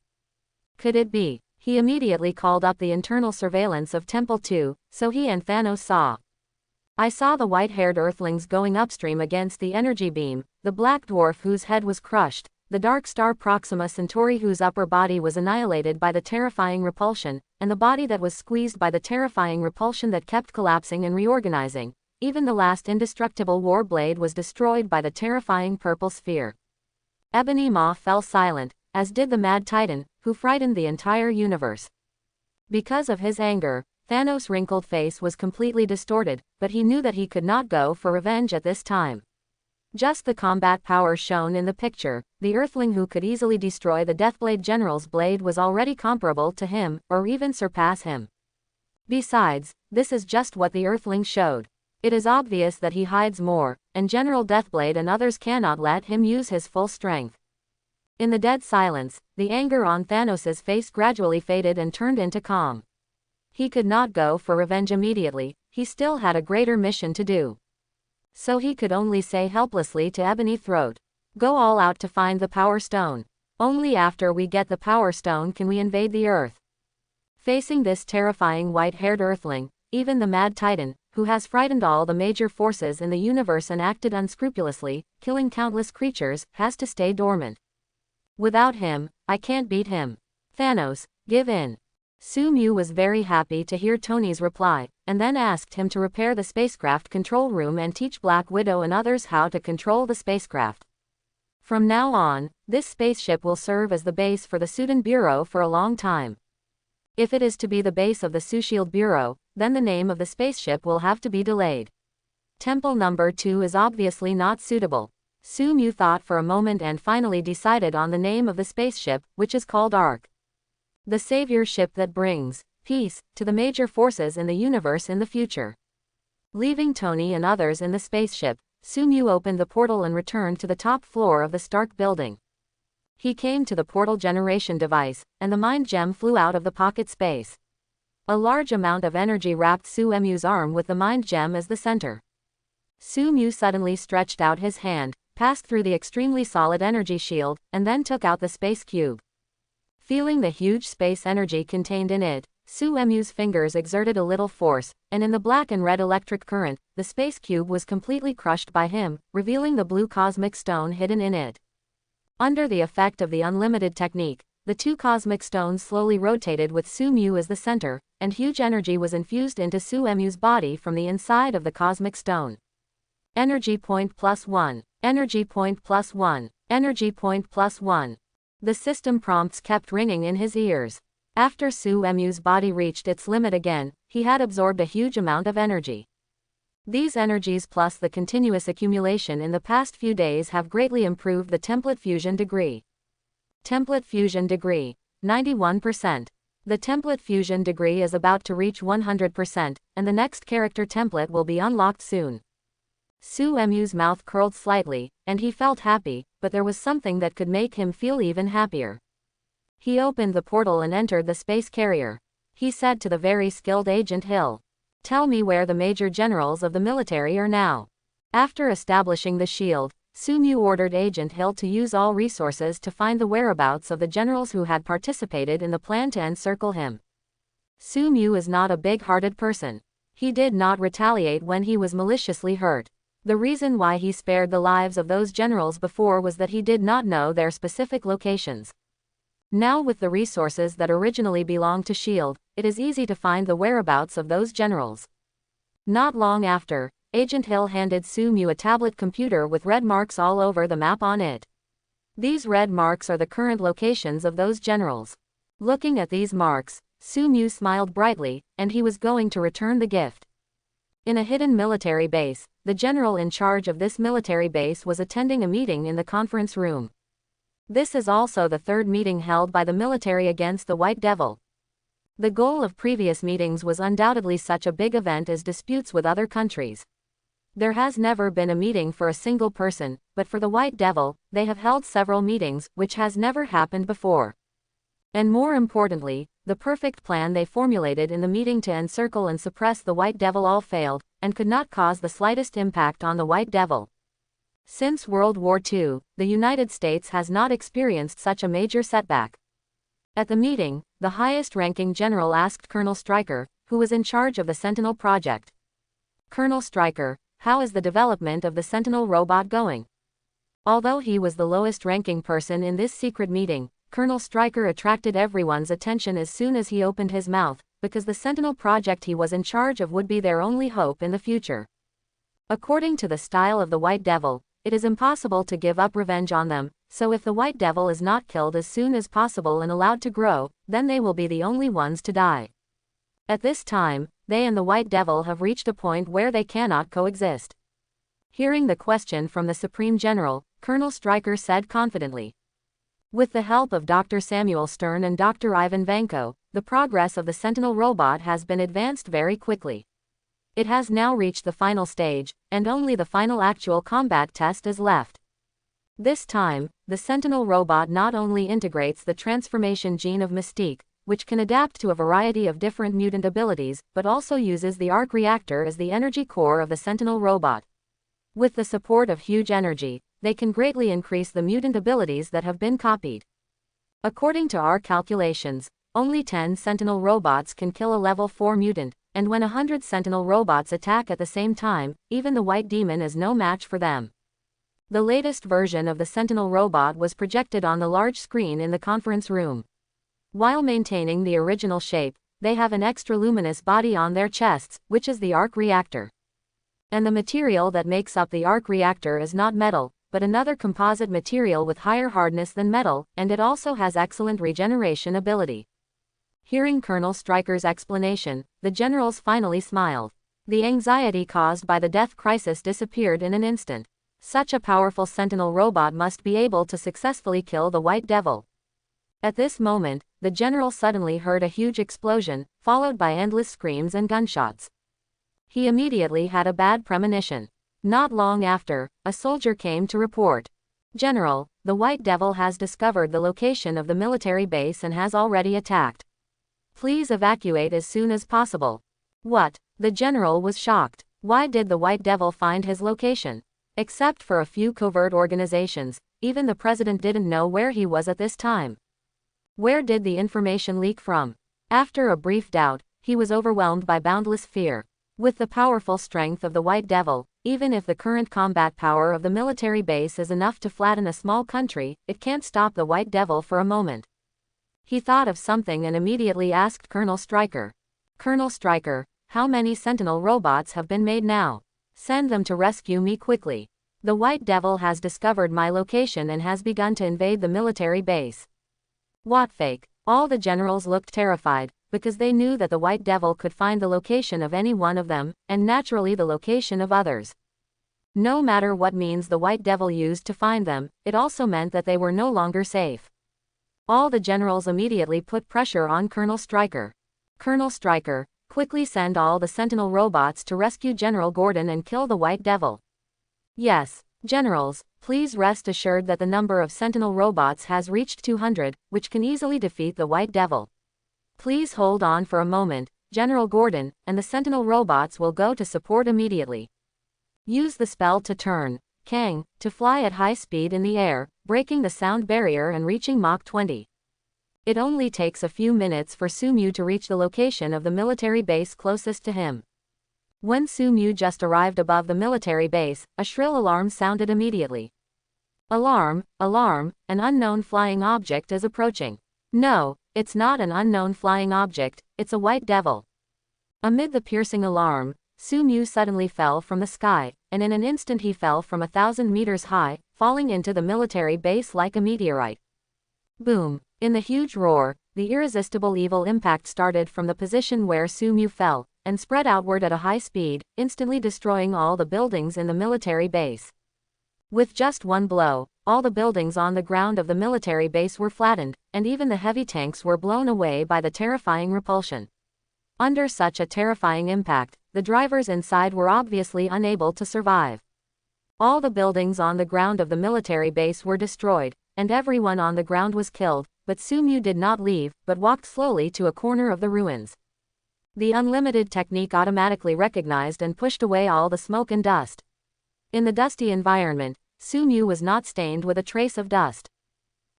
"Could it be?" He immediately called up the internal surveillance of Temple 2, so he and Thanos saw. "I saw the white-haired Earthlings going upstream against the energy beam, the black dwarf whose head was crushed, the dark star Proxima Centauri whose upper body was annihilated by the terrifying repulsion, and the body that was squeezed by the terrifying repulsion that kept collapsing and reorganizing. Even the last indestructible war blade was destroyed by the terrifying purple sphere." Ebony Maw fell silent, as did the Mad Titan, who frightened the entire universe. Because of his anger, Thanos' wrinkled face was completely distorted, but he knew that he could not go for revenge at this time. Just the combat power shown in the picture, the Earthling who could easily destroy the Deathblade General's blade was already comparable to him, or even surpass him. Besides, this is just what the Earthling showed. It is obvious that he hides more, and General Deathblade and others cannot let him use his full strength. In the dead silence, the anger on Thanos' face gradually faded and turned into calm. He could not go for revenge immediately, he still had a greater mission to do. So he could only say helplessly to Ebony Throat, "Go all out to find the Power Stone. Only after we get the Power Stone can we invade the Earth." Facing this terrifying white-haired Earthling, even the Mad Titan, who has frightened all the major forces in the universe and acted unscrupulously, killing countless creatures, has to stay dormant. "Without him, I can't beat him. Thanos, give in." Sumu was very happy to hear Tony's reply, and then asked him to repair the spacecraft control room and teach Black Widow and others how to control the spacecraft. From now on, this spaceship will serve as the base for the Sudan Bureau for a long time. If it is to be the base of the Sushield Bureau, then the name of the spaceship will have to be delayed. Temple number 2 is obviously not suitable. Sumu thought for a moment and finally decided on the name of the spaceship, which is called Ark. The savior ship that brings peace to the major forces in the universe in the future. Leaving Tony and others in the spaceship, Sumu opened the portal and returned to the top floor of the Stark building. He came to the portal generation device, and the mind gem flew out of the pocket space. A large amount of energy wrapped Sumu's arm with the mind gem as the center. Sumu suddenly stretched out his hand, passed through the extremely solid energy shield, and then took out the space cube. Feeling the huge space energy contained in it, Sumu's fingers exerted a little force, and in the black and red electric current, the space cube was completely crushed by him, revealing the blue cosmic stone hidden in it. Under the effect of the unlimited technique, the two cosmic stones slowly rotated with Sumu as the center, and huge energy was infused into Sumu's body from the inside of the cosmic stone. Energy point +1. Energy point +1. Energy point +1. The system prompts kept ringing in his ears. After Sumu's body reached its limit again, he had absorbed a huge amount of energy. These energies plus the continuous accumulation in the past few days have greatly improved the template fusion degree. Template fusion degree, 91%. The template fusion degree is about to reach 100%, and the next character template will be unlocked soon. Sumu's mouth curled slightly, and he felt happy, but there was something that could make him feel even happier. He opened the portal and entered the space carrier. He said to the very skilled Agent Hill, "Tell me where the major generals of the military are now." After establishing the shield, Sumu ordered Agent Hill to use all resources to find the whereabouts of the generals who had participated in the plan to encircle him. Sumu is not a big-hearted person. He did not retaliate when he was maliciously hurt. The reason why he spared the lives of those generals before was that he did not know their specific locations. Now with the resources that originally belonged to S.H.I.E.L.D., it is easy to find the whereabouts of those generals. Not long after, Agent Hill handed Sumu a tablet computer with red marks all over the map on it. These red marks are the current locations of those generals. Looking at these marks, Sumu smiled brightly, and he was going to return the gift. In a hidden military base, the general in charge of this military base was attending a meeting in the conference room. This is also the third meeting held by the military against the White Devil. The goal of previous meetings was undoubtedly such a big event as disputes with other countries. There has never been a meeting for a single person, but for the White Devil, they have held several meetings, which has never happened before. And more importantly, the perfect plan they formulated in the meeting to encircle and suppress the White Devil all failed, and could not cause the slightest impact on the White Devil. Since World War II, the United States has not experienced such a major setback. At the meeting, the highest-ranking general asked Colonel Stryker, who was in charge of the Sentinel project. "Colonel Stryker, how is the development of the Sentinel robot going?" Although he was the lowest-ranking person in this secret meeting, Colonel Stryker attracted everyone's attention as soon as he opened his mouth, because the Sentinel project he was in charge of would be their only hope in the future. According to the style of the White Devil, it is impossible to give up revenge on them, So if the White Devil is not killed as soon as possible and allowed to grow, then they will be the only ones to die. At this time, they and the White Devil have reached a point where they cannot coexist. Hearing the question from the Supreme General, Colonel Stryker said confidently. With the help of Dr. Samuel Stern and Dr. Ivan Vanko, the progress of the Sentinel robot has been advanced very quickly. It has now reached the final stage, and only the final actual combat test is left. This time, the Sentinel robot not only integrates the transformation gene of Mystique, which can adapt to a variety of different mutant abilities, but also uses the arc reactor as the energy core of the Sentinel robot. With the support of huge energy, they can greatly increase the mutant abilities that have been copied. According to our calculations, only 10 Sentinel robots can kill a level 4 mutant, and when 100 Sentinel robots attack at the same time, even the White Demon is no match for them. The latest version of the Sentinel robot was projected on the large screen in the conference room. While maintaining the original shape, they have an extra luminous body on their chests, which is the arc reactor. And the material that makes up the arc reactor is not metal, but another composite material with higher hardness than metal, and it also has excellent regeneration ability. Hearing Colonel Stryker's explanation, the generals finally smiled. The anxiety caused by the death crisis disappeared in an instant. Such a powerful Sentinel robot must be able to successfully kill the White Devil. At this moment, the general suddenly heard a huge explosion, followed by endless screams and gunshots. He immediately had a bad premonition. Not long after, a soldier came to report. General, the White Devil has discovered the location of the military base and has already attacked. Please evacuate as soon as possible. What? The general was shocked. Why did the White Devil find his location? Except for a few covert organizations, even the president didn't know where he was at this time. Where did the information leak from? After a brief doubt, he was overwhelmed by boundless fear. With the powerful strength of the White Devil, even if the current combat power of the military base is enough to flatten a small country, it can't stop the White Devil for a moment. He thought of something and immediately asked Colonel Stryker. Colonel Stryker, how many Sentinel robots have been made now? Send them to rescue me quickly. The White Devil has discovered my location and has begun to invade the military base. What fake? All the generals looked terrified, because they knew that the White Devil could find the location of any one of them, and naturally the location of others. No matter what means the White Devil used to find them, it also meant that they were no longer safe. All the generals immediately put pressure on Colonel Stryker. Colonel Stryker, quickly send all the Sentinel robots to rescue General Gordon and kill the White Devil. Yes, generals, please rest assured that the number of Sentinel robots has reached 200, which can easily defeat the White Devil. Please hold on for a moment, General Gordon, and the Sentinel robots will go to support immediately. Use the spell to turn, Kang, to fly at high speed in the air, breaking the sound barrier and reaching Mach 20. It only takes a few minutes for Sumu to reach the location of the military base closest to him. When Sumu just arrived above the military base, a shrill alarm sounded immediately. Alarm, alarm, an unknown flying object is approaching. No, it's not an unknown flying object, it's a White Devil. Amid the piercing alarm, Sumu suddenly fell from the sky, and in an instant he fell from 1,000 meters high, falling into the military base like a meteorite. Boom! In the huge roar, the irresistible evil impact started from the position where Sumu fell, and spread outward at a high speed, instantly destroying all the buildings in the military base. With just one blow, all the buildings on the ground of the military base were flattened, and even the heavy tanks were blown away by the terrifying repulsion. Under such a terrifying impact, the drivers inside were obviously unable to survive. All the buildings on the ground of the military base were destroyed, and everyone on the ground was killed, but Sumu did not leave, but walked slowly to a corner of the ruins. The unlimited technique automatically recognized and pushed away all the smoke and dust. In the dusty environment, Sumu was not stained with a trace of dust.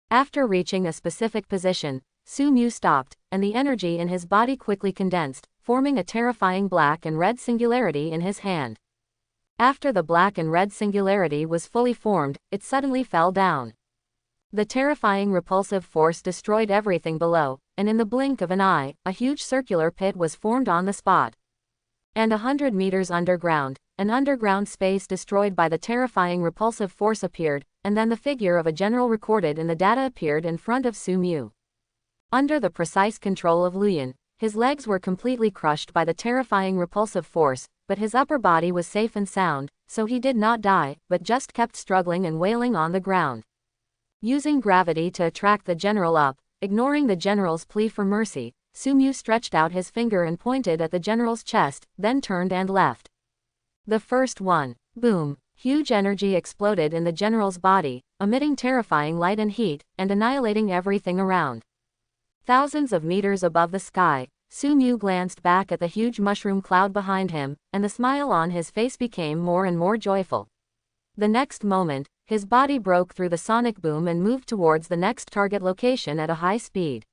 After reaching a specific position, Sumu stopped, and the energy in his body quickly condensed, forming a terrifying black and red singularity in his hand. After the black and red singularity was fully formed, it suddenly fell down. The terrifying repulsive force destroyed everything below, and in the blink of an eye, a huge circular pit was formed on the spot. And 100 meters underground, an underground space destroyed by the terrifying repulsive force appeared, and then the figure of a general recorded in the data appeared in front of Sumu. Under the precise control of Luyan, his legs were completely crushed by the terrifying repulsive force, but his upper body was safe and sound, so he did not die, but just kept struggling and wailing on the ground. Using gravity to attract the general up, ignoring the general's plea for mercy, Sumu stretched out his finger and pointed at the general's chest, then turned and left. The first one. Boom. Huge energy exploded in the general's body, emitting terrifying light and heat, and annihilating everything around. Thousands of meters above the sky, Sumu glanced back at the huge mushroom cloud behind him, and the smile on his face became more and more joyful. The next moment, his body broke through the sonic boom and moved towards the next target location at a high speed.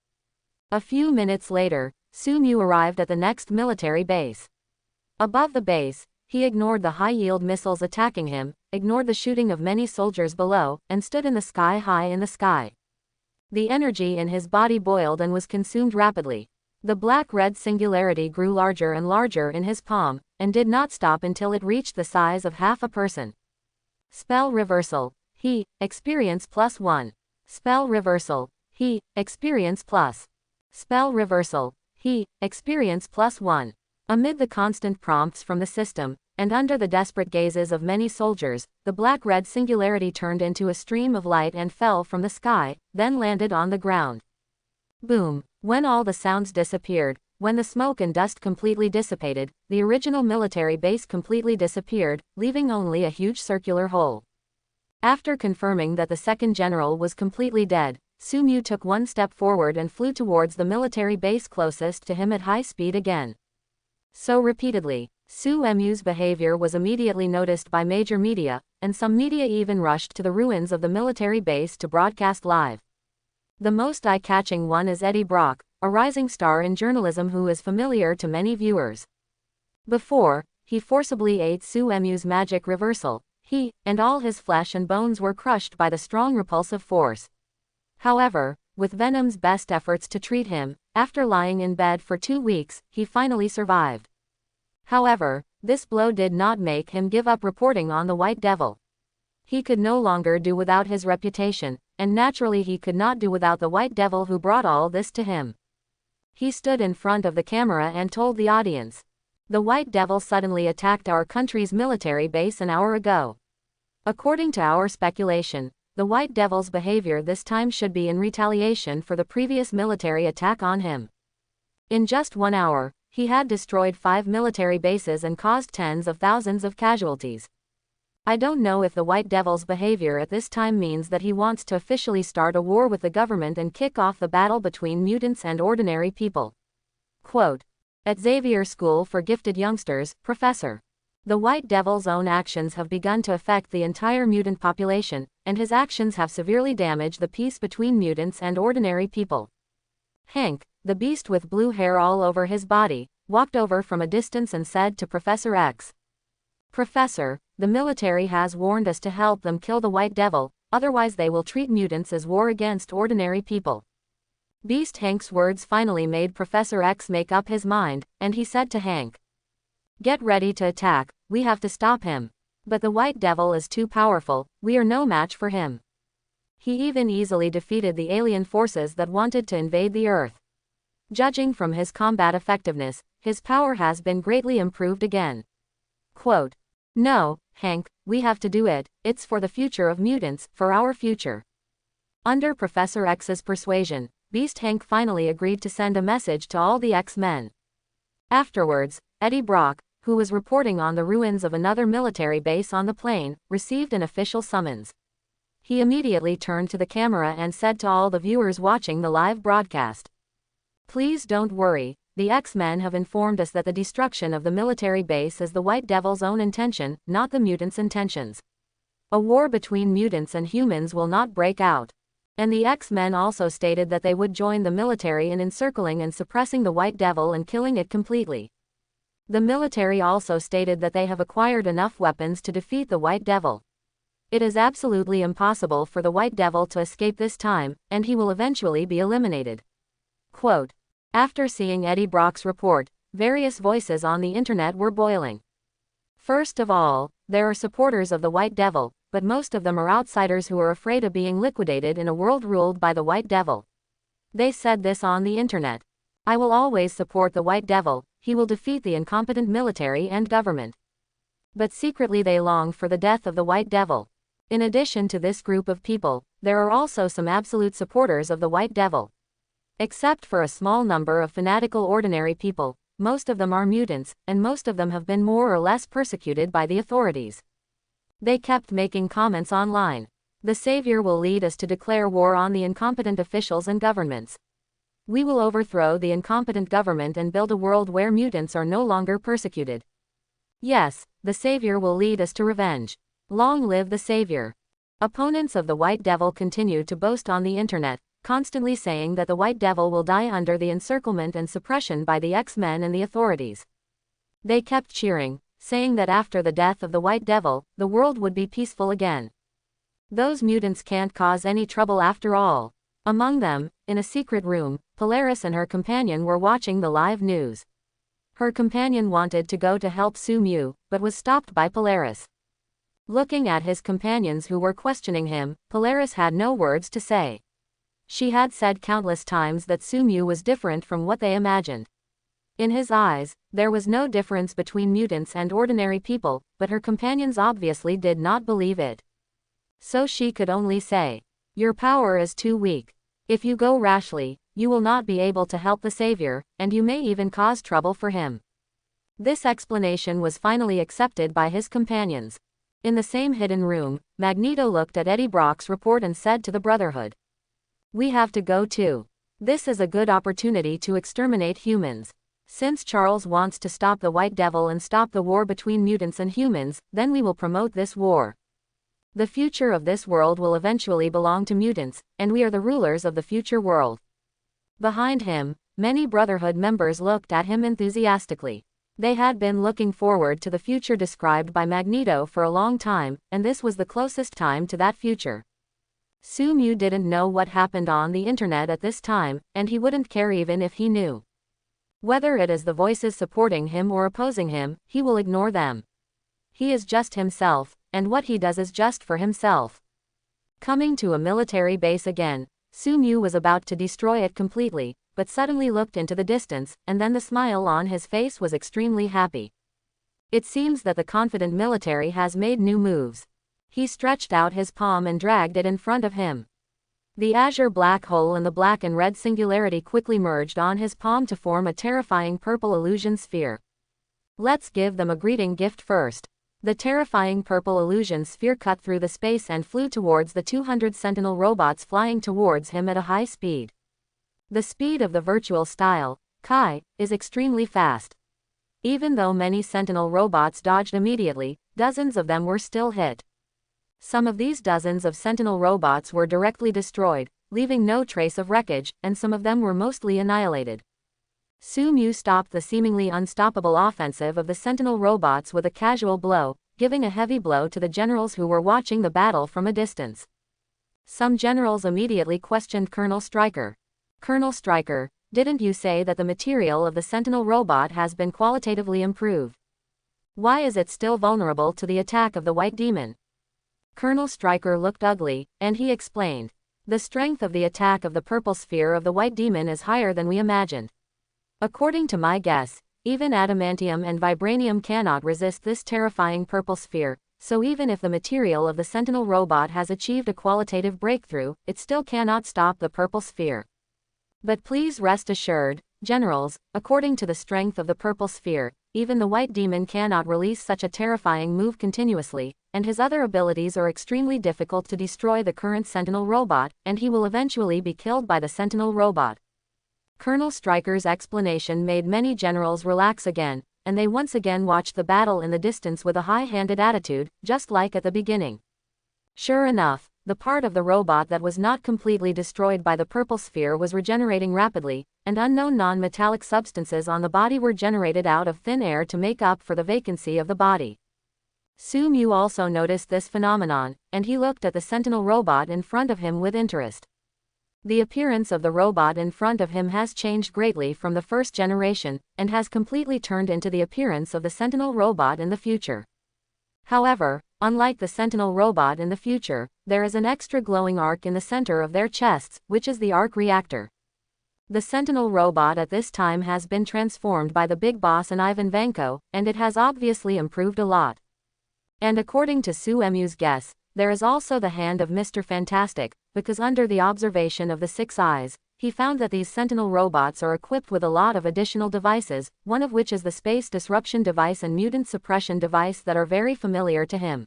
A few minutes later, Sumu arrived at the next military base. Above the base, he ignored the high-yield missiles attacking him, ignored the shooting of many soldiers below, and stood in the sky high in the sky. The energy in his body boiled and was consumed rapidly. The black-red singularity grew larger and larger in his palm, and did not stop until it reached the size of half a person. Spell reversal. He, experience +1. Spell reversal. He, experience plus. Spell reversal. He, experience +1. Amid the constant prompts from the system, and under the desperate gazes of many soldiers, the black-red singularity turned into a stream of light and fell from the sky, then landed on the ground. Boom. When all the sounds disappeared, when the smoke and dust completely dissipated, the original military base completely disappeared, leaving only a huge circular hole. After confirming that the second general was completely dead, Sumu took one step forward and flew towards the military base closest to him at high speed again. So repeatedly, Sumu's behavior was immediately noticed by major media, and some media even rushed to the ruins of the military base to broadcast live. The most eye-catching one is Eddie Brock, a rising star in journalism who is familiar to many viewers. Before, he forcibly ate Sumu's magic reversal. He, and all his flesh and bones were crushed by the strong repulsive force. However, with Venom's best efforts to treat him, after lying in bed for 2 weeks, he finally survived. However, this blow did not make him give up reporting on the White Devil. He could no longer do without his reputation, and naturally he could not do without the White Devil who brought all this to him. He stood in front of the camera and told the audience, "The White Devil suddenly attacked our country's military base an hour ago. According to our speculation, the White Devil's behavior this time should be in retaliation for the previous military attack on him. In just 1 hour, he had destroyed 5 military bases and caused tens of thousands of casualties. I don't know if the White Devil's behavior at this time means that he wants to officially start a war with the government and kick off the battle between mutants and ordinary people." Quote. At Xavier School for Gifted Youngsters, Professor. The White Devil's own actions have begun to affect the entire mutant population, and his actions have severely damaged the peace between mutants and ordinary people. Hank, the beast with blue hair all over his body, walked over from a distance and said to Professor X, "Professor, the military has warned us to help them kill the White Devil, otherwise they will treat mutants as war against ordinary people." Beast Hank's words finally made Professor X make up his mind, and he said to Hank, "Get ready to attack, we have to stop him. But the White Devil is too powerful, we are no match for him. He even easily defeated the alien forces that wanted to invade the Earth. Judging from his combat effectiveness, his power has been greatly improved again." Quote. "No, Hank, we have to do it, it's for the future of mutants, for our future." Under Professor X's persuasion, Beast Hank finally agreed to send a message to all the X-Men. Afterwards, Eddie Brock, who was reporting on the ruins of another military base on the plane, received an official summons. He immediately turned to the camera and said to all the viewers watching the live broadcast, "Please don't worry, the X-Men have informed us that the destruction of the military base is the White Devil's own intention, not the mutants' intentions. A war between mutants and humans will not break out." And the X-Men also stated that they would join the military in encircling and suppressing the White Devil and killing it completely. The military also stated that they have acquired enough weapons to defeat the White Devil. It is absolutely impossible for the White Devil to escape this time, and he will eventually be eliminated. Quote. After seeing Eddie Brock's report, various voices on the internet were boiling. First of all, there are supporters of the White Devil, but most of them are outsiders who are afraid of being liquidated in a world ruled by the White Devil. They said this on the internet. I will always support the White Devil, he will defeat the incompetent military and government. But secretly they long for the death of the White Devil. In addition to this group of people, there are also some absolute supporters of the White Devil. Except for a small number of fanatical ordinary people, most of them are mutants, and most of them have been more or less persecuted by the authorities. They kept making comments online. The Savior will lead us to declare war on the incompetent officials and governments. We will overthrow the incompetent government and build a world where mutants are no longer persecuted. Yes, the Savior will lead us to revenge. Long live the Savior. Opponents of the White Devil continue to boast on the internet, constantly saying that the White Devil will die under the encirclement and suppression by the X-Men and the authorities. They kept cheering, saying that after the death of the White Devil, the world would be peaceful again. Those mutants can't cause any trouble after all. Among them, in a secret room, Polaris and her companion were watching the live news. Her companion wanted to go to help Sumu, but was stopped by Polaris. Looking at his companions who were questioning him, Polaris had no words to say. She had said countless times that Sumu was different from what they imagined. In his eyes, there was no difference between mutants and ordinary people, but her companions obviously did not believe it. So she could only say, "Your power is too weak. If you go rashly, you will not be able to help the Savior, and you may even cause trouble for him." This explanation was finally accepted by his companions. In the same hidden room, Magneto looked at Eddie Brock's report and said to the Brotherhood, "We have to go too. This is a good opportunity to exterminate humans. Since Charles wants to stop the White Devil and stop the war between mutants and humans, then we will promote this war. The future of this world will eventually belong to mutants, and we are the rulers of the future world." Behind him, many Brotherhood members looked at him enthusiastically. They had been looking forward to the future described by Magneto for a long time, and this was the closest time to that future. Sumu didn't know what happened on the internet at this time, and he wouldn't care even if he knew. Whether it is the voices supporting him or opposing him, he will ignore them. He is just himself, and what he does is just for himself. Coming to a military base again, Sumu was about to destroy it completely, but suddenly looked into the distance, and then the smile on his face was extremely happy. It seems that the confident military has made new moves. He stretched out his palm and dragged it in front of him. The azure black hole and the black and red singularity quickly merged on his palm to form a terrifying purple illusion sphere. Let's give them a greeting gift first. The terrifying purple illusion sphere cut through the space and flew towards the 200 Sentinel robots flying towards him at a high speed. The speed of the virtual style, Kai, is extremely fast. Even though many Sentinel robots dodged immediately, dozens of them were still hit. Some of these dozens of Sentinel robots were directly destroyed, leaving no trace of wreckage, and some of them were mostly annihilated. Sumu stopped the seemingly unstoppable offensive of the Sentinel robots with a casual blow, giving a heavy blow to the generals who were watching the battle from a distance. Some generals immediately questioned Colonel Stryker. "Colonel Stryker, didn't you say that the material of the Sentinel robot has been qualitatively improved? Why is it still vulnerable to the attack of the White Demon?" Colonel Stryker looked ugly, and he explained, "The strength of the attack of the purple sphere of the White Demon is higher than we imagined. According to my guess, even adamantium and vibranium cannot resist this terrifying purple sphere, so even if the material of the Sentinel robot has achieved a qualitative breakthrough, it still cannot stop the purple sphere. But please rest assured, generals, according to the strength of the purple sphere, even the White Demon cannot release such a terrifying move continuously, and his other abilities are extremely difficult to destroy the current Sentinel robot, and he will eventually be killed by the Sentinel robot." Colonel Stryker's explanation made many generals relax again, and they once again watched the battle in the distance with a high-handed attitude, just like at the beginning. Sure enough, the part of the robot that was not completely destroyed by the purple sphere was regenerating rapidly, and unknown non-metallic substances on the body were generated out of thin air to make up for the vacancy of the body. Sumu also noticed this phenomenon, and he looked at the Sentinel robot in front of him with interest. The appearance of the robot in front of him has changed greatly from the first generation, and has completely turned into the appearance of the Sentinel robot in the future. However, unlike the Sentinel robot in the future, there is an extra glowing arc in the center of their chests, which is the arc reactor. The Sentinel robot at this time has been transformed by the big boss and Ivan Vanko, and it has obviously improved a lot. And according to Sumu's guess, there is also the hand of Mr. Fantastic, because under the observation of the Six Eyes, he found that these Sentinel robots are equipped with a lot of additional devices, one of which is the space disruption device and mutant suppression device that are very familiar to him.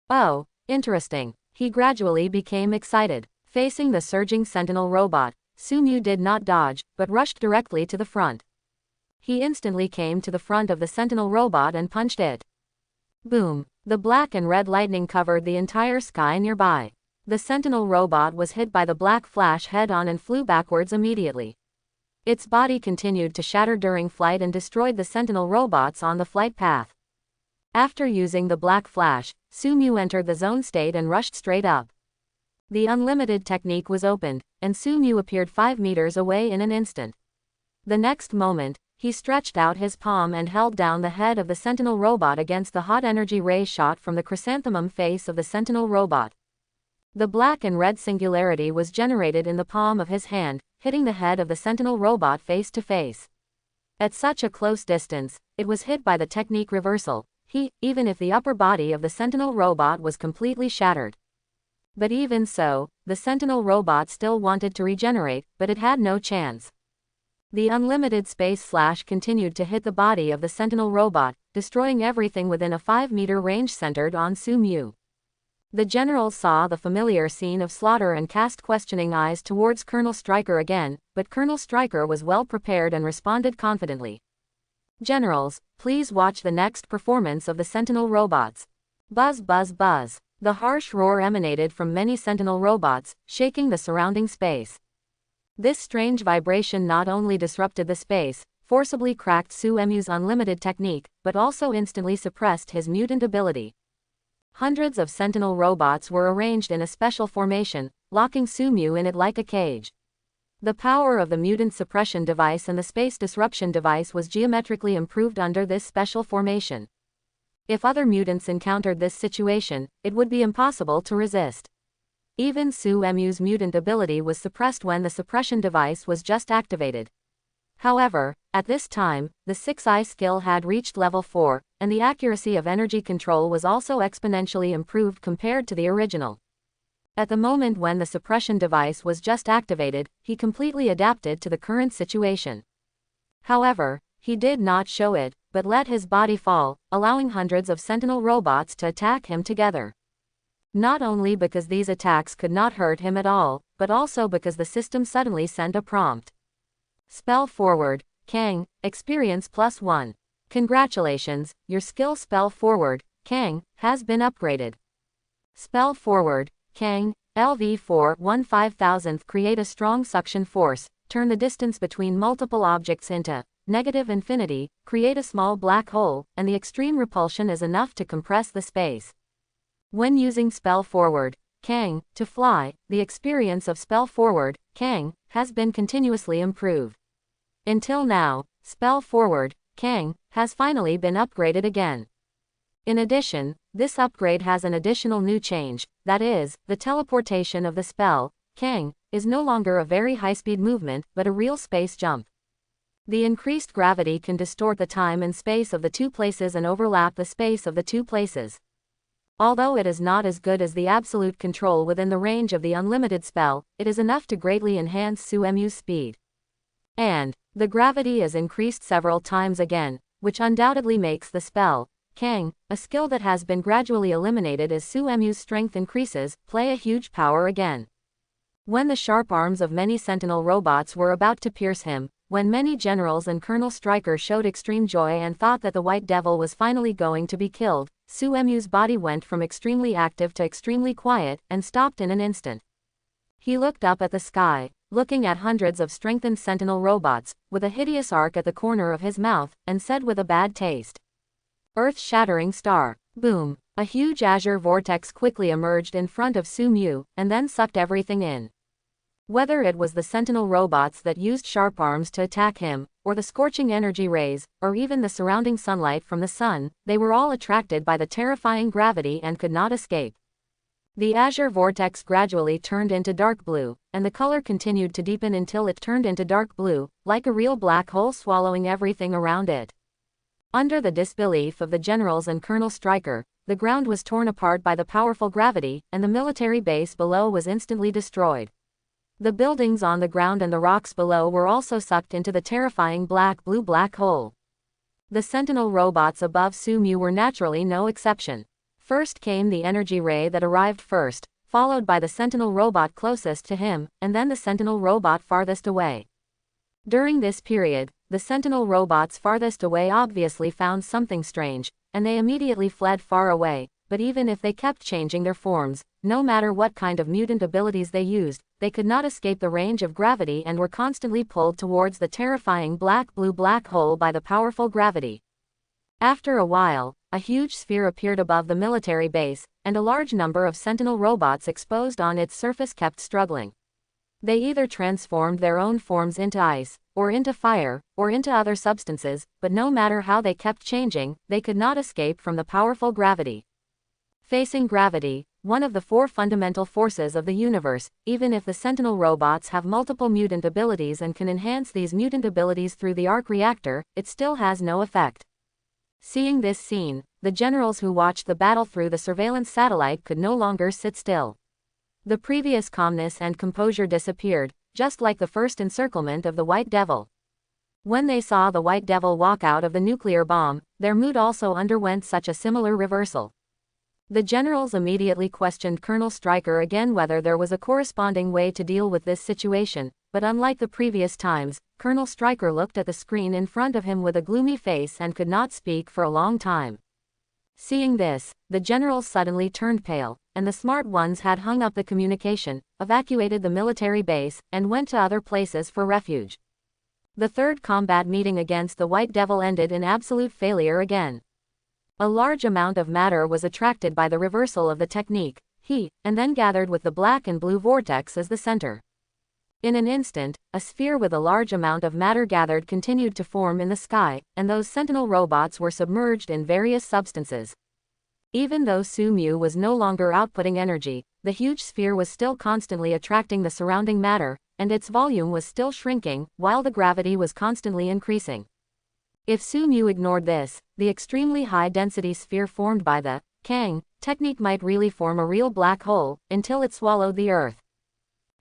Oh, interesting. He gradually became excited. Facing the surging Sentinel robot, Sumu did not dodge, but rushed directly to the front. He instantly came to the front of the Sentinel robot and punched it. Boom! The black and red lightning covered the entire sky nearby. The Sentinel robot was hit by the black flash head-on and flew backwards immediately. Its body continued to shatter during flight and destroyed the Sentinel robots on the flight path. After using the black flash, Sumu entered the zone state and rushed straight up. The unlimited technique was opened, and Sumu appeared 5 meters away in an instant. The next moment, he stretched out his palm and held down the head of the Sentinel robot against the hot energy ray shot from the chrysanthemum face of the Sentinel robot. The black and red singularity was generated in the palm of his hand, hitting the head of the Sentinel robot face to face. At such a close distance, it was hit by the technique reversal, even if the upper body of the Sentinel robot was completely shattered. But even so, the Sentinel robot still wanted to regenerate, but it had no chance. The unlimited space slash continued to hit the body of the Sentinel robot, destroying everything within a 5-meter range centered on Sumu. The generals saw the familiar scene of slaughter and cast questioning eyes towards Colonel Stryker again, but Colonel Stryker was well prepared and responded confidently. Generals, please watch the next performance of the Sentinel robots. Buzz buzz buzz. The harsh roar emanated from many Sentinel robots, shaking the surrounding space. This strange vibration not only disrupted the space, forcibly cracked Sumu's unlimited technique, but also instantly suppressed his mutant ability. Hundreds of Sentinel robots were arranged in a special formation, locking Sumu in it like a cage. The power of the mutant suppression device and the space disruption device was geometrically improved under this special formation. If other mutants encountered this situation, it would be impossible to resist. Even Sumu's mutant ability was suppressed when the suppression device was just activated. However, at this time, the Six-Eye skill had reached level 4, and the accuracy of energy control was also exponentially improved compared to the original. At the moment when the suppression device was just activated, he completely adapted to the current situation. However, he did not show it, but let his body fall, allowing hundreds of Sentinel robots to attack him together. Not only because these attacks could not hurt him at all, but also because the system suddenly sent a prompt. Spell forward, Kang, experience +1. Congratulations, your skill spell forward, Kang, has been upgraded. Spell forward, Kang, LV4 1/5000th create a strong suction force, turn the distance between multiple objects into negative infinity, create a small black hole, and the extreme repulsion is enough to compress the space. When using spell forward, Kang, to fly, the experience of spell forward, Kang, has been continuously improved. Until now, spell forward, Kang, has finally been upgraded again. In addition, this upgrade has an additional new change, that is, the teleportation of the spell, Kang, is no longer a very high-speed movement, but a real space jump. The increased gravity can distort the time and space of the two places and overlap the space of the two places. Although it is not as good as the absolute control within the range of the unlimited spell, it is enough to greatly enhance Sumu's speed. And the gravity is increased several times again, which undoubtedly makes the spell, Kang, a skill that has been gradually eliminated as Sumu's strength increases, play a huge power again. When the sharp arms of many Sentinel robots were about to pierce him, when many generals and Colonel Stryker showed extreme joy and thought that the White Devil was finally going to be killed, Sumu's body went from extremely active to extremely quiet, and stopped in an instant. He looked up at the sky, looking at hundreds of strengthened Sentinel robots, with a hideous arc at the corner of his mouth, and said with a bad taste. Earth-shattering star. Boom. A huge azure vortex quickly emerged in front of Sumu, and then sucked everything in. Whether it was the sentinel robots that used sharp arms to attack him, or the scorching energy rays, or even the surrounding sunlight from the sun, they were all attracted by the terrifying gravity and could not escape. The azure vortex gradually turned into dark blue, and the color continued to deepen until it turned into dark blue, like a real black hole swallowing everything around it. Under the disbelief of the generals and Colonel Stryker, the ground was torn apart by the powerful gravity, and the military base below was instantly destroyed. The buildings on the ground and the rocks below were also sucked into the terrifying black-blue black hole. The sentinel robots above Sumu were naturally no exception. First came the energy ray that arrived first, followed by the sentinel robot closest to him, and then the sentinel robot farthest away. During this period, the sentinel robots farthest away obviously found something strange, and they immediately fled far away, but even if they kept changing their forms, no matter what kind of mutant abilities they used, they could not escape the range of gravity and were constantly pulled towards the terrifying black-blue black hole by the powerful gravity. After a while, a huge sphere appeared above the military base, and a large number of sentinel robots exposed on its surface kept struggling. They either transformed their own forms into ice, or into fire, or into other substances, but no matter how they kept changing, they could not escape from the powerful gravity. Facing gravity, one of the four fundamental forces of the universe, even if the sentinel robots have multiple mutant abilities and can enhance these mutant abilities through the arc reactor, it still has no effect. Seeing this scene, the generals who watched the battle through the surveillance satellite could no longer sit still. The previous calmness and composure disappeared, just like the first encirclement of the White Devil. When they saw the White Devil walk out of the nuclear bomb, their mood also underwent such a similar reversal. The generals immediately questioned Colonel Stryker again whether there was a corresponding way to deal with this situation, but unlike the previous times, Colonel Stryker looked at the screen in front of him with a gloomy face and could not speak for a long time. Seeing this, the generals suddenly turned pale, and the smart ones had hung up the communication, evacuated the military base, and went to other places for refuge. The third combat meeting against the White Devil ended in absolute failure again. A large amount of matter was attracted by the reversal of the technique, and then gathered with the black and blue vortex as the center. In an instant, a sphere with a large amount of matter gathered continued to form in the sky, and those sentinel robots were submerged in various substances. Even though Sumu was no longer outputting energy, the huge sphere was still constantly attracting the surrounding matter, and its volume was still shrinking, while the gravity was constantly increasing. If Sumu ignored this, the extremely high-density sphere formed by the Kang technique might really form a real black hole, until it swallowed the Earth.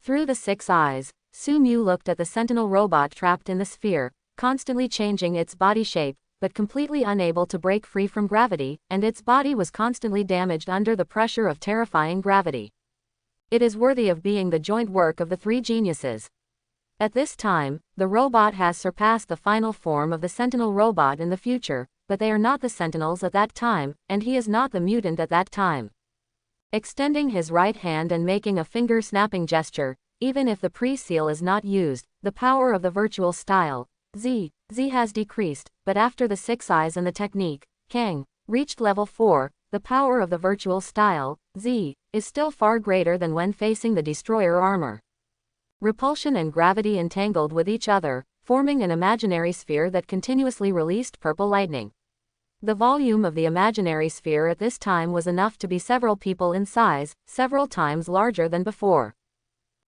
Through the 6 eyes, Sumu looked at the sentinel robot trapped in the sphere, constantly changing its body shape, but completely unable to break free from gravity, and its body was constantly damaged under the pressure of terrifying gravity. It is worthy of being the joint work of the 3 geniuses. At this time, the robot has surpassed the final form of the sentinel robot in the future, but they are not the sentinels at that time, and he is not the mutant at that time. Extending his right hand and making a finger-snapping gesture, even if the pre-seal is not used, the power of the virtual style, Z has decreased, but after the 6 eyes and the technique, Kang, reached level 4, the power of the virtual style, Z, is still far greater than when facing the destroyer armor. Repulsion and gravity entangled with each other, forming an imaginary sphere that continuously released purple lightning. The volume of the imaginary sphere at this time was enough to be several people in size, several times larger than before.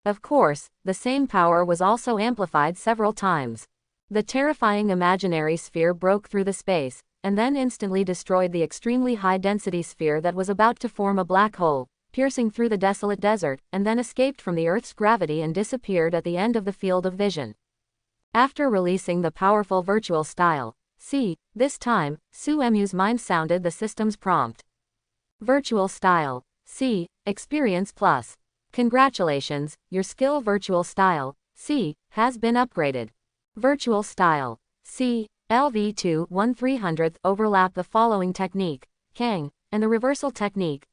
Of course, the same power was also amplified several times. The terrifying imaginary sphere broke through the space, and then instantly destroyed the extremely high-density sphere that was about to form a black hole, piercing through the desolate desert, and then escaped from the Earth's gravity and disappeared at the end of the field of vision. After releasing the powerful virtual style, this time, Sumu's mind sounded the system's prompt. Virtual style, Experience Plus. Congratulations, your skill Virtual Style, has been upgraded. Virtual Style, LV2 1/300th overlap the following technique, Kang, and the reversal technique,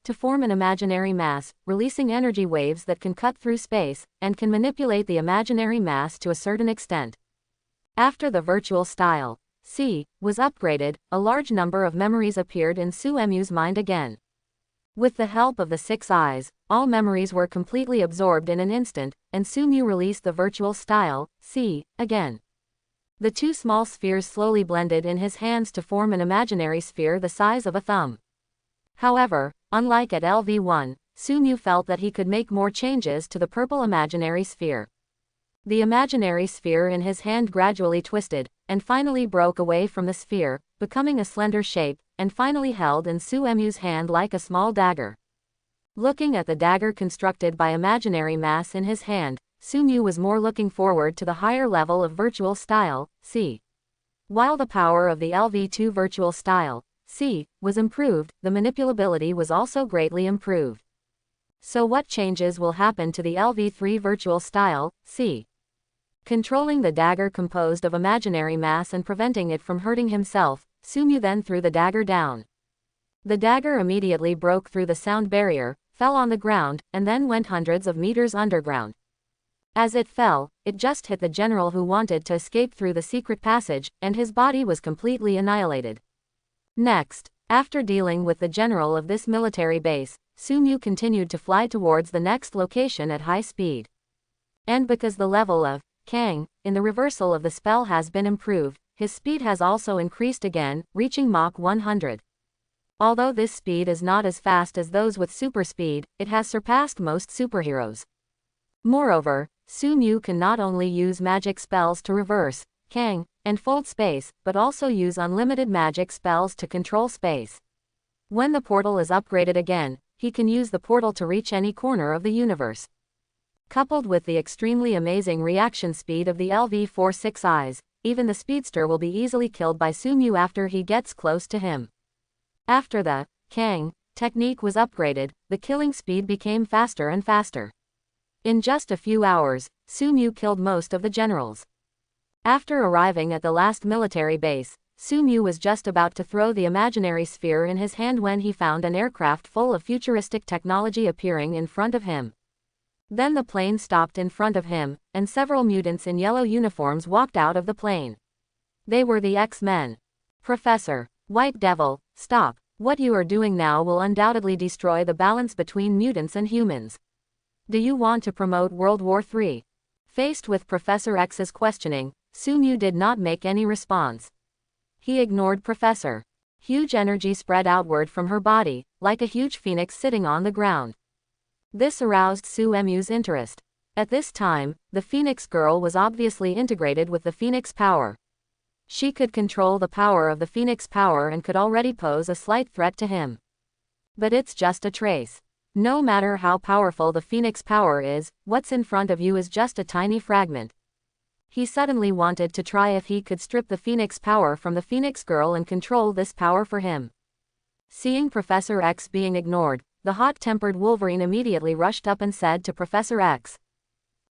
to form an imaginary mass, releasing energy waves that can cut through space, and can manipulate the imaginary mass to a certain extent. After the virtual style, was upgraded, a large number of memories appeared in Sumu's mind again. With the help of the six eyes, all memories were completely absorbed in an instant, and Sumu released the virtual style, see, again. The two small spheres slowly blended in his hands to form an imaginary sphere the size of a thumb. However, unlike at LV1, Sumu felt that he could make more changes to the purple imaginary sphere. The imaginary sphere in his hand gradually twisted, and finally broke away from the sphere, becoming a slender shape, and finally held in Suemu's hand like a small dagger. Looking at the dagger constructed by imaginary mass in his hand, Sumu was more looking forward to the higher level of virtual style, C. While the power of the LV2 virtual style, C, was improved, the manipulability was also greatly improved. So what changes will happen to the LV3 virtual style, C? Controlling the dagger composed of imaginary mass and preventing it from hurting himself, Sumu then threw the dagger down. The dagger immediately broke through the sound barrier, fell on the ground, and then went hundreds of meters underground. As it fell, it just hit the general who wanted to escape through the secret passage, and his body was completely annihilated. Next, after dealing with the general of this military base, Sumu continued to fly towards the next location at high speed. And because the level of Kang in the reversal of the spell has been improved, his speed has also increased again, reaching Mach 100. Although this speed is not as fast as those with super speed, it has surpassed most superheroes. Moreover, Sumu can not only use magic spells to reverse Kang and fold space, but also use unlimited magic spells to control space. When the portal is upgraded again, he can use the portal to reach any corner of the universe. Coupled with the extremely amazing reaction speed of the LV4 Six Eyes, even the speedster will be easily killed by Sumu after he gets close to him. After the Kang technique was upgraded, the killing speed became faster and faster. In just a few hours, Sumu killed most of the generals. After arriving at the last military base, Sumu was just about to throw the imaginary sphere in his hand when he found an aircraft full of futuristic technology appearing in front of him. Then the plane stopped in front of him, and several mutants in yellow uniforms walked out of the plane. They were the X-Men. "Professor, White Devil, stop. What you are doing now will undoubtedly destroy the balance between mutants and humans. Do you want to promote World War III? Faced with Professor X's questioning, Sumu did not make any response. He ignored Professor. Huge energy spread outward from her body, like a huge phoenix sitting on the ground. This aroused Suemu's interest. At this time, the Phoenix Girl was obviously integrated with the Phoenix power. She could control the power of the Phoenix power and could already pose a slight threat to him. But it's just a trace. No matter how powerful the Phoenix power is, what's in front of you is just a tiny fragment. He suddenly wanted to try if he could strip the Phoenix power from the Phoenix Girl and control this power for him. Seeing Professor X being ignored, the hot-tempered Wolverine immediately rushed up and said to Professor X,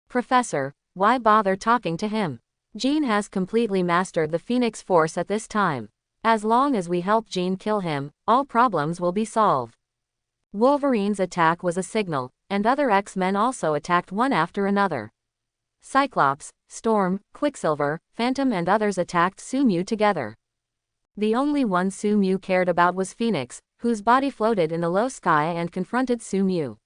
"Professor, why bother talking to him? Jean has completely mastered the Phoenix Force at this time. As long as we help Jean kill him, all problems will be solved." Wolverine's attack was a signal, and other X-Men also attacked one after another. Cyclops, Storm, Quicksilver, Phantom and others attacked Sumu together. The only one Sumu cared about was Phoenix, whose body floated in the low sky and confronted Sumu.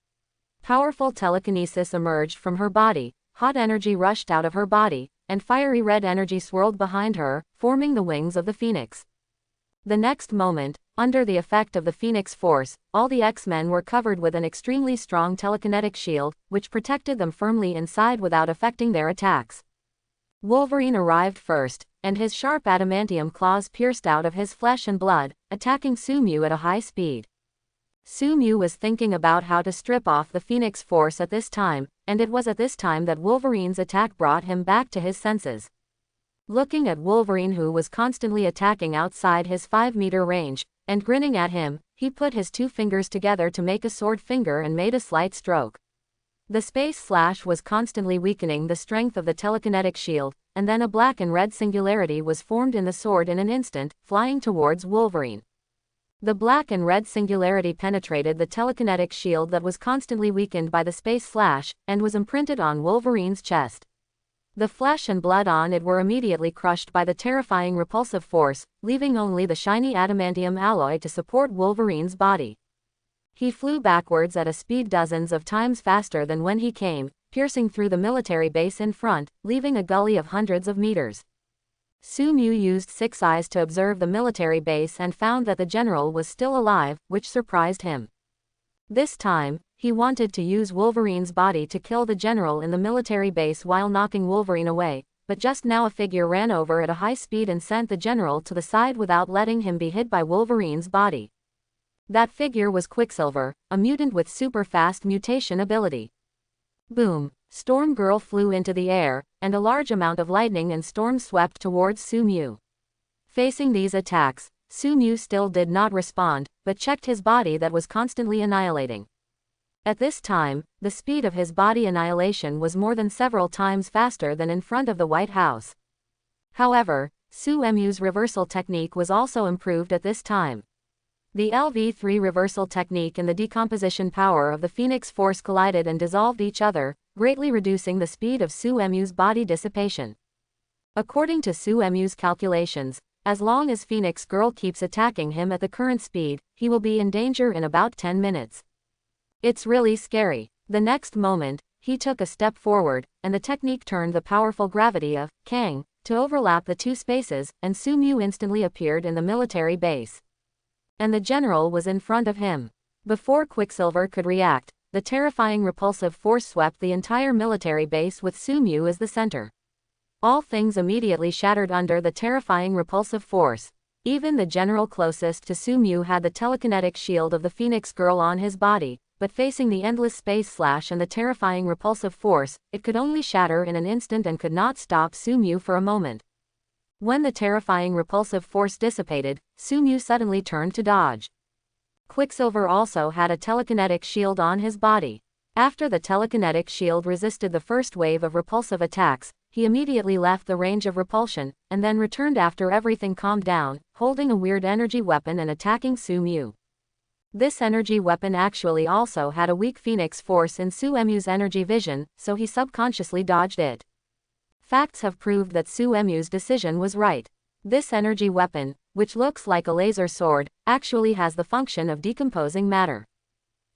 Powerful telekinesis emerged from her body, hot energy rushed out of her body, and fiery red energy swirled behind her, forming the wings of the Phoenix. The next moment, under the effect of the Phoenix Force, all the X-Men were covered with an extremely strong telekinetic shield, which protected them firmly inside without affecting their attacks. Wolverine arrived first, and his sharp adamantium claws pierced out of his flesh and blood, attacking Sumu at a high speed. Sumu was thinking about how to strip off the Phoenix Force at this time, and it was at this time that Wolverine's attack brought him back to his senses. Looking at Wolverine, who was constantly attacking outside his 5-meter range, and grinning at him, he put his two fingers together to make a sword finger and made a slight stroke. The space slash was constantly weakening the strength of the telekinetic shield, and then a black and red singularity was formed in the sword in an instant, flying towards Wolverine. The black and red singularity penetrated the telekinetic shield that was constantly weakened by the space slash, and was imprinted on Wolverine's chest. The flesh and blood on it were immediately crushed by the terrifying repulsive force, leaving only the shiny adamantium alloy to support Wolverine's body. He flew backwards at a speed dozens of times faster than when he came, piercing through the military base in front, leaving a gully of hundreds of meters. Sumu used 6 eyes to observe the military base and found that the general was still alive, which surprised him. This time, he wanted to use Wolverine's body to kill the general in the military base while knocking Wolverine away, but just now a figure ran over at a high speed and sent the general to the side without letting him be hit by Wolverine's body. That figure was Quicksilver, a mutant with super fast mutation ability. Boom! Storm Girl flew into the air, and a large amount of lightning and storm swept towards Sumu. Facing these attacks, Sumu still did not respond, but checked his body that was constantly annihilating. At this time, the speed of his body annihilation was more than several times faster than in front of the White House. However, Sumu's reversal technique was also improved at this time. The LV3 reversal technique and the decomposition power of the Phoenix Force collided and dissolved each other, greatly reducing the speed of Sumu's body dissipation. According to Sumu's calculations, as long as Phoenix Girl keeps attacking him at the current speed, he will be in danger in about 10 minutes. It's really scary. The next moment, he took a step forward, and the technique turned the powerful gravity of Kang to overlap the two spaces, and Sumu instantly appeared in the military base. And the general was in front of him. Before Quicksilver could react, the terrifying repulsive force swept the entire military base with Sumu as the center. All things immediately shattered under the terrifying repulsive force. Even the general closest to Sumu had the telekinetic shield of the Phoenix Girl on his body, but facing the endless space slash and the terrifying repulsive force, it could only shatter in an instant and could not stop Sumu for a moment. When the terrifying repulsive force dissipated, Sumu suddenly turned to dodge. Quicksilver also had a telekinetic shield on his body. After the telekinetic shield resisted the first wave of repulsive attacks, he immediately left the range of repulsion, and then returned after everything calmed down, holding a weird energy weapon and attacking Sumu. This energy weapon actually also had a weak Phoenix Force in Sumu's energy vision, so he subconsciously dodged it. Facts have proved that Sumu's decision was right. This energy weapon, which looks like a laser sword, actually has the function of decomposing matter.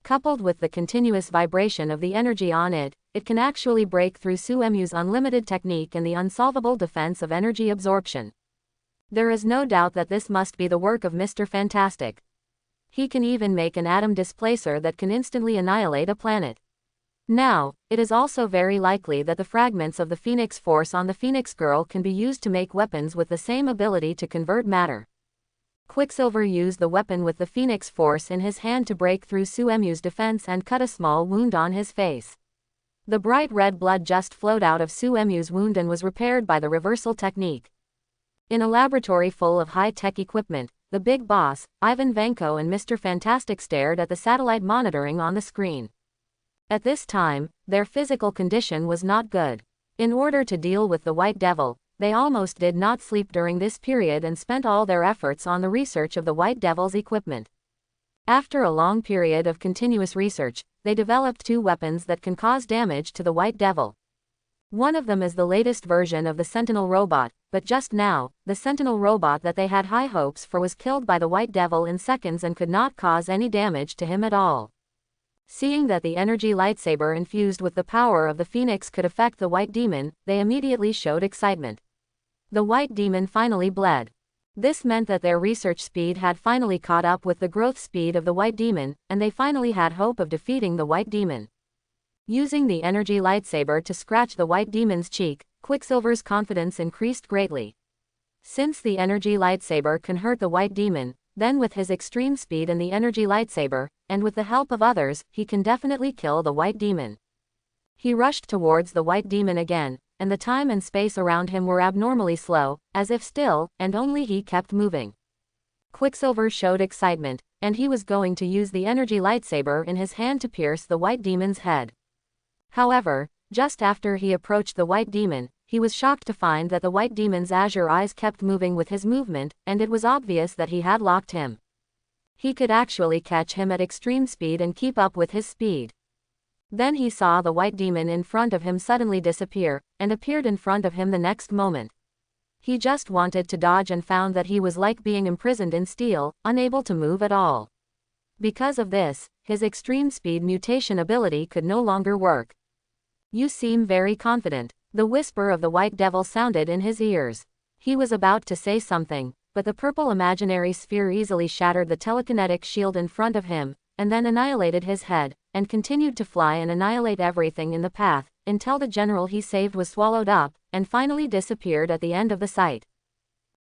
Coupled with the continuous vibration of the energy on it, it can actually break through Sumu's unlimited technique and the unsolvable defense of energy absorption. There is no doubt that this must be the work of Mr. Fantastic. He can even make an atom displacer that can instantly annihilate a planet. Now, it is also very likely that the fragments of the Phoenix Force on the Phoenix Girl can be used to make weapons with the same ability to convert matter. Quicksilver used the weapon with the Phoenix Force in his hand to break through Sumu's defense and cut a small wound on his face. The bright red blood just flowed out of Sumu's wound and was repaired by the reversal technique. In a laboratory full of high-tech equipment, the big boss, Ivan Vanko and Mr. Fantastic stared at the satellite monitoring on the screen. At this time, their physical condition was not good. In order to deal with the White Devil, they almost did not sleep during this period and spent all their efforts on the research of the White Devil's equipment. After a long period of continuous research, they developed 2 weapons that can cause damage to the White Devil. One of them is the latest version of the Sentinel robot, but just now, the Sentinel robot that they had high hopes for was killed by the White Devil in seconds and could not cause any damage to him at all. Seeing that the energy lightsaber infused with the power of the Phoenix could affect the White Demon, they immediately showed excitement. The White Demon finally bled. This meant that their research speed had finally caught up with the growth speed of the White Demon, and they finally had hope of defeating the White Demon. Using the energy lightsaber to scratch the White Demon's cheek, Quicksilver's confidence increased greatly. Since the energy lightsaber can hurt the White Demon, then with his extreme speed and the energy lightsaber, and with the help of others, he can definitely kill the White Demon. He rushed towards the White Demon again, and the time and space around him were abnormally slow, as if still, and only he kept moving. Quicksilver showed excitement, and he was going to use the energy lightsaber in his hand to pierce the White Demon's head. However, just after he approached the White Demon, he was shocked to find that the White Demon's azure eyes kept moving with his movement, and it was obvious that he had locked him. He could actually catch him at extreme speed and keep up with his speed. Then he saw the White Demon in front of him suddenly disappear, and appeared in front of him the next moment. He just wanted to dodge and found that he was like being imprisoned in steel, unable to move at all. Because of this, his extreme speed mutation ability could no longer work. You seem very confident. The whisper of the White Devil sounded in his ears. He was about to say something, but the purple imaginary sphere easily shattered the telekinetic shield in front of him, and then annihilated his head, and continued to fly and annihilate everything in the path, until the general he saved was swallowed up, and finally disappeared at the end of the sight.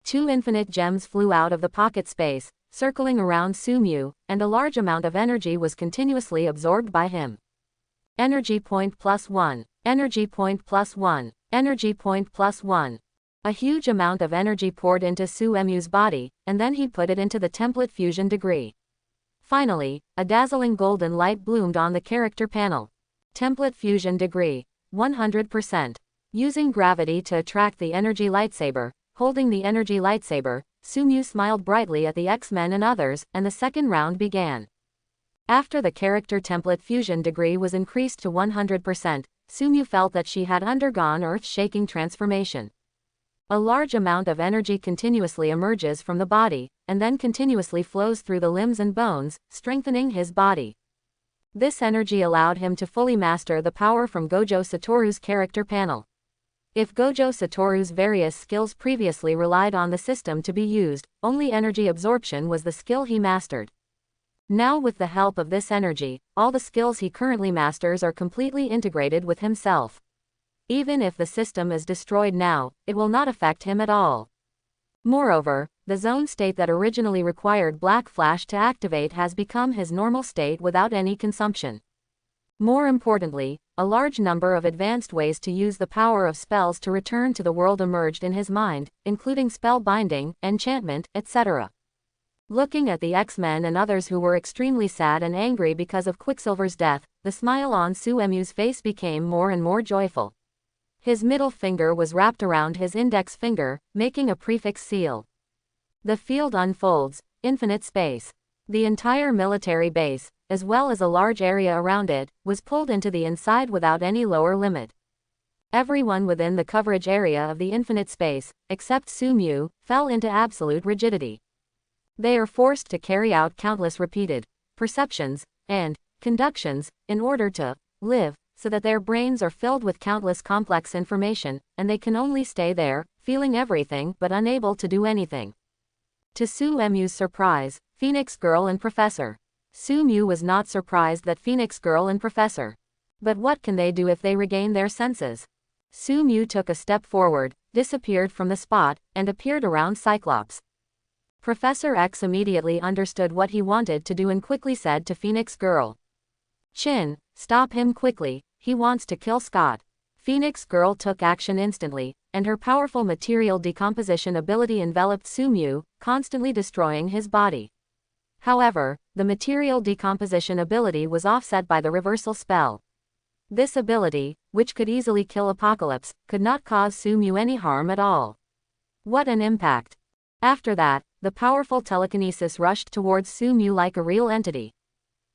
2 infinite gems flew out of the pocket space, circling around Sumu, and a large amount of energy was continuously absorbed by him. Energy point +1. Energy point +1. Energy point +1. A huge amount of energy poured into Suemu's body, and then he put it into the template fusion degree. Finally, a dazzling golden light bloomed on the character panel. Template fusion degree. 100%. Using gravity to attract the energy lightsaber, holding the energy lightsaber, Sumu smiled brightly at the X-Men and others, and the second round began. After the character template fusion degree was increased to 100%, Sumu felt that she had undergone earth-shaking transformation. A large amount of energy continuously emerges from the body, and then continuously flows through the limbs and bones, strengthening his body. This energy allowed him to fully master the power from Gojo Satoru's character panel. If Gojo Satoru's various skills previously relied on the system to be used, only energy absorption was the skill he mastered. Now with the help of this energy, all the skills he currently masters are completely integrated with himself. Even if the system is destroyed now, it will not affect him at all. Moreover, the zone state that originally required Black Flash to activate has become his normal state without any consumption. More importantly, a large number of advanced ways to use the power of spells to return to the world emerged in his mind, including spell binding, enchantment, etc. Looking at the X-Men and others who were extremely sad and angry because of Quicksilver's death, the smile on Suemu's face became more and more joyful. His middle finger was wrapped around his index finger, making a prefix seal. The field unfolds, infinite space. The entire military base, as well as a large area around it, was pulled into the inside without any lower limit. Everyone within the coverage area of the infinite space, except Sumu, fell into absolute rigidity. They are forced to carry out countless repeated perceptions and conductions in order to live, so that their brains are filled with countless complex information, and they can only stay there, feeling everything but unable to do anything. To Suemu's surprise, Phoenix Girl and Professor. Sumu was not surprised that Phoenix Girl and Professor. But what can they do if they regain their senses? Sumu took a step forward, disappeared from the spot, and appeared around Cyclops. Professor X immediately understood what he wanted to do and quickly said to Phoenix Girl, "Chin, stop him quickly, he wants to kill Scott." Phoenix Girl took action instantly, and her powerful material decomposition ability enveloped Sumu, constantly destroying his body. However, the material decomposition ability was offset by the reversal spell. This ability, which could easily kill Apocalypse, could not cause Sumu any harm at all. What an impact! After that, the powerful telekinesis rushed towards Sumu like a real entity.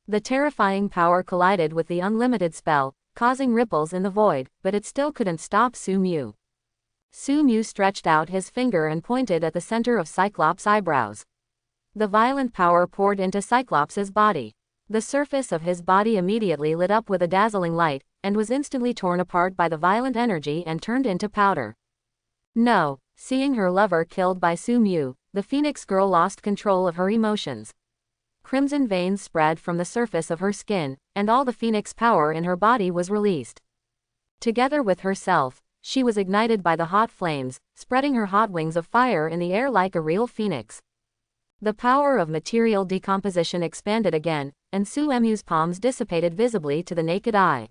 The terrifying power collided with the unlimited spell, causing ripples in the void, but it still couldn't stop Sumu. Sumu stretched out his finger and pointed at the center of Cyclops' eyebrows. The violent power poured into Cyclops' body. The surface of his body immediately lit up with a dazzling light, and was instantly torn apart by the violent energy and turned into powder. No, seeing her lover killed by Sumu, the Phoenix Girl lost control of her emotions. Crimson veins spread from the surface of her skin, and all the Phoenix power in her body was released. Together with herself, she was ignited by the hot flames, spreading her hot wings of fire in the air like a real phoenix. The power of material decomposition expanded again, and Suemu's palms dissipated visibly to the naked eye.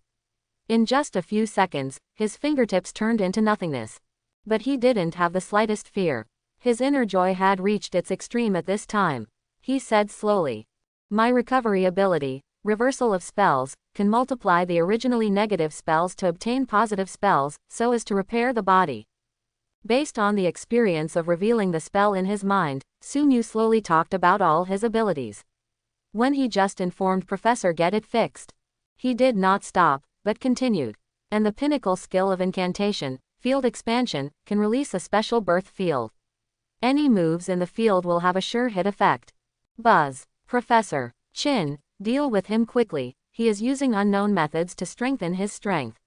In just a few seconds, his fingertips turned into nothingness. But he didn't have the slightest fear. His inner joy had reached its extreme at this time. He said slowly, "My recovery ability, reversal of spells, can multiply the originally negative spells to obtain positive spells, so as to repair the body." Based on the experience of revealing the spell in his mind, Sumu slowly talked about all his abilities. When he just informed Professor Get It Fixed, he did not stop, but continued. And the pinnacle skill of incantation, field expansion, can release a special birth field. Any moves in the field will have a sure hit effect. Buzz. Professor. Chin, deal with him quickly, he is using unknown methods to strengthen his strength.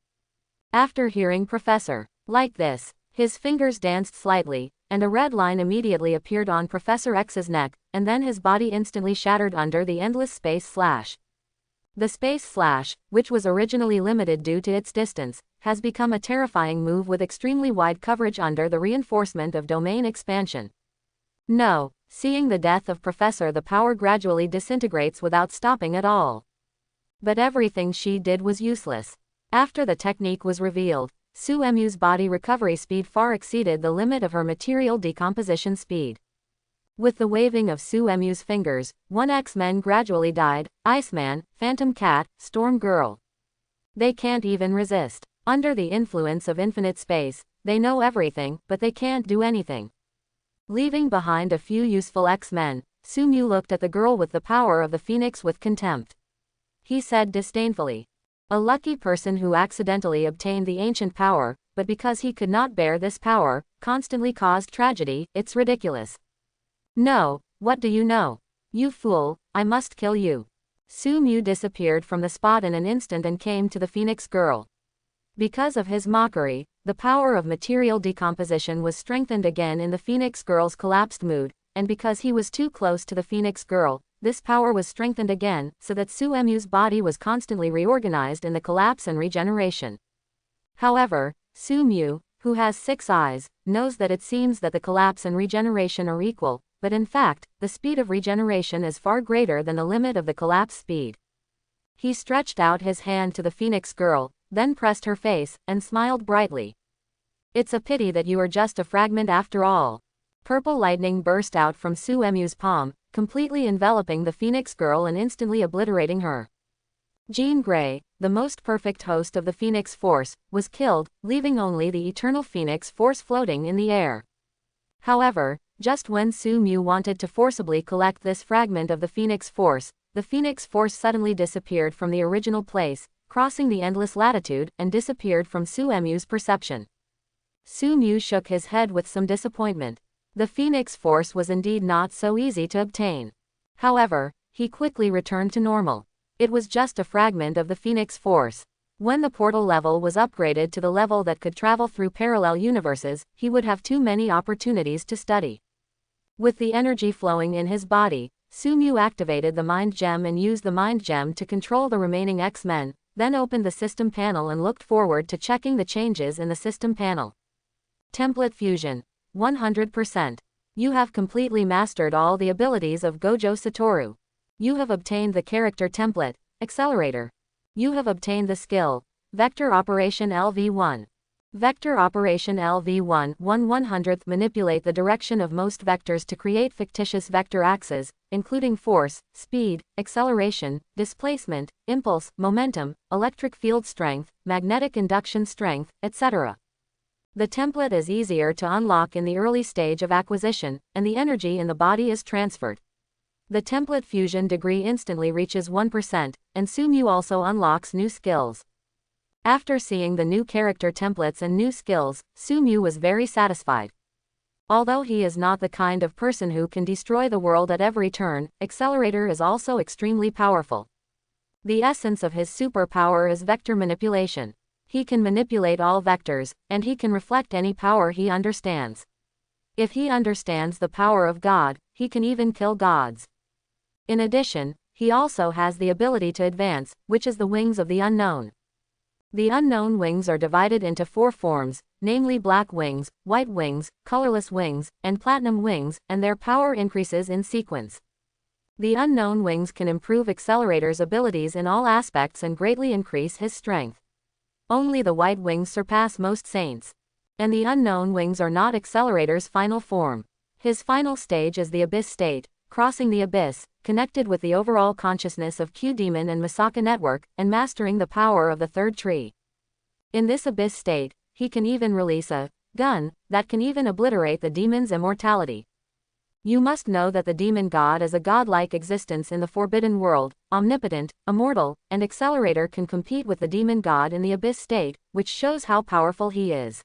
After hearing Professor like this, his fingers danced slightly, and a red line immediately appeared on Professor X's neck, and then his body instantly shattered under the endless space slash. The space slash, which was originally limited due to its distance, has become a terrifying move with extremely wide coverage under the reinforcement of domain expansion. No, seeing the death of Professor, the power gradually disintegrates without stopping at all. But everything she did was useless. After the technique was revealed, Sumu's body recovery speed far exceeded the limit of her material decomposition speed. With the waving of Sumu's fingers, 1 X-Men gradually died: Iceman, Phantom Cat, Storm Girl. They can't even resist. Under the influence of infinite space, they know everything, but they can't do anything. Leaving behind a few useful X-Men, Sumu looked at the girl with the power of the Phoenix with contempt. He said disdainfully, "A lucky person who accidentally obtained the ancient power, but because he could not bear this power, constantly caused tragedy. It's ridiculous." "No, what do you know? You fool, I must kill you." Sumu disappeared from the spot in an instant and came to the Phoenix girl. Because of his mockery, the power of material decomposition was strengthened again in the Phoenix girl's collapsed mood, and because he was too close to the Phoenix girl, this power was strengthened again, so that Sumu's body was constantly reorganized in the collapse and regeneration. However, Sumu, who has 6 eyes, knows that it seems that the collapse and regeneration are equal, but in fact, the speed of regeneration is far greater than the limit of the collapse speed. He stretched out his hand to the Phoenix girl, then pressed her face, and smiled brightly. "It's a pity that you are just a fragment after all." Purple lightning burst out from Sumu's palm, completely enveloping the Phoenix girl and instantly obliterating her. Jean Grey, the most perfect host of the Phoenix Force, was killed, leaving only the Eternal Phoenix Force floating in the air. However, just when Sumu wanted to forcibly collect this fragment of the Phoenix Force, the Phoenix Force suddenly disappeared from the original place, crossing the endless latitude, and disappeared from Sumu's perception. Sumu shook his head with some disappointment. The Phoenix Force was indeed not so easy to obtain. However, he quickly returned to normal. It was just a fragment of the Phoenix Force. When the portal level was upgraded to the level that could travel through parallel universes, he would have too many opportunities to study. With the energy flowing in his body, Sumu activated the Mind Gem and used the Mind Gem to control the remaining X-Men, then opened the system panel and looked forward to checking the changes in the system panel. Template Fusion. 100%. You have completely mastered all the abilities of Gojo Satoru. You have obtained the character template, Accelerator. You have obtained the skill, Vector Operation LV1. Vector Operation LV1 1/100th manipulate the direction of most vectors to create fictitious vector axes, including force, speed, acceleration, displacement, impulse, momentum, electric field strength, magnetic induction strength, etc. The template is easier to unlock in the early stage of acquisition, and the energy in the body is transferred. The template fusion degree instantly reaches 1%, and Sumu also unlocks new skills. After seeing the new character templates and new skills, Sumu was very satisfied. Although he is not the kind of person who can destroy the world at every turn, Accelerator is also extremely powerful. The essence of his superpower is vector manipulation. He can manipulate all vectors, and he can reflect any power he understands. If he understands the power of God, he can even kill gods. In addition, he also has the ability to advance, which is the wings of the unknown. The unknown wings are divided into 4 forms, namely black wings, white wings, colorless wings, and platinum wings, and their power increases in sequence. The unknown wings can improve Accelerator's abilities in all aspects and greatly increase his strength. Only the white wings surpass most saints. And the unknown wings are not Accelerator's final form. His final stage is the abyss state, crossing the abyss, connected with the overall consciousness of Q-Demon and Masaka Network, and mastering the power of the third tree. In this abyss state, he can even release a gun that can even obliterate the demon's immortality. You must know that the demon god is a godlike existence in the forbidden world, omnipotent, immortal, and Accelerator can compete with the demon god in the abyss state, which shows how powerful he is.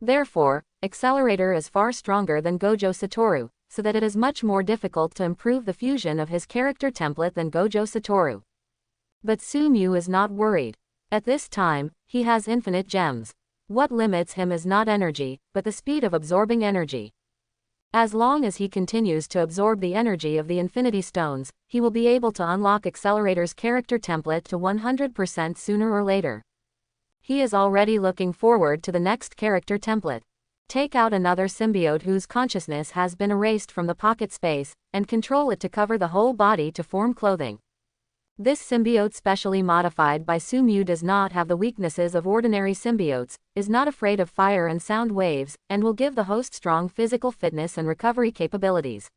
Therefore, Accelerator is far stronger than Gojo Satoru, so that it is much more difficult to improve the fusion of his character template than Gojo Satoru. But Sumu is not worried. At this time, he has infinite gems. What limits him is not energy, but the speed of absorbing energy. As long as he continues to absorb the energy of the Infinity Stones, he will be able to unlock Accelerator's character template to 100% sooner or later. He is already looking forward to the next character template. Take out another symbiote whose consciousness has been erased from the pocket space, and control it to cover the whole body to form clothing. This symbiote, specially modified by Sumu, does not have the weaknesses of ordinary symbiotes, is not afraid of fire and sound waves, and will give the host strong physical fitness and recovery capabilities.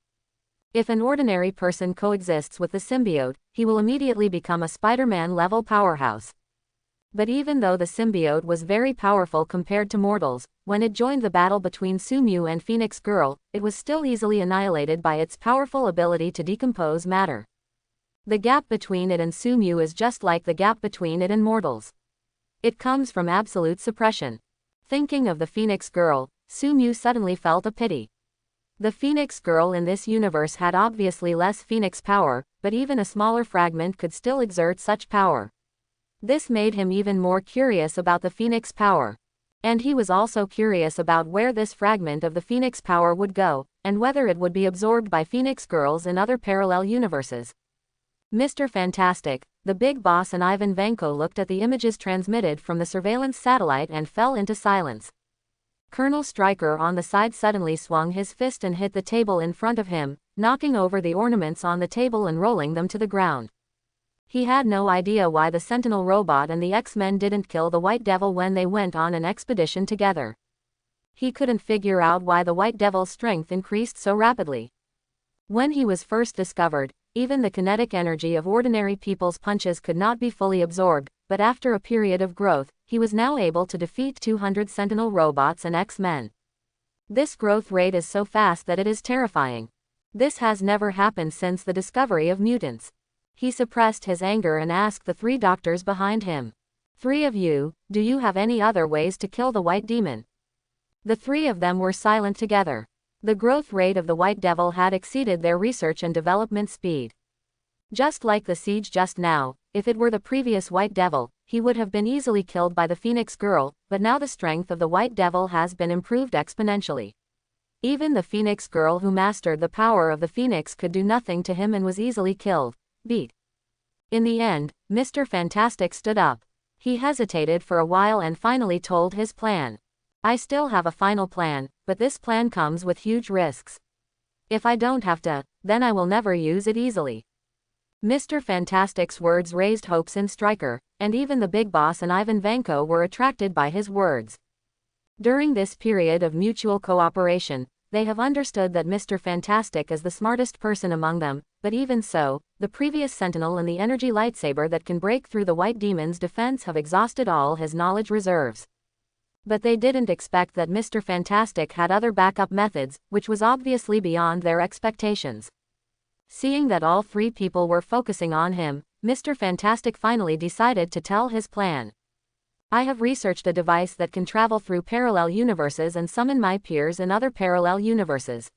If an ordinary person coexists with the symbiote, he will immediately become a Spider-Man level powerhouse. But even though the symbiote was very powerful compared to mortals, when it joined the battle between Sumu and Phoenix Girl, it was still easily annihilated by its powerful ability to decompose matter. The gap between it and Sumu is just like the gap between it and mortals. It comes from absolute suppression. Thinking of the Phoenix Girl, Sumu suddenly felt a pity. The Phoenix Girl in this universe had obviously less Phoenix power, but even a smaller fragment could still exert such power. This made him even more curious about the Phoenix power. And he was also curious about where this fragment of the Phoenix power would go, and whether it would be absorbed by Phoenix Girls in other parallel universes. Mr. Fantastic, the Big Boss and Ivan Vanko looked at the images transmitted from the surveillance satellite and fell into silence. Colonel Stryker on the side suddenly swung his fist and hit the table in front of him, knocking over the ornaments on the table and rolling them to the ground. He had no idea why the Sentinel robot and the X-Men didn't kill the White Devil when they went on an expedition together. He couldn't figure out why the White Devil's strength increased so rapidly. When he was first discovered, even the kinetic energy of ordinary people's punches could not be fully absorbed, but after a period of growth, he was now able to defeat 200 Sentinel robots and X-Men. This growth rate is so fast that it is terrifying. This has never happened since the discovery of mutants. He suppressed his anger and asked the three doctors behind him. "Three of you, do you have any other ways to kill the White Demon?" The three of them were silent together. The growth rate of the White Devil had exceeded their research and development speed. Just like the siege just now, if it were the previous White Devil, he would have been easily killed by the Phoenix Girl, but now the strength of the White Devil has been improved exponentially. Even the Phoenix Girl who mastered the power of the Phoenix could do nothing to him and was easily killed. Beat. In the end, Mr. Fantastic stood up. He hesitated for a while and finally told his plan. "I still have a final plan, but this plan comes with huge risks. If I don't have to, then I will never use it easily." Mr. Fantastic's words raised hopes in Stryker, and even the Big Boss and Ivan Vanko were attracted by his words. During this period of mutual cooperation, they have understood that Mr. Fantastic is the smartest person among them, but even so, the previous Sentinel and the energy lightsaber that can break through the White Demon's defense have exhausted all his knowledge reserves. But they didn't expect that Mr. Fantastic had other backup methods, which was obviously beyond their expectations. Seeing that all three people were focusing on him, Mr. Fantastic finally decided to tell his plan. "I have researched a device that can travel through parallel universes and summon my peers in other parallel universes.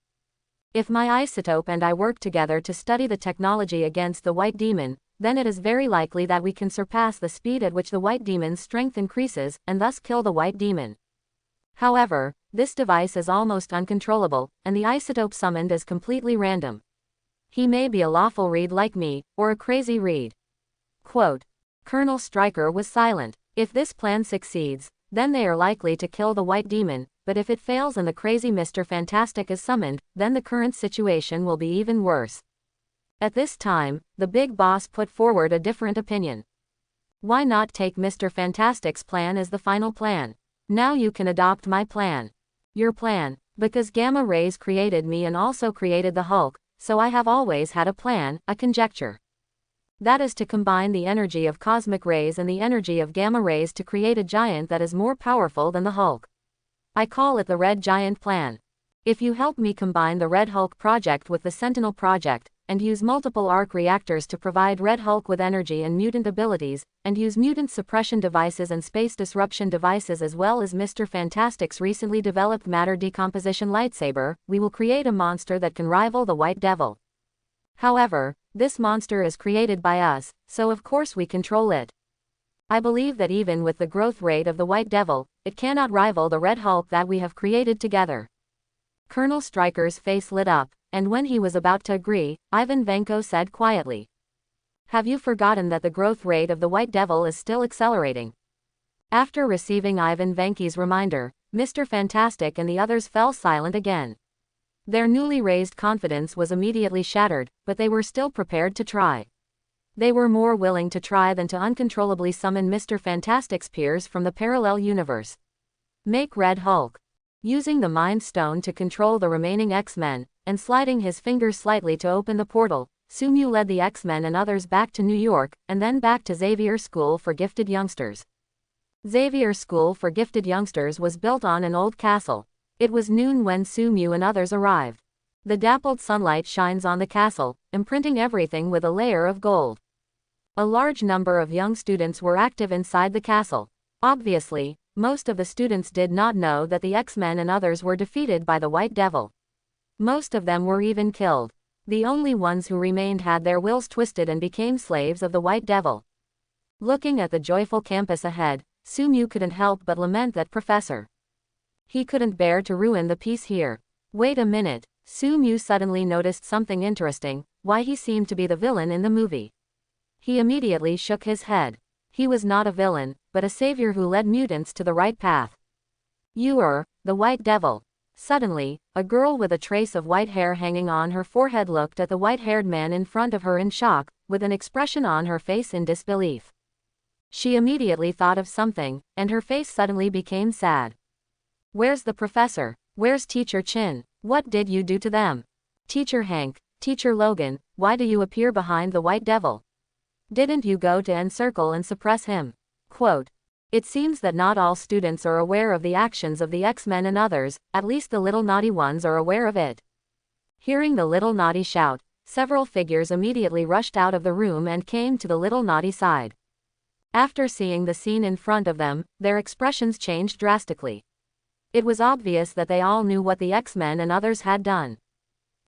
If my isotope and I work together to study the technology against the White Demon, then it is very likely that we can surpass the speed at which the White Demon's strength increases, and thus kill the White Demon. However, this device is almost uncontrollable, and the isotope summoned is completely random. He may be a lawful Reed like me, or a crazy Reed." Quote. Colonel Stryker was silent. If this plan succeeds, then they are likely to kill the White Demon, but if it fails and the crazy Mr. Fantastic is summoned, then the current situation will be even worse. At this time, the Big Boss put forward a different opinion. "Why not take Mr. Fantastic's plan as the final plan? Now you can adopt my plan." "Your plan, because gamma rays created me and also created the Hulk, so I have always had a plan, a conjecture. That is to combine the energy of cosmic rays and the energy of gamma rays to create a giant that is more powerful than the Hulk. I call it the Red Giant Plan. If you help me combine the Red Hulk project with the Sentinel project, and use multiple arc reactors to provide Red Hulk with energy and mutant abilities, and use mutant suppression devices and space disruption devices as well as Mr. Fantastic's recently developed matter decomposition lightsaber, we will create a monster that can rival the White Devil. However, this monster is created by us, so of course we control it. I believe that even with the growth rate of the White Devil, it cannot rival the Red Hulk that we have created together. Colonel Stryker's face lit up, and when he was about to agree, Ivan Vanko said quietly. Have you forgotten that the growth rate of the White Devil is still accelerating? After receiving Ivan Vanki's reminder, Mr. Fantastic and the others fell silent again. Their newly raised confidence was immediately shattered, but they were still prepared to try. They were more willing to try than to uncontrollably summon Mr. Fantastic's peers from the parallel universe. Make Red Hulk. Using the Mind Stone to control the remaining X-Men, and sliding his fingers slightly to open the portal, Sumu led the X-Men and others back to New York, and then back to Xavier School for Gifted Youngsters. Xavier School for Gifted Youngsters was built on an old castle. It was noon when Sumu and others arrived. The dappled sunlight shines on the castle, imprinting everything with a layer of gold. A large number of young students were active inside the castle. Obviously, most of the students did not know that the X-Men and others were defeated by the White Devil. Most of them were even killed. The only ones who remained had their wills twisted and became slaves of the White Devil. Looking at the joyful campus ahead, Sumu couldn't help but lament that Professor. He couldn't bear to ruin the peace here. Wait a minute, Sumu suddenly noticed something interesting, why he seemed to be the villain in the movie. He immediately shook his head. He was not a villain, but a savior who led mutants to the right path. You are the White Devil. Suddenly, a girl with a trace of white hair hanging on her forehead looked at the white-haired man in front of her in shock, with an expression on her face in disbelief. She immediately thought of something, and her face suddenly became sad. Where's the professor? Where's Teacher Chin? What did you do to them? Teacher Hank, Teacher Logan, why do you appear behind the White Devil? Didn't you go to Encircle and suppress him? Quote. It seems that not all students are aware of the actions of the X-Men and others, at least the little naughty ones are aware of it. Hearing the little naughty shout, several figures immediately rushed out of the room and came to the little naughty side. After seeing the scene in front of them, their expressions changed drastically. It was obvious that they all knew what the X-Men and others had done.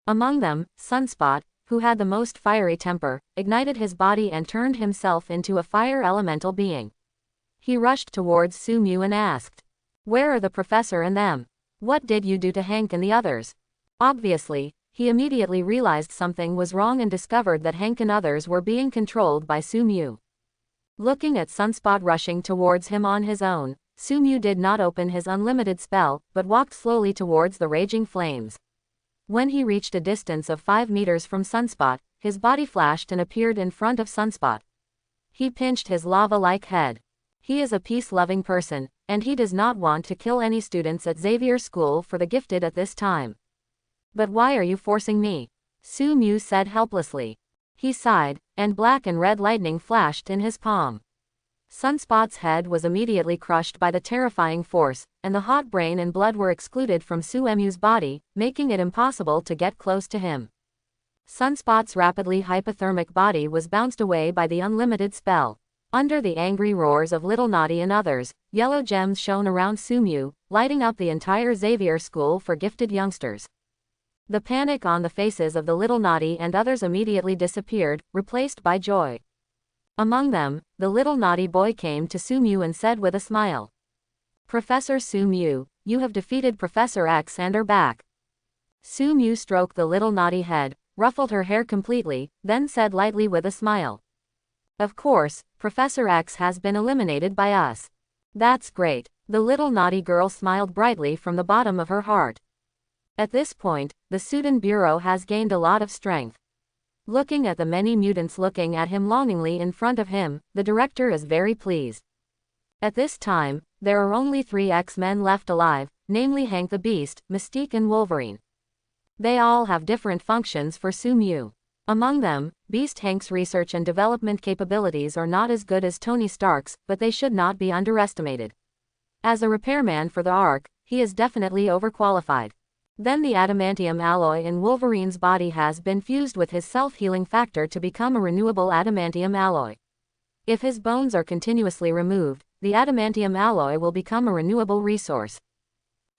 Among them, Sunspot, who had the most fiery temper, ignited his body and turned himself into a fire elemental being. He rushed towards Sumu and asked, where are the professor and them? What did you do to Hank and the others? Obviously, he immediately realized something was wrong and discovered that Hank and others were being controlled by Sumu. Looking at Sunspot rushing towards him on his own, Sumu did not open his unlimited spell, but walked slowly towards the raging flames. When he reached a distance of 5 meters from Sunspot, his body flashed and appeared in front of Sunspot. He pinched his lava-like head. He is a peace-loving person, and he does not want to kill any students at Xavier School for the Gifted at this time. But why are you forcing me? Sumu said helplessly. He sighed, and black and red lightning flashed in his palm. Sunspot's head was immediately crushed by the terrifying force, and the hot brain and blood were excluded from Suemu's body, making it impossible to get close to him. Sunspot's rapidly hypothermic body was bounced away by the unlimited spell. Under the angry roars of Little Naughty and others, yellow gems shone around Sumu, lighting up the entire Xavier School for Gifted Youngsters. The panic on the faces of the Little Naughty and others immediately disappeared, replaced by joy. Among them, the little naughty boy came to Sumu and said with a smile, Professor Sumu, you have defeated Professor X and are back. Sumu stroked the little naughty head, ruffled her hair completely, then said lightly with a smile. Of course, Professor X has been eliminated by us. That's great. The little naughty girl smiled brightly from the bottom of her heart. At this point, the Sudan Bureau has gained a lot of strength. Looking at the many mutants looking at him longingly in front of him, the director is very pleased. At this time, there are only 3 X-Men left alive, namely Hank the Beast, Mystique and Wolverine. They all have different functions for Sumu. Among them, Beast Hank's research and development capabilities are not as good as Tony Stark's, but they should not be underestimated. As a repairman for the Ark, he is definitely overqualified. Then the adamantium alloy in Wolverine's body has been fused with his self-healing factor to become a renewable adamantium alloy. If his bones are continuously removed, the adamantium alloy will become a renewable resource.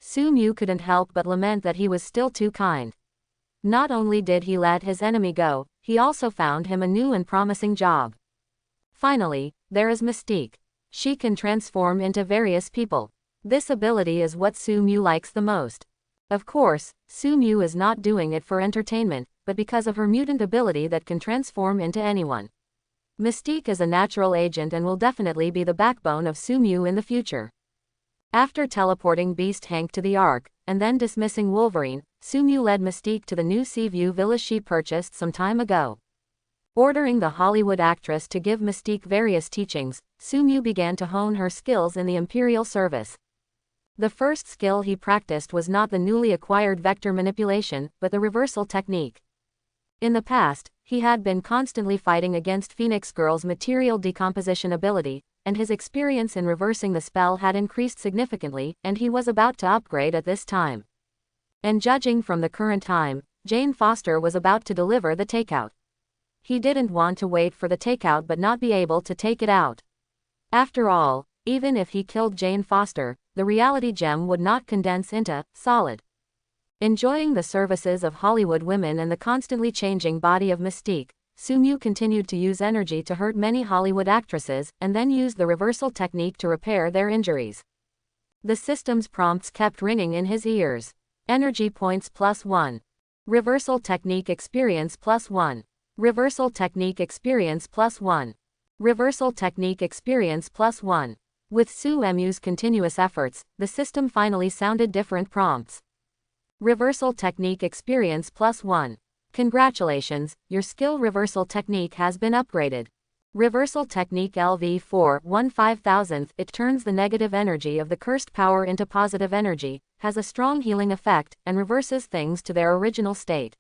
Sumu couldn't help but lament that he was still too kind. Not only did he let his enemy go, he also found him a new and promising job. Finally, there is Mystique. She can transform into various people. This ability is what Sumu likes the most. Of course, Sumu is not doing it for entertainment, but because of her mutant ability that can transform into anyone. Mystique is a natural agent and will definitely be the backbone of Sumu in the future. After teleporting Beast Hank to the Ark, and then dismissing Wolverine, Sumu led Mystique to the new Seaview villa she purchased some time ago. Ordering the Hollywood actress to give Mystique various teachings, Sumu began to hone her skills in the Imperial service. The first skill he practiced was not the newly acquired vector manipulation, but the reversal technique. In the past, he had been constantly fighting against Phoenix Girl's material decomposition ability, and his experience in reversing the spell had increased significantly, and he was about to upgrade at this time. And judging from the current time, Jane Foster was about to deliver the takeout. He didn't want to wait for the takeout but not be able to take it out. After all, even if he killed Jane Foster, the reality gem would not condense into solid. Enjoying the services of Hollywood women and the constantly changing body of Mystique, Sumu continued to use energy to hurt many Hollywood actresses, and then used the reversal technique to repair their injuries. The system's prompts kept ringing in his ears. Energy points +1. Reversal technique experience +1. Reversal technique experience +1. Reversal technique experience +1. With Suemu's continuous efforts, the system finally sounded different prompts. Reversal technique experience +1. Congratulations, your skill reversal technique has been upgraded. Reversal technique LV4 1/5000th. It turns the negative energy of the cursed power into positive energy, has a strong healing effect, and reverses things to their original state.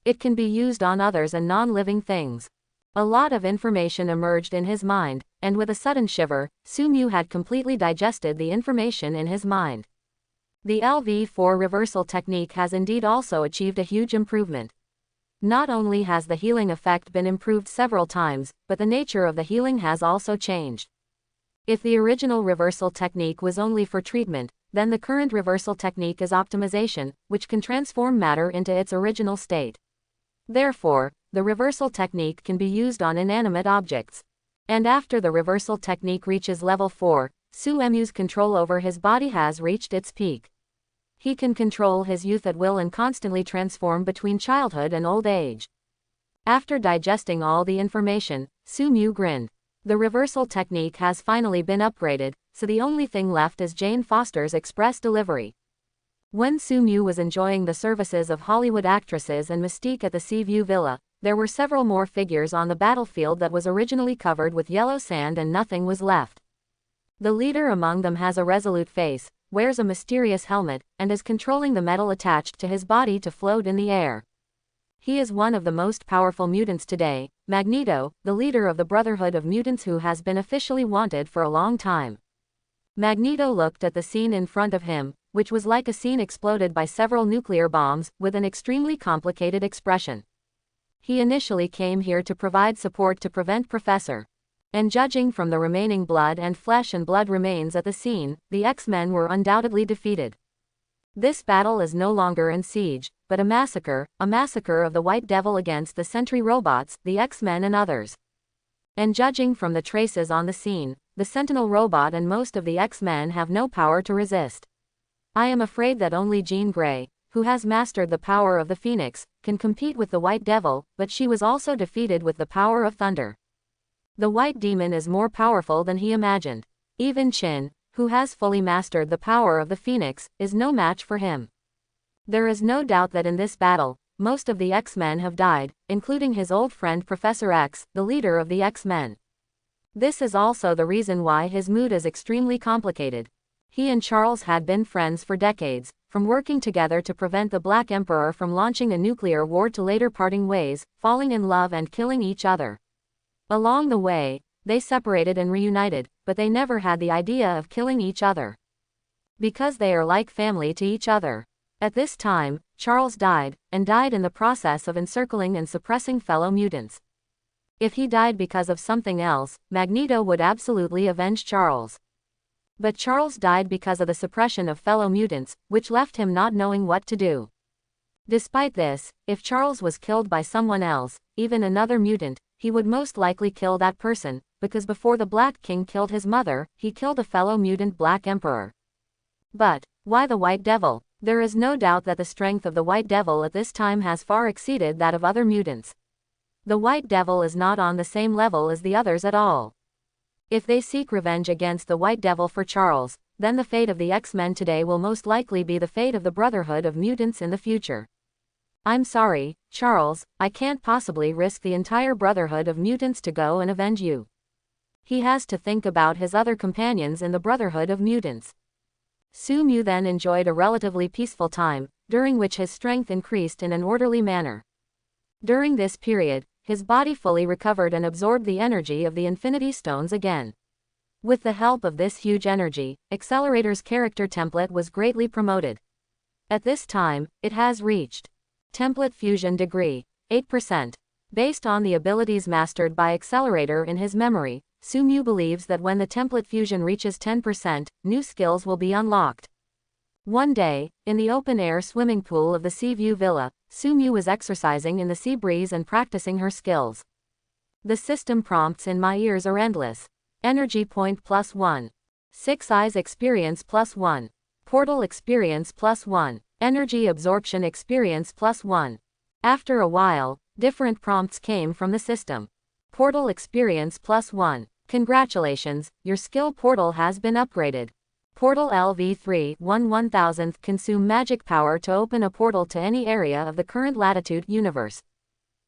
It can be used on others and non-living things. A lot of information emerged in his mind, and with a sudden shiver, Sumu had completely digested the information in his mind. The LV4 reversal technique has indeed also achieved a huge improvement. Not only has the healing effect been improved several times, but the nature of the healing has also changed. If the original reversal technique was only for treatment, then the current reversal technique is optimization, which can transform matter into its original state. Therefore, the reversal technique can be used on inanimate objects. And after the reversal technique reaches level 4, Suemu's control over his body has reached its peak. He can control his youth at will and constantly transform between childhood and old age. After digesting all the information, Sumu grinned. The reversal technique has finally been upgraded, so the only thing left is Jane Foster's express delivery. When Sumu was enjoying the services of Hollywood actresses and Mystique at the Seaview Villa, there were several more figures on the battlefield that was originally covered with yellow sand and nothing was left. The leader among them has a resolute face, wears a mysterious helmet, and is controlling the metal attached to his body to float in the air. He is one of the most powerful mutants today, Magneto, the leader of the Brotherhood of Mutants who has been officially wanted for a long time. Magneto looked at the scene in front of him, which was like a scene exploded by several nuclear bombs, with an extremely complicated expression. He initially came here to provide support to prevent Professor. And judging from the remaining blood and flesh and blood remains at the scene, the X-Men were undoubtedly defeated. This battle is no longer in siege, but a massacre of the White Devil against the Sentry robots, the X-Men and others. And judging from the traces on the scene, the Sentinel robot and most of the X-Men have no power to resist. I am afraid that only Jean Grey, who has mastered the power of the Phoenix, can compete with the White Devil, but she was also defeated with the power of thunder. The White Demon is more powerful than he imagined. Even Chin, who has fully mastered the power of the Phoenix, is no match for him. There is no doubt that in this battle, most of the X-Men have died, including his old friend Professor X, the leader of the X-Men. This is also the reason why his mood is extremely complicated. He and Charles had been friends for decades, from working together to prevent the Black Emperor from launching a nuclear war to later parting ways, falling in love and killing each other. Along the way, they separated and reunited, but they never had the idea of killing each other. Because they are like family to each other. At this time, Charles died, and died in the process of encircling and suppressing fellow mutants. If he died because of something else, Magneto would absolutely avenge Charles. But Charles died because of the suppression of fellow mutants, which left him not knowing what to do. Despite this, if Charles was killed by someone else, even another mutant, he would most likely kill that person, because before the Black King killed his mother, he killed a fellow mutant Black Emperor. But why the White Devil? There is no doubt that the strength of the White Devil at this time has far exceeded that of other mutants. The White Devil is not on the same level as the others at all. If they seek revenge against the White Devil for Charles, then the fate of the X-Men today will most likely be the fate of the Brotherhood of Mutants in the future. I'm sorry, Charles, I can't possibly risk the entire Brotherhood of Mutants to go and avenge you. He has to think about his other companions in the Brotherhood of Mutants. Sumu then enjoyed a relatively peaceful time, during which his strength increased in an orderly manner. During this period, his body fully recovered and absorbed the energy of the Infinity Stones again. With the help of this huge energy, Accelerator's character template was greatly promoted. At this time, it has reached Template Fusion Degree, 8%. Based on the abilities mastered by Accelerator in his memory, Sumu believes that when the template fusion reaches 10%, new skills will be unlocked. One day, in the open-air swimming pool of the Seaview Villa, Sumu was exercising in the sea breeze and practicing her skills. The system prompts in my ears are endless. Energy point +1. 6 eyes experience +1. Portal experience +1. Energy absorption experience +1. After a while, different prompts came from the system. Portal experience +1. Congratulations, your skill portal has been upgraded. Portal LV3 1/1000th consume magic power to open a portal to any area of the current latitude universe.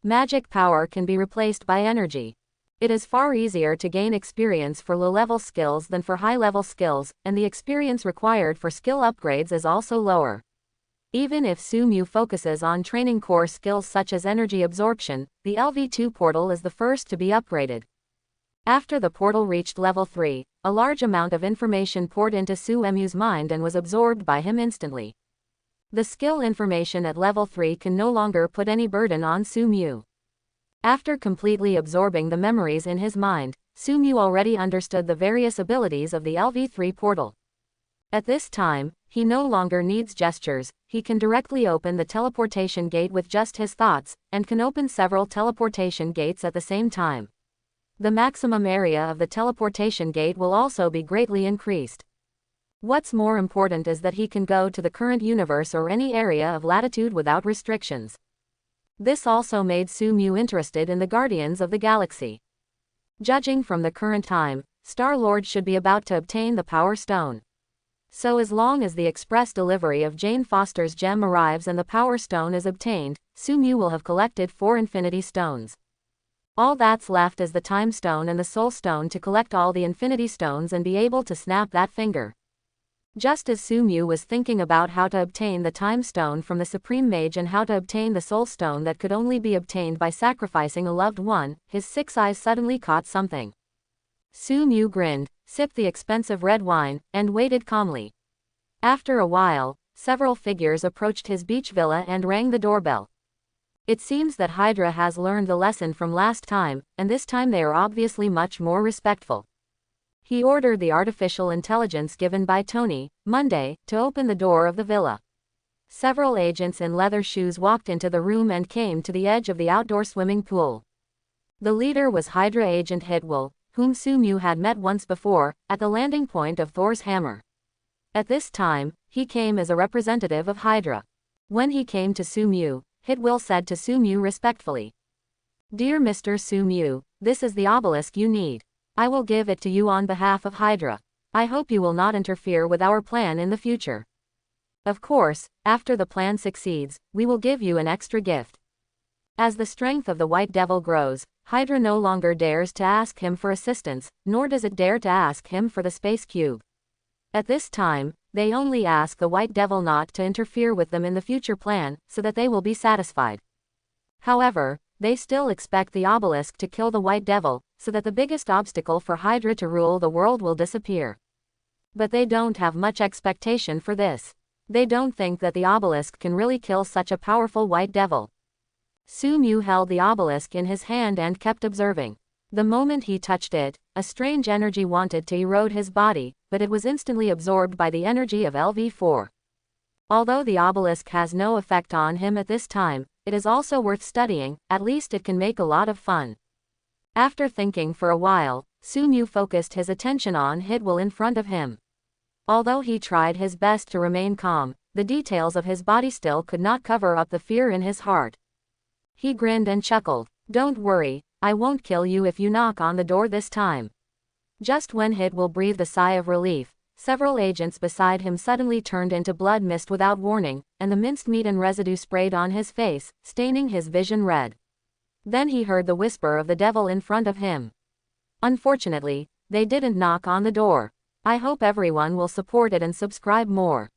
Magic power can be replaced by energy. It is far easier to gain experience for low-level skills than for high-level skills, and the experience required for skill upgrades is also lower. Even if Sumu focuses on training core skills such as energy absorption, the LV2 portal is the first to be upgraded. After the portal reached level 3, a large amount of information poured into Sumu's mind and was absorbed by him instantly. The skill information at level 3 can no longer put any burden on Sumu. After completely absorbing the memories in his mind, Sumu already understood the various abilities of the LV3 portal. At this time, he no longer needs gestures, he can directly open the teleportation gate with just his thoughts, and can open several teleportation gates at the same time. The maximum area of the teleportation gate will also be greatly increased. What's more important is that he can go to the current universe or any area of latitude without restrictions. This also made Sumu interested in the Guardians of the Galaxy. Judging from the current time, Star-Lord should be about to obtain the Power Stone. So as long as the express delivery of Jane Foster's gem arrives and the Power Stone is obtained, Sumu will have collected 4 Infinity Stones. All that's left is the Time Stone and the Soul Stone to collect all the Infinity Stones and be able to snap that finger. Just as Sumu was thinking about how to obtain the Time Stone from the Supreme Mage and how to obtain the Soul Stone that could only be obtained by sacrificing a loved one, his 6 eyes suddenly caught something. Sumu grinned, sipped the expensive red wine, and waited calmly. After a while, several figures approached his beach villa and rang the doorbell. It seems that Hydra has learned the lesson from last time, and this time they are obviously much more respectful. He ordered the artificial intelligence given by Tony, Monday, to open the door of the villa. Several agents in leather shoes walked into the room and came to the edge of the outdoor swimming pool. The leader was Hydra agent Hidwell, whom Sumu had met once before, at the landing point of Thor's hammer. At this time, he came as a representative of Hydra. When he came to Sumu, Hidwell said to Sumu respectfully, "Dear Mr. Sumu, this is the obelisk you need. I will give it to you on behalf of Hydra. I hope you will not interfere with our plan in the future. Of course, after the plan succeeds, we will give you an extra gift." As the strength of the White Devil grows, Hydra no longer dares to ask him for assistance, nor does it dare to ask him for the space cube. At this time, they only ask the White Devil not to interfere with them in the future plan, so that they will be satisfied. However, they still expect the obelisk to kill the White Devil, so that the biggest obstacle for Hydra to rule the world will disappear. But they don't have much expectation for this. They don't think that the obelisk can really kill such a powerful white devil. Sumu held the obelisk in his hand and kept observing. The moment he touched it, a strange energy wanted to erode his body, but it was instantly absorbed by the energy of LV4. Although the obelisk has no effect on him at this time, it is also worth studying, at least it can make a lot of fun. After thinking for a while, Sumu focused his attention on Hidwell in front of him. Although he tried his best to remain calm, the details of his body still could not cover up the fear in his heart. He grinned and chuckled. Don't worry, I won't kill you if you knock on the door this time. Just when Hidwell breathed a sigh of relief, several agents beside him suddenly turned into blood mist without warning, and the minced meat and residue sprayed on his face, staining his vision red. Then he heard the whisper of the devil in front of him. Unfortunately, they didn't knock on the door. I hope everyone will support it and subscribe more.